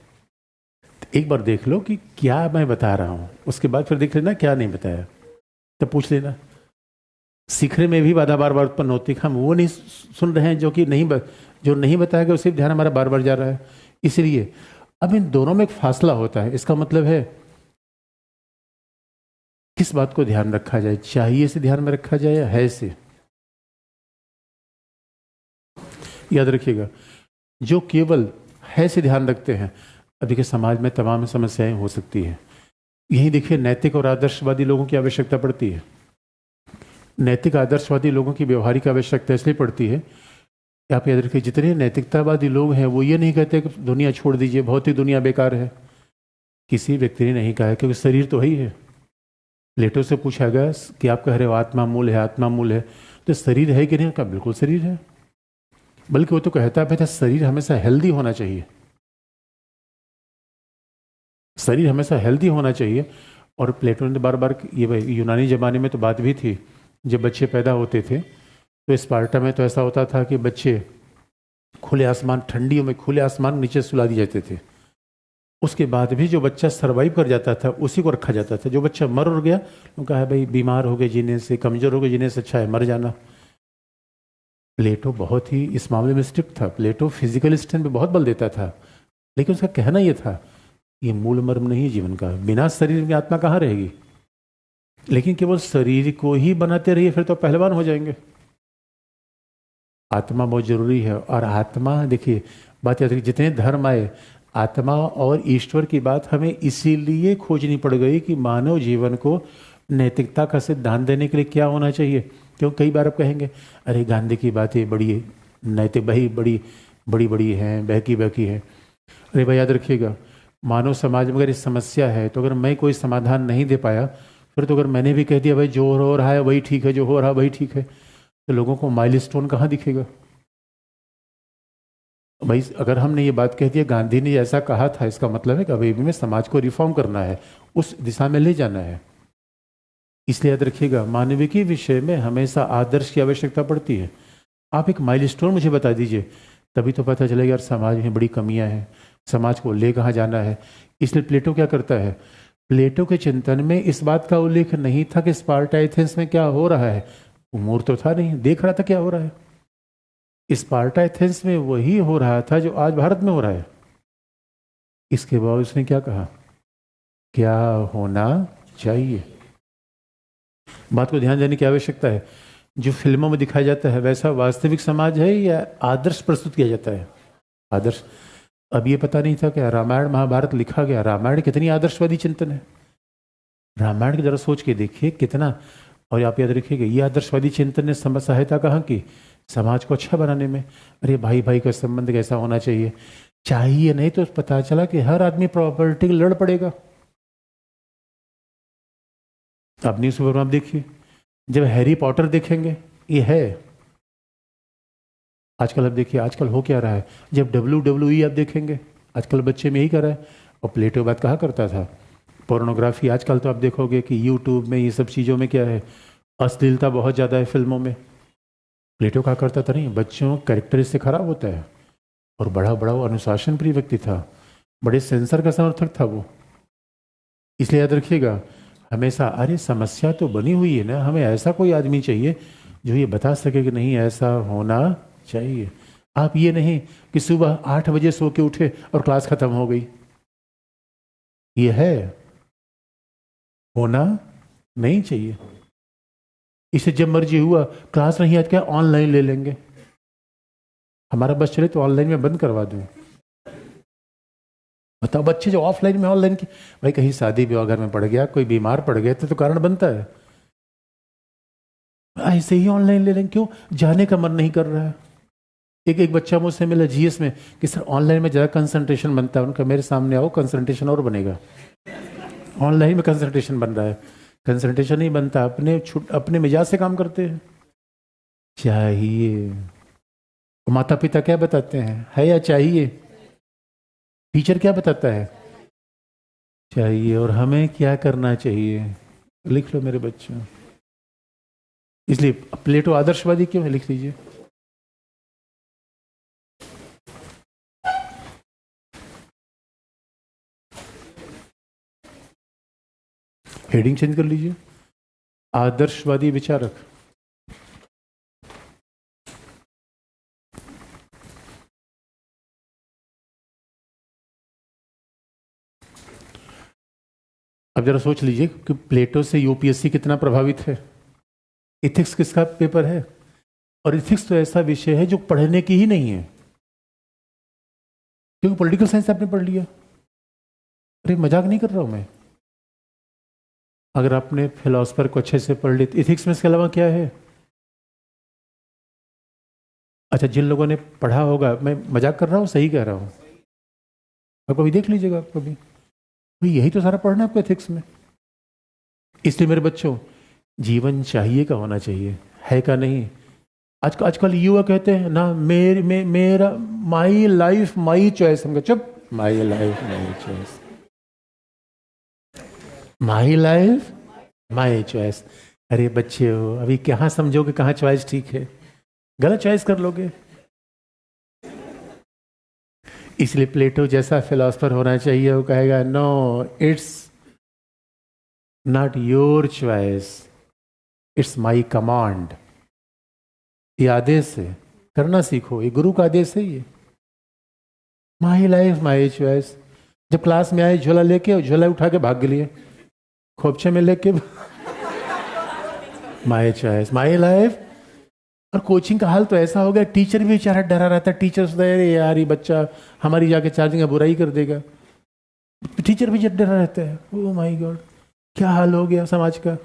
तो एक बार देख लो कि क्या मैं बता रहा हूं, उसके बाद फिर देख लेना क्या नहीं बताया, तब पूछ लेना। सीखने में भी बाधा बार बार उत्पन्न होती है, हम वो नहीं सुन रहे हैं जो कि जो नहीं बताया गया, उसी ध्यान हमारा बार बार जा रहा है। इसलिए अब इन दोनों में एक फासला होता है। इसका मतलब है किस बात को ध्यान रखा जाए, चाहिए से ध्यान में रखा जाए या है से। याद रखिएगा, जो केवल है से ध्यान रखते हैं, अभी के समाज में तमाम समस्याएं हो सकती है। यही देखिए नैतिक और आदर्शवादी लोगों की आवश्यकता पड़ती है। नैतिक आदर्शवादी लोगों की व्यवहारिक आवश्यकता इसलिए पड़ती है कि आप याद रखिए, जितने नैतिकतावादी लोग हैं वो ये नहीं कहते कि दुनिया छोड़ दीजिए, भौतिक दुनिया बेकार है। किसी व्यक्ति ने नहीं कहा है, क्योंकि शरीर तो ही है। प्लेटो से पूछा गया कि आप कह रहे हो आत्मा मूल है, आत्मा मूल है, तो शरीर है कि नहीं? कहा बिल्कुल शरीर है। बल्कि वो तो कहता है शरीर हमेशा हेल्दी होना चाहिए, शरीर हमेशा हेल्दी होना चाहिए। और प्लेटो ने बार बार, ये यूनानी जमाने में तो बात भी थी, जब बच्चे पैदा होते थे तो स्पार्टा में तो ऐसा होता था कि बच्चे खुले आसमान, ठंडियों में खुले आसमान नीचे सुला दिए जाते थे। उसके बाद भी जो बच्चा सरवाइव कर जाता था उसी को रखा जाता था। जो बच्चा मर उड़ गया तो कहा भाई बीमार हो गए जीने से, कमजोर हो गए जीने से अच्छा है मर जाना। प्लेटो बहुत ही इस मामले में स्ट्रिक्ट था। प्लेटो फिजिकल स्ट्रेंथ पे बहुत बल देता था, लेकिन उसका कहना यह था ये मूल मर्म नहीं है जीवन का, बिना शरीर में आत्मा कहाँ रहेगी। लेकिन केवल शरीर को ही बनाते रहिए फिर तो पहलवान हो जाएंगे। आत्मा बहुत जरूरी है। और आत्मा देखिए, बात याद रखिए, जितने धर्म आए, आत्मा और ईश्वर की बात हमें इसीलिए खोजनी पड़ गई कि मानव जीवन को नैतिकता का सिद्धांत देने के लिए क्या होना चाहिए। क्यों कई बार आप कहेंगे अरे गांधी की बातें बड़ी नैतिक भाई बड़ी बड़ी बड़ी हैं, बहकी बहकी है। अरे भाई याद रखिएगा, मानव समाज में अगर ये समस्या है तो अगर मैं कोई समाधान नहीं दे पाया, फिर तो अगर मैंने भी कह दिया भाई जो हो रहा है वही ठीक है, जो हो रहा है वही ठीक है, तो लोगों को माइलस्टोन कहाँ दिखेगा। भाई अगर हमने ये बात कह दी गांधी ने ऐसा कहा था, इसका मतलब है कि अभी भी में समाज को रिफॉर्म करना है, उस दिशा में ले जाना है। इसलिए याद रखिएगा, मानविकी विषय में हमेशा आदर्श की आवश्यकता पड़ती है। आप एक माइलस्टोन मुझे बता दीजिए, तभी तो पता चलेगा यार समाज में बड़ी कमियां हैं, समाज को ले कहाँ जाना है। इसलिए प्लेटो क्या करता है, प्लेटो के चिंतन में इस बात का उल्लेख नहीं था कि स्पार्टा एथेंस में क्या हो रहा है। उमूर तो था नहीं, देख रहा था क्या हो रहा है। स्पार्टा एथेंस में वही हो रहा था जो आज भारत में हो रहा है। इसके बाद उसने क्या कहा, क्या होना चाहिए। बात को ध्यान देने की आवश्यकता है। जो फिल्मों में दिखाया जाता है वैसा वास्तविक समाज है या आदर्श प्रस्तुत किया जाता है। आदर्श। अब ये पता नहीं था कि रामायण महाभारत लिखा गया, रामायण कितनी आदर्शवादी चिंतन है। रामायण की जरा सोच के देखिए कितना। और आप याद रखिएगा, ये आदर्शवादी चिंतन ने सहायता कहाँ की, समाज को अच्छा बनाने में। अरे भाई भाई का संबंध कैसा होना चाहिए, चाहिए नहीं तो पता चला कि हर आदमी प्रॉपर्टी के लड़ पड़ेगा। अब न्यूज़ पेपर में आप देखिए, जब हैरी पॉटर देखेंगे, ये है आजकल। अब देखिए आजकल हो क्या रहा है, जब WWE आप देखेंगे, आजकल बच्चे में यही कर रहा है। और प्लेटो बात कहा करता था, पोर्नोग्राफी आजकल तो आप देखोगे कि यूट्यूब में ये सब चीज़ों में क्या है, अश्लीलता बहुत ज़्यादा है फिल्मों में। प्लेटो कहा करता था नहीं, बच्चों कैरेक्टर इससे खराब होता है। और बड़ा बड़ा वो अनुशासन प्रिय व्यक्ति था, बड़े सेंसर का समर्थक था वो। इसलिए याद रखिएगा हमेशा, अरे समस्या तो बनी हुई है ना, हमें ऐसा कोई आदमी चाहिए जो ये बता सके कि नहीं ऐसा होना चाहिए। आप ये नहीं कि सुबह 8 बजे सो के उठे और क्लास खत्म हो गई। ये है, होना नहीं चाहिए। इसे जब मर्जी हुआ क्लास नहीं आज क्या ऑनलाइन ले लेंगे, हमारा बस चले तो ऑनलाइन में बंद करवा दूं। बताओ बच्चे जो ऑफलाइन में ऑनलाइन की, भाई कहीं शादी विवाह घर में पड़ गया, कोई बीमार पड़ गया तो कारण बनता है, ऐसे ही ऑनलाइन ले लेंगे। क्यों, जाने का मन नहीं कर रहा है। एक बच्चा मुझसे मिला जीएस में कि सर ऑनलाइन में ज़्यादा कंसंट्रेशन बनता है। उनका मेरे सामने आओ, कंसंट्रेशन और बनेगा। ऑनलाइन में कंसंट्रेशन बन रहा है। कंसंट्रेशन नहीं बनता, अपने मिजाज से काम करते हैं। चाहिए, माता पिता क्या बताते हैं, है या चाहिए? टीचर क्या बताता है, चाहिए। और हमें क्या करना चाहिए? लिख लो मेरे बच्चों। इसलिए प्लेटो आदर्शवादी क्यों है, लिख लीजिए। हेडिंग चेंज कर लीजिए, आदर्शवादी विचारक। अब जरा सोच लीजिए कि प्लेटो से यूपीएससी कितना प्रभावित है। इथिक्स किसका पेपर है? और इथिक्स तो ऐसा विषय है जो पढ़ने की ही नहीं है, क्योंकि पॉलिटिकल साइंस आपने पढ़ लिया। अरे मजाक नहीं कर रहा हूं मैं। अगर आपने फिलोसफर को अच्छे से पढ़ लिया, इथिक्स में इसके अलावा क्या है? अच्छा, जिन लोगों ने पढ़ा होगा, मैं मजाक कर रहा हूँ, सही कह रहा हूँ, आप कभी देख लीजिएगा, आप कभी, तो यही तो सारा पढ़ना है आपको इथिक्स में। इसलिए मेरे बच्चों, जीवन चाहिए का होना चाहिए, है का नहीं। आजकल युवा कहते हैं ना, मेरा माई लाइफ माई चॉइस। हम चुप, my life my choice, my life my choice. अरे बच्चे हो, अभी कहाँ समझोगे कहाँ चॉइस ठीक है, गलत चॉइस कर लोगे। इसलिए प्लेटो जैसा फिलोसफर होना चाहिए, वो कहेगा no, it's not your choice, it's my command. ये आदेश है, करना सीखो, ये गुरु का आदेश है। ये माई लाइफ माई चॉइस। जब क्लास में आए झोला लेके, झोला उठा के भाग लिए, खोपचे में लेके, माई चॉइस माई लाइफ। और कोचिंग का हाल तो ऐसा हो गया, टीचर भी बेचारा डरा रहता है। टीचर सोचता है अरे यार ये बच्चा हमारी जाके चार्जिंग बुराई कर देगा, टीचर भी जब डरा रहता है। ओ माय गॉड, क्या हाल हो गया समाज का।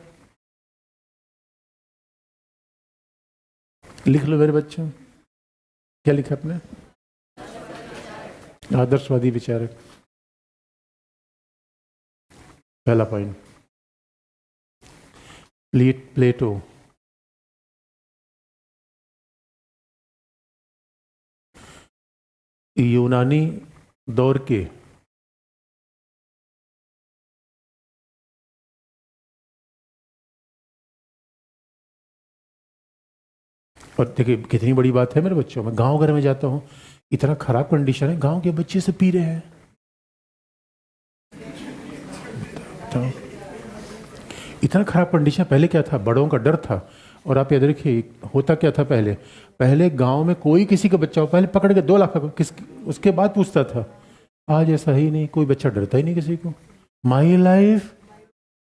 लिख लो मेरे बच्चों, क्या लिखा आपने? आदर्शवादी विचारक, पहला पॉइंट। प्लेटो यूनानी दौर के और देखिए कितनी बड़ी बात है मेरे बच्चों, मैं गांव घर में जाता हूँ, इतना खराब कंडीशन है, गांव के बच्चे से पी रहे हैं। तो इतना खराब कंडीशन, पहले क्या था, बड़ों का डर था। और आप याद रखिए, होता क्या था पहले, पहले गांव में कोई किसी का बच्चा हो, पहले पकड़ के 2 लाख किस, उसके बाद पूछता था। आज ऐसा ही नहीं, कोई बच्चा डरता ही नहीं किसी को। माई लाइफ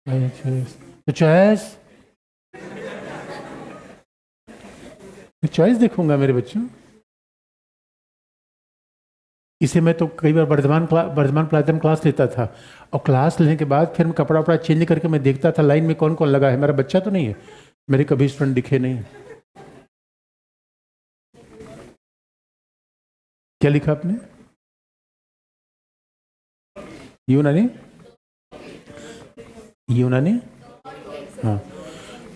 माई चॉइस, तो चॉइस, चॉइस देखूंगा मेरे बच्चों। इसे मैं तो कई बार वर्धमान प्लाज्म क्लास लेता था, और क्लास लेने के बाद फिर मैं कपड़ा वपड़ा चेंज करके मैं देखता था लाइन में कौन कौन लगा है। मेरा बच्चा तो नहीं है, मेरे कभी स्टूडेंट दिखे नहीं। क्या लिखा आपने? यूनानी, यूनानी, हाँ,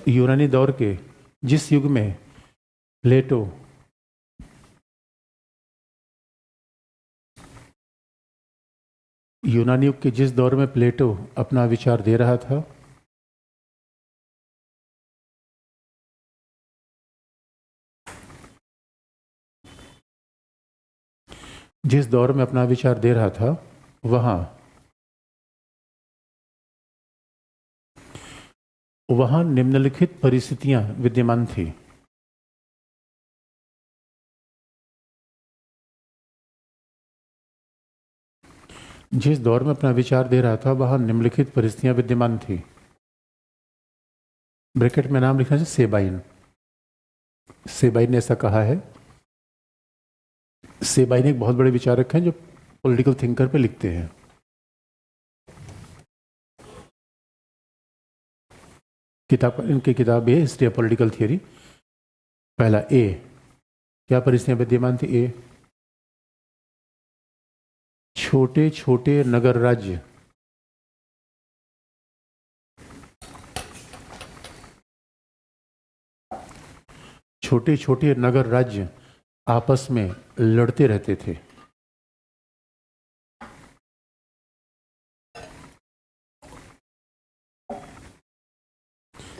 यूनानी दौर के जिस युग में प्लेटो यूनानी युग के जिस दौर में प्लेटो अपना विचार दे रहा था, जिस दौर में अपना विचार दे रहा था, वहां वहां निम्नलिखित परिस्थितियां विद्यमान थी। जिस दौर में अपना विचार दे रहा था, वहां निम्नलिखित परिस्थितियां विद्यमान थी। ब्रैकेट में नाम लिखना चाहिए, सेबाइन। सेबाइन ने ऐसा कहा है। सेबाइन एक बहुत बड़े विचारक हैं जो पॉलिटिकल थिंकर पे लिखते हैं। इनकी किताब है हिस्ट्री ऑफ पॉलिटिकल थियरी। पहला ए, क्या परिस्थितियां विद्यमान थी? ए, छोटे छोटे नगर राज्य छोटे छोटे नगर राज्य आपस में लड़ते रहते थे।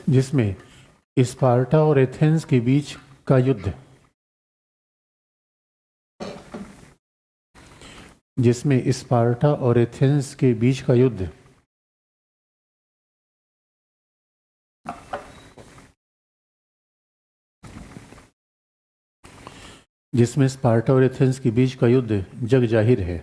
जिसमें स्पार्टा और एथेंस के बीच का युद्ध, जिसमें स्पार्टा और एथेंस के बीच का युद्ध जिसमें स्पार्टा और एथेंस के बीच का युद्ध जग जाहिर है।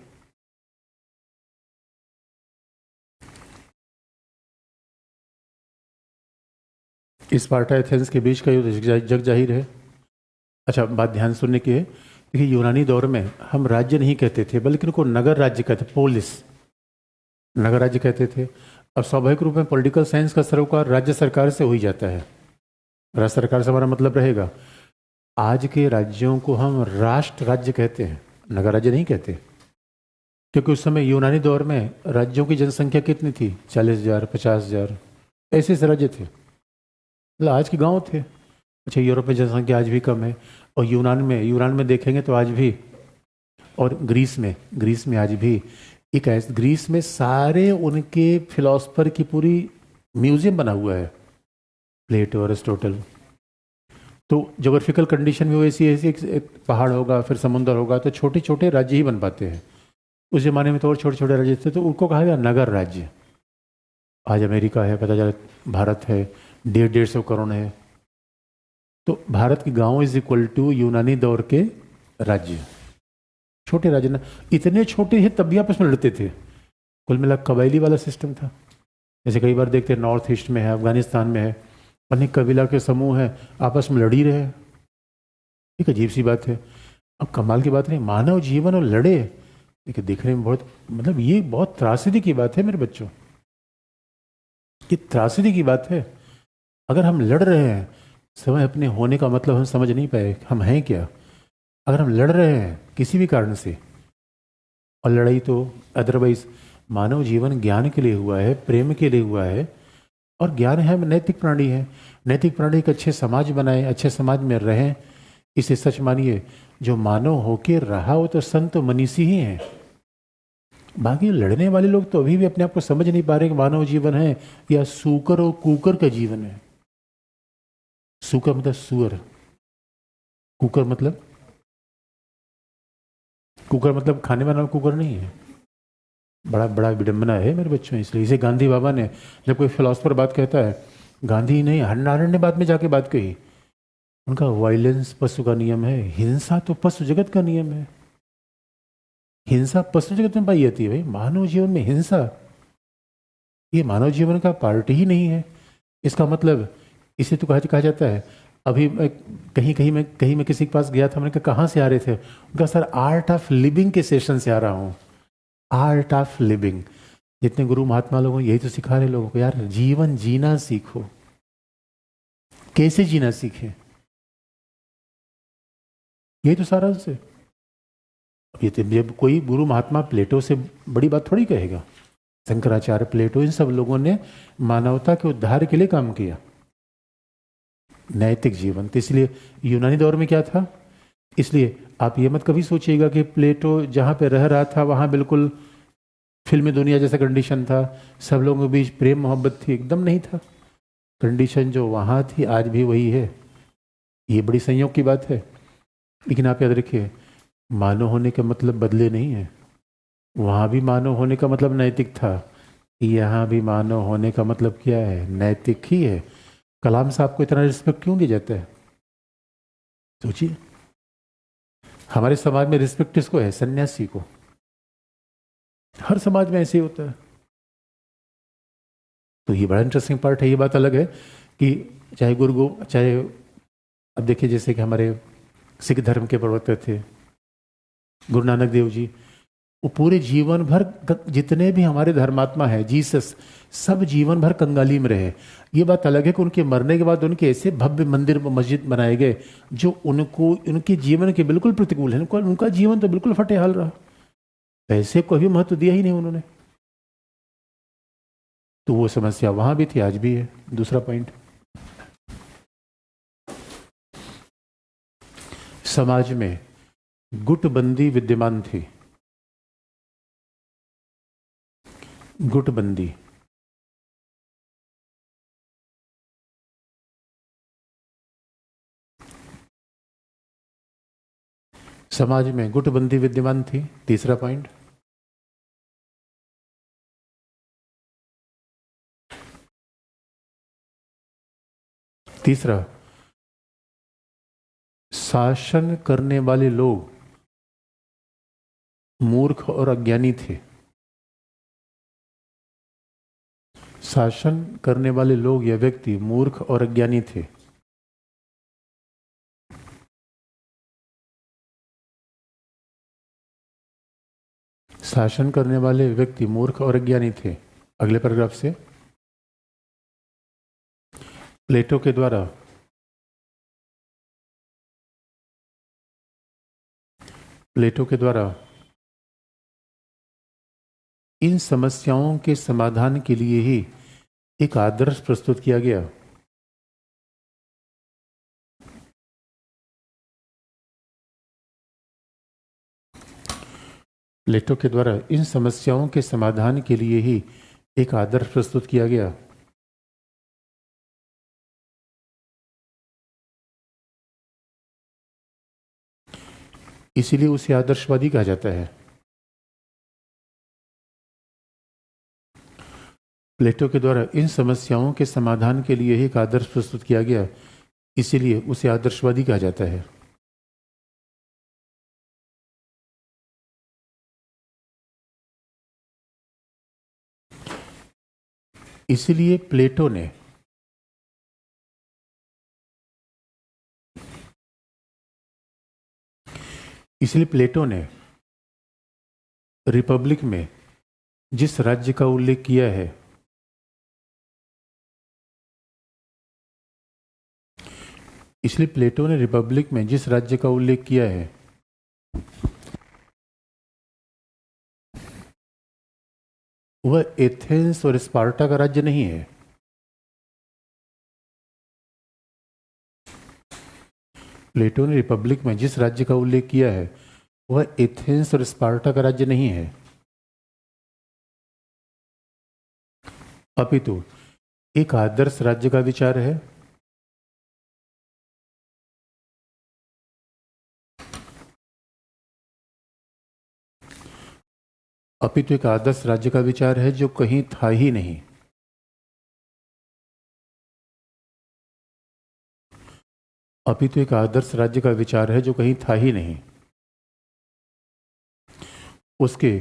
स्पार्टा एथेंस के बीच का युद्ध जग जाहिर है। अच्छा, बात ध्यान सुनने की है। देखिए, यूनानी दौर में हम राज्य नहीं कहते थे, बल्कि उनको नगर राज्य कहते, पोलिस, नगर राज्य कहते थे। अब स्वाभाविक रूप में पॉलिटिकल साइंस का सरोकार राज्य सरकार से हो ही जाता है। राज्य सरकार से हमारा मतलब रहेगा, आज के राज्यों को हम राष्ट्र राज्य कहते हैं, नगर राज्य नहीं कहते। क्योंकि उस समय यूनानी दौर में राज्यों की जनसंख्या कितनी थी? 40,000, 50,000 ऐसे ऐसे राज्य थे, मतलब आज के गांव थे। अच्छा, यूरोप में जनसंख्या आज भी कम है, और यूनान में देखेंगे तो आज भी, और ग्रीस में आज भी एक ऐसे, ग्रीस में सारे उनके फिलोसफर की पूरी म्यूजियम बना हुआ है, प्लेटो, अरिस्टोटल। तो जोग्राफिकल कंडीशन में वैसी ऐसी एक पहाड़ होगा, फिर समुद्र होगा, तो छोटे छोटे राज्य ही बन पाते हैं। उस जमाने में तो और छोटे छोटे राज्य थे, तो उनको कहा गया नगर राज्य। आज अमेरिका है, पता चला भारत है, 150 करोड़ है। तो भारत के गांव इज इक्वल टू यूनानी दौर के राज्य, छोटे राज्य ना, इतने छोटे हैं तब भी आपस में लड़ते थे। कुल मिला कबायली वाला सिस्टम था। जैसे कई बार देखते हैं नॉर्थ ईस्ट में है, अफगानिस्तान में है, अनेक कबीला के समूह हैं, आपस में लड़ ही रहे हैं। एक अजीब सी बात है। अब कमाल की बात नहीं, मानव जीवन और लड़े, देखिए देखने में बहुत, मतलब ये बहुत त्रासदी की बात है मेरे बच्चों, ये त्रासदी की बात है। अगर हम लड़ रहे हैं, समय अपने होने का मतलब हम समझ नहीं पाए, हम हैं क्या। अगर हम लड़ रहे हैं किसी भी कारण से, और लड़ाई तो अदरवाइज, मानव जीवन ज्ञान के लिए हुआ है, प्रेम के लिए हुआ है, और ज्ञान है, नैतिक प्राणी है। नैतिक प्राणी एक अच्छे समाज बनाए, अच्छे समाज में रहें, इसे सच मानिए। जो मानव होके रहा हो तो संत तो मनीषी ही हैं। बाकी लड़ने वाले लोग तो अभी भी अपने आप को समझ नहीं पा रहे कि मानव जीवन है या सूकर और कुकर का जीवन है। सूकर मतलब सुअर, कुकर मतलब, कुकर मतलब खाने वाला कुकर नहीं है। बड़ा बड़ा विडंबना है मेरे बच्चों। इसलिए इसे गांधी बाबा ने, जब कोई फिलोसफर बात कहता है, गांधी नहीं हरिनारायण ने बाद में जाके बात कही, उनका वायलेंस पशु का नियम है, हिंसा तो पशु जगत का नियम है। हिंसा पशु जगत में पाई जाती है भाई, मानव जीवन में हिंसा, ये मानव जीवन का पार्ट ही नहीं है। इसका मतलब, इसे तो कहा जाता है, अभी मैं कहीं मैं किसी के पास गया था, मैंने कहा कहाँ से आ रहे थे, उनका सर आर्ट ऑफ लिविंग के सेशन से आ रहा हूँ। आर्ट ऑफ लिविंग, जितने गुरु महात्मा लोगों यही तो सिखा रहे लोगों को, यार जीवन जीना सीखो। कैसे जीना सीखे, यही तो सारा है। अब ये तो जब कोई गुरु महात्मा प्लेटो से बड़ी बात थोड़ी कहेगा, शंकराचार्य, प्लेटो, इन सब लोगों ने मानवता के उद्धार के लिए काम किया, नैतिक जीवन। तो इसलिए यूनानी दौर में क्या था, इसलिए आप ये मत कभी सोचिएगा कि प्लेटो जहाँ पे रह रहा था वहाँ बिल्कुल फिल्मी दुनिया जैसा कंडीशन था, सब लोगों के बीच प्रेम मोहब्बत थी, एकदम नहीं था। कंडीशन जो वहाँ थी आज भी वही है। ये बड़ी संयोग की बात है। लेकिन आप याद रखिए, मानव होने का मतलब बदले नहीं है। वहाँ भी मानव होने का मतलब नैतिक था, यहाँ भी मानव होने का मतलब क्या है, नैतिक ही है। कलाम साहब को इतना रिस्पेक्ट क्यों दिया जाता है, सोचिए। हमारे समाज में रिस्पेक्ट किसको है, सन्यासी को। हर समाज में ऐसे ही होता है। तो ये बड़ा इंटरेस्टिंग पार्ट है। ये बात अलग है कि चाहे चाहे, अब देखिए जैसे कि हमारे सिख धर्म के प्रवर्तक थे गुरु नानक देव जी, वो पूरे जीवन भर, जितने भी हमारे धर्मात्मा है, जीसस, सब जीवन भर कंगाली में रहे। ये बात अलग है कि उनके मरने के बाद उनके ऐसे भव्य मंदिर मस्जिद बनाए गए जो उनको, उनके जीवन के बिल्कुल प्रतिकूल है। उनका जीवन तो बिल्कुल फटेहाल रहा, पैसे को भी महत्व दिया ही नहीं उन्होंने। तो वो समस्या वहां भी थी, आज भी है। दूसरा पॉइंट, समाज में गुटबंदी विद्यमान थी। गुटबंदी, समाज में गुटबंदी विद्यमान थी। तीसरा पॉइंट, तीसरा, शासन करने वाले लोग मूर्ख और अज्ञानी थे। शासन करने वाले लोग या व्यक्ति मूर्ख और अज्ञानी थे। शासन करने वाले व्यक्ति मूर्ख और अज्ञानी थे। अगले पैराग्राफ से, प्लेटो के द्वारा इन समस्याओं के समाधान के लिए ही एक आदर्श प्रस्तुत किया गया। प्लेटो के द्वारा इन समस्याओं के समाधान के लिए ही एक आदर्श प्रस्तुत किया गया। इसीलिए उसे आदर्शवादी कहा जाता है। प्लेटो के द्वारा इन समस्याओं के समाधान के लिए ही एक आदर्श प्रस्तुत किया गया, इसीलिए उसे आदर्शवादी कहा जाता है। इसलिए प्लेटो ने रिपब्लिक में जिस राज्य का उल्लेख किया है, इसलिए प्लेटो ने रिपब्लिक में जिस राज्य का उल्लेख किया है वह एथेंस और स्पार्टा का राज्य नहीं है। प्लेटो ने रिपब्लिक में जिस राज्य का उल्लेख किया है वह एथेंस और स्पार्टा का राज्य नहीं है, अपितु एक आदर्श राज्य का विचार है। अपितु एक आदर्श राज्य का विचार है जो कहीं था ही नहीं। अपितु एक आदर्श राज्य का विचार है जो कहीं था ही नहीं। उसके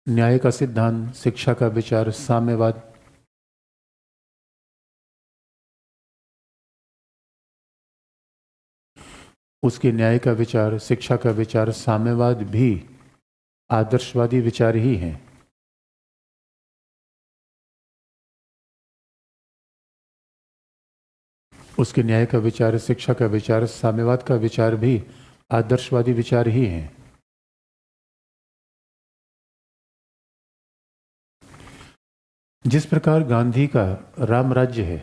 न्याय का सिद्धांत, शिक्षा का विचार, साम्यवाद, उसके न्याय का विचार, शिक्षा का विचार, साम्यवाद भी आदर्शवादी विचार ही हैं। उसके न्याय का विचार, शिक्षा का विचार, साम्यवाद का विचार भी आदर्शवादी विचार ही हैं। जिस प्रकार गांधी का राम राज्य है,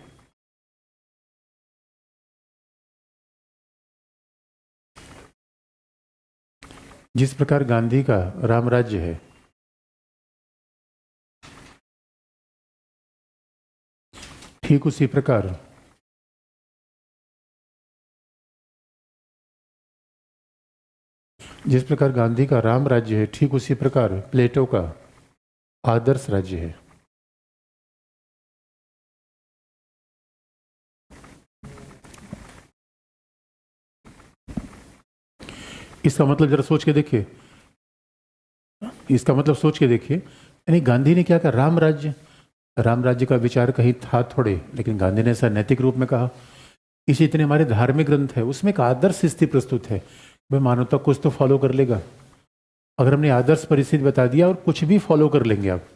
जिस प्रकार गांधी का राम राज्य है, ठीक उसी प्रकार जिस प्रकार गांधी का राम राज्य है, ठीक उसी प्रकार प्लेटो का आदर्श राज्य है। इसका मतलब जरा सोच के देखिए, इसका मतलब सोच के देखिए, यानी गांधी ने क्या कहा, राम राज्य का विचार कहीं था थोड़े, लेकिन गांधी ने ऐसा नैतिक रूप में कहा। इसी इतने हमारे धार्मिक ग्रंथ है, उसमें एक आदर्श स्थिति प्रस्तुत है, भाई मानवता कुछ तो फॉलो कर लेगा। अगर हमने आदर्श परिस्थिति बता दिया और कुछ भी फॉलो कर लेंगे आप,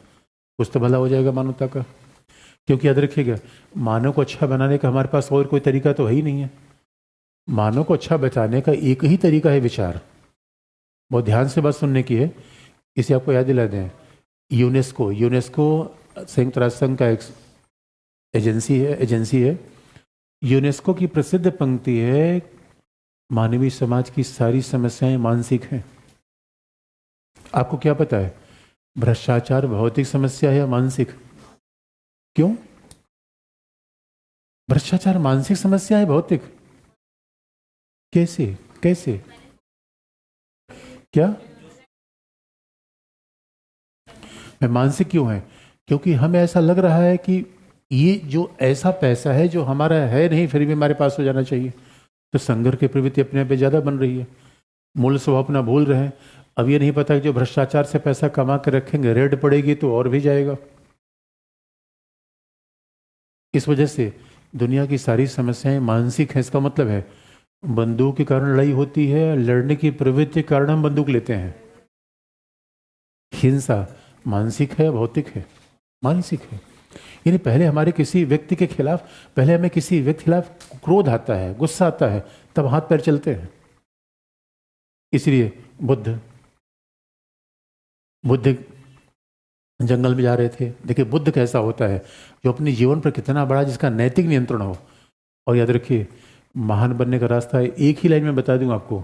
कुछ तो भला हो जाएगा मानवता का। क्योंकि याद रखिएगा, मानव को अच्छा बनाने का हमारे पास और कोई तरीका तो है ही नहीं है। मानव को अच्छा बचाने का एक ही तरीका है विचार। बहुत ध्यान से बात सुनने की है, इसे आपको याद दिला दें। यूनेस्को संयुक्त राष्ट्र संघ का एक एजेंसी है। यूनेस्को की प्रसिद्ध पंक्ति है, मानवीय समाज की सारी समस्याएं मानसिक हैं। आपको क्या पता है, भ्रष्टाचार भौतिक समस्या है या मानसिक? क्यों? भ्रष्टाचार मानसिक समस्या है भौतिक? कैसे? कैसे? क्या? मैं मानसिक क्यों है? क्योंकि हमें ऐसा लग रहा है कि ये जो ऐसा पैसा है जो हमारा है नहीं फिर भी हमारे पास हो जाना चाहिए, तो संघर्ष की प्रवृत्ति अपने पे ज्यादा बन रही है, मूल स्वभाव अपना भूल रहे हैं। अब ये नहीं पता कि जो भ्रष्टाचार से पैसा कमा कर रखेंगे, रेड पड़ेगी तो और भी जाएगा। इस वजह से दुनिया की सारी समस्याएं मानसिक हैं। इसका मतलब है बंदूक के कारण लड़ाई होती है, लड़ने की प्रवृत्ति के कारण हम बंदूक लेते हैं। हिंसा मानसिक है, भौतिक है? मानसिक है। यानी पहले हमारे किसी व्यक्ति के खिलाफ, पहले हमें किसी व्यक्ति के खिलाफ क्रोध आता है, गुस्सा आता है, तब हाथ पैर चलते हैं। इसलिए बुद्ध बुद्ध जंगल में जा रहे थे। देखिए बुद्ध कैसा होता है, जो अपने जीवन पर कितना बड़ा, जिसका नैतिक नियंत्रण हो। और याद रखिए, महान बनने का रास्ता एक ही लाइन में बता दूं आपको।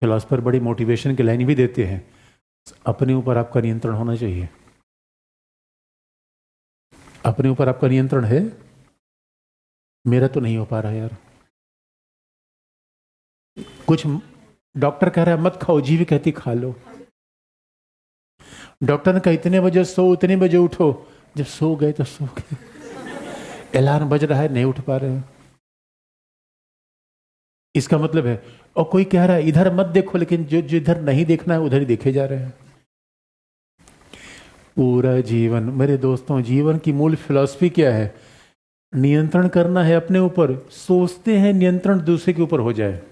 फिलोसफर बड़ी मोटिवेशन की लाइन भी देते हैं, अपने ऊपर आपका नियंत्रण होना चाहिए। अपने ऊपर आपका नियंत्रण है? मेरा तो नहीं हो पा रहा यार। कुछ डॉक्टर कह रहा है मत खाओ, जीवी कहती खा लो। डॉक्टर ने कहा इतने बजे सो, इतने बजे उठो, जब सो गए तो सो गए। अलार्म बज रहा है, नहीं उठ पा रहे हैं। इसका मतलब है, और कोई कह रहा है इधर मत देखो, लेकिन जो जो इधर नहीं देखना है उधर ही देखे जा रहे हैं। पूरा जीवन, मेरे दोस्तों, जीवन की मूल फिलॉसफी क्या है? नियंत्रण करना है अपने ऊपर। सोचते हैं नियंत्रण दूसरे के ऊपर हो जाए।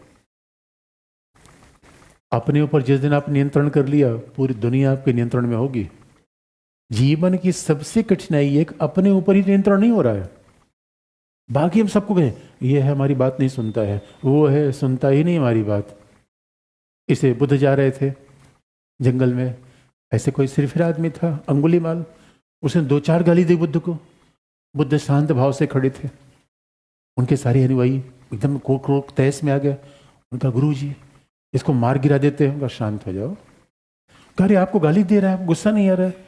अपने ऊपर जिस दिन आप नियंत्रण कर लिया, पूरी दुनिया आपके नियंत्रण में होगी। जीवन की सबसे कठिनाई एक अपने ऊपर ही नियंत्रण नहीं हो रहा है। बाकी हम सबको कहें ये है हमारी बात नहीं सुनता है, वो है सुनता ही नहीं हमारी बात। इसे बुद्ध जा रहे थे जंगल में, ऐसे कोई सिरफिर आदमी था अंगुलीमाल, उसने दो चार गाली दी बुद्ध को। बुद्ध शांत भाव से खड़े थे, उनके सारे अनुयायी एकदम कोक तैस में आ गया। उनका गुरु जी इसको मार गिरा देते हैं। उनका शांत हो जाओ। कह रहे आपको गाली दे रहा है, गुस्सा नहीं आ रहा है?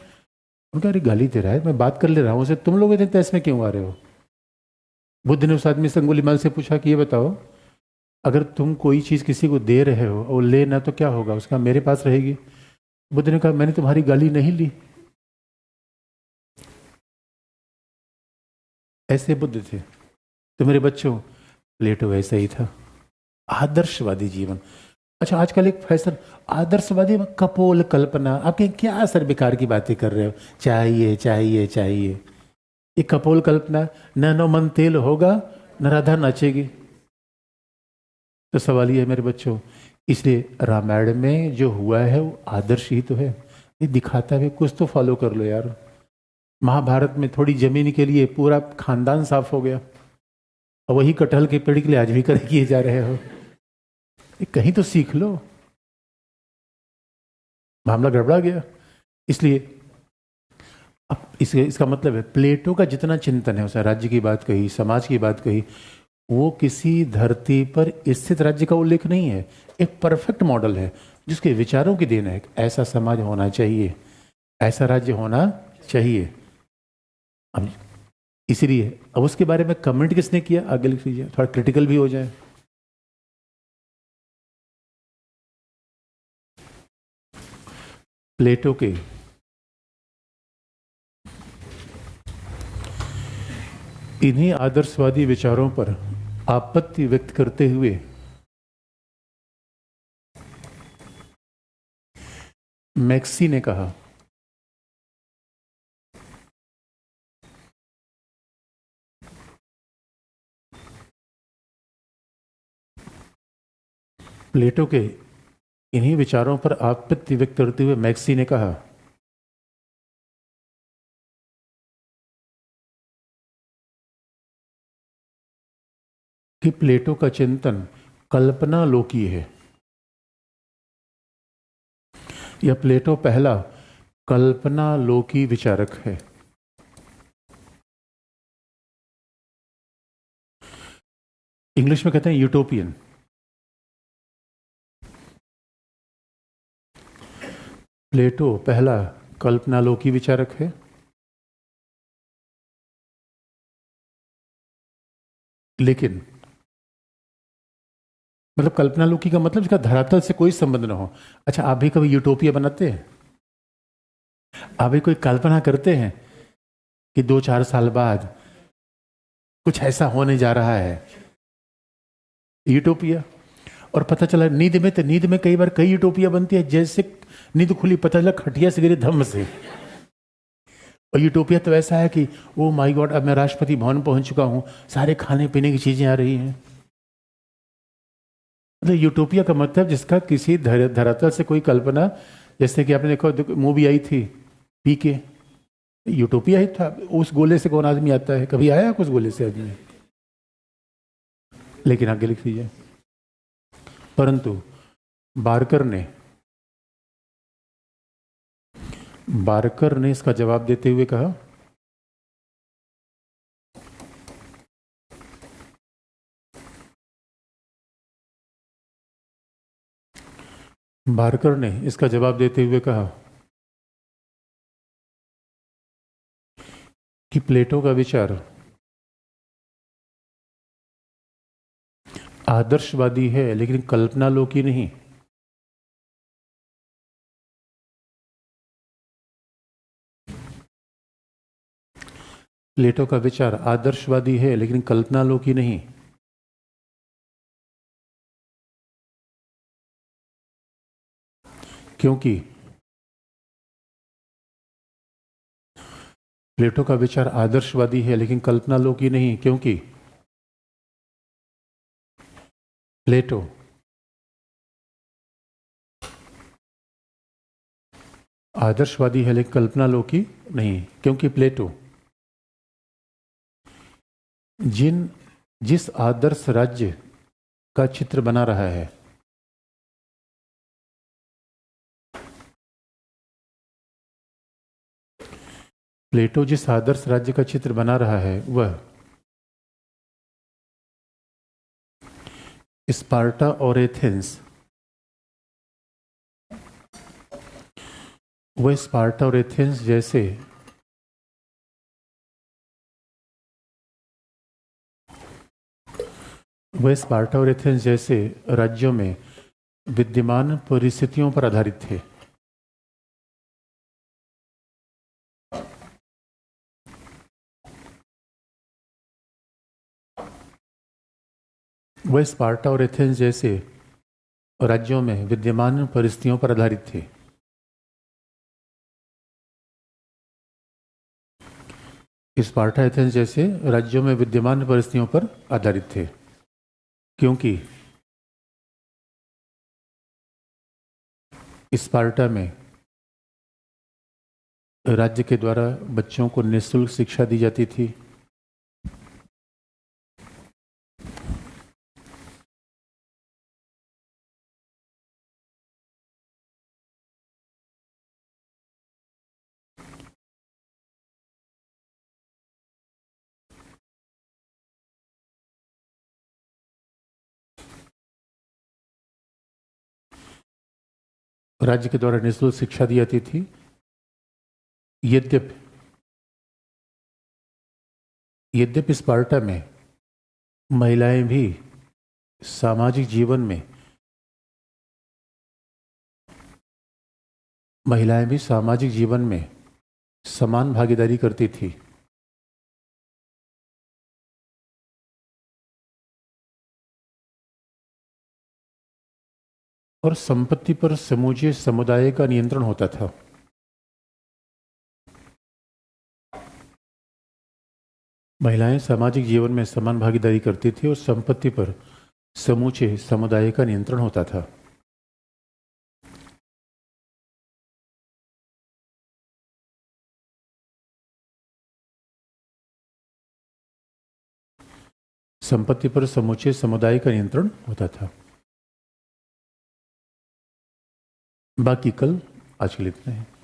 उनका अरे गाली दे रहा है, मैं बात कर ले रहा हूँ उसे, तुम लोग इतने तैस में क्यों आ रहे हो? बुद्ध ने उस आदमी से अंगुलीमाल से पूछा कि ये बताओ, अगर तुम कोई चीज किसी को दे रहे हो और लेना तो क्या होगा? उसका मेरे पास रहेगी। बुद्ध ने कहा मैंने तुम्हारी गाली नहीं ली। ऐसे बुद्ध थे। तो मेरे बच्चों, प्लेटो ऐसा ही था, आदर्शवादी जीवन। अच्छा आजकल एक फैशन, आदर्शवादी में कपोल कल्पना। आपके क्या असर बेकार की बातें कर रहे हो, चाहिए चाहिए चाहिए। ये कपोल कल्पना, न नो मन तेल होगा, न राधा नाचेगी। तो सवाल ये है मेरे बच्चों, इसलिए रामायण में जो हुआ है वो आदर्श ही तो है। ये दिखाता है कुछ तो फॉलो कर लो यार। महाभारत में थोड़ी जमीन के लिए पूरा खानदान साफ हो गया, और वही कटहल के पेड़ के लिए आज भी करे किए जा रहे हो। ये कहीं तो सीख लो, मामला गड़बड़ा गया। इसलिए अब इसका मतलब है प्लेटो का जितना चिंतन है, उसने राज्य की बात कही, समाज की बात कही, वो किसी धरती पर स्थित राज्य का उल्लेख नहीं है। एक परफेक्ट मॉडल है जिसके विचारों की देन है। ऐसा समाज होना चाहिए, ऐसा राज्य होना चाहिए। अब इसीलिए अब उसके बारे में कमेंट किसने किया आगे लिख लीजिए, थोड़ा क्रिटिकल भी हो जाए। प्लेटो के इन्हीं आदर्शवादी विचारों पर आपत्ति व्यक्त करते हुए मैक्सी ने कहा, प्लेटो के इन्हीं विचारों पर आपत्ति व्यक्त करते हुए मैक्सी ने कहा कि प्लेटो का चिंतन कल्पना लोकी है। यह प्लेटो पहला कल्पना लोकी विचारक है। इंग्लिश में कहते हैं यूटोपियन। प्लेटो पहला कल्पनालोकी विचारक है। लेकिन मतलब कल्पनालोकी का मतलब इसका धरातल से कोई संबंध ना हो। अच्छा, आप भी कभी यूटोपिया बनाते हैं? आप भी कोई कल्पना करते हैं कि 2-4 साल बाद कुछ ऐसा होने जा रहा है, यूटोपिया? और पता चला नींद में, तो नींद में कई बार कई यूटोपिया बनती है। जैसे नींद खुली, पता चला खटिया से गिरी धम्म से। और यूटोपिया तो ऐसा है कि ओ माय गॉड, अब मैं राष्ट्रपति भवन पहुंच चुका हूं, सारे खाने पीने की चीजें आ रही हैं। मतलब यूटोपिया का मतलब जिसका किसी धरातल से कोई कल्पना, जैसे कि आपने देखो मूवी आई थी पीके, यूटोपिया ही था। उस गोले से कौन आदमी आता है? कभी आया उस गोले से आदमी? लेकिन आगे लिख दीजिए, परंतु बारकर ने इसका जवाब देते हुए कहा, बारकर ने इसका जवाब देते हुए कहा कि प्लेटो का विचार आदर्शवादी है लेकिन कल्पनालोकी नहीं। प्लेटो का विचार आदर्शवादी है लेकिन कल्पनालोकी नहीं। क्योंकि प्लेटो का विचार आदर्शवादी है लेकिन कल्पनालोकी नहीं, क्योंकि प्लेटो आदर्शवादी है लेकिन कल्पनालोकी नहीं, क्योंकि प्लेटो जिस आदर्श राज्य का चित्र बना रहा है, प्लेटो जिस आदर्श राज्य का चित्र बना रहा है स्पार्टा और एथेंस, वह स्पार्टा और एथेंस जैसे राज्यों में विद्यमान परिस्थितियों पर आधारित थे। वह स्पार्टा और एथेंस जैसे राज्यों में विद्यमान परिस्थितियों पर आधारित थे। स्पार्टा एथेंस जैसे राज्यों में विद्यमान परिस्थितियों पर आधारित थे, क्योंकि स्पार्टा में राज्य के द्वारा बच्चों को निःशुल्क शिक्षा दी जाती थी। राज्य के द्वारा निःशुल्क शिक्षा दी जाती थी। यद्यपि स्पार्टा में महिलाएं भी सामाजिक जीवन में समान भागीदारी करती थी। और संपत्ति पर समूचे समुदाय का नियंत्रण होता था। महिलाएं सामाजिक जीवन में समान भागीदारी करती थी और संपत्ति पर समूचे समुदाय का नियंत्रण होता था। संपत्ति पर समूचे समुदाय का नियंत्रण होता था। बाकी कल, आज के लिए इतना है।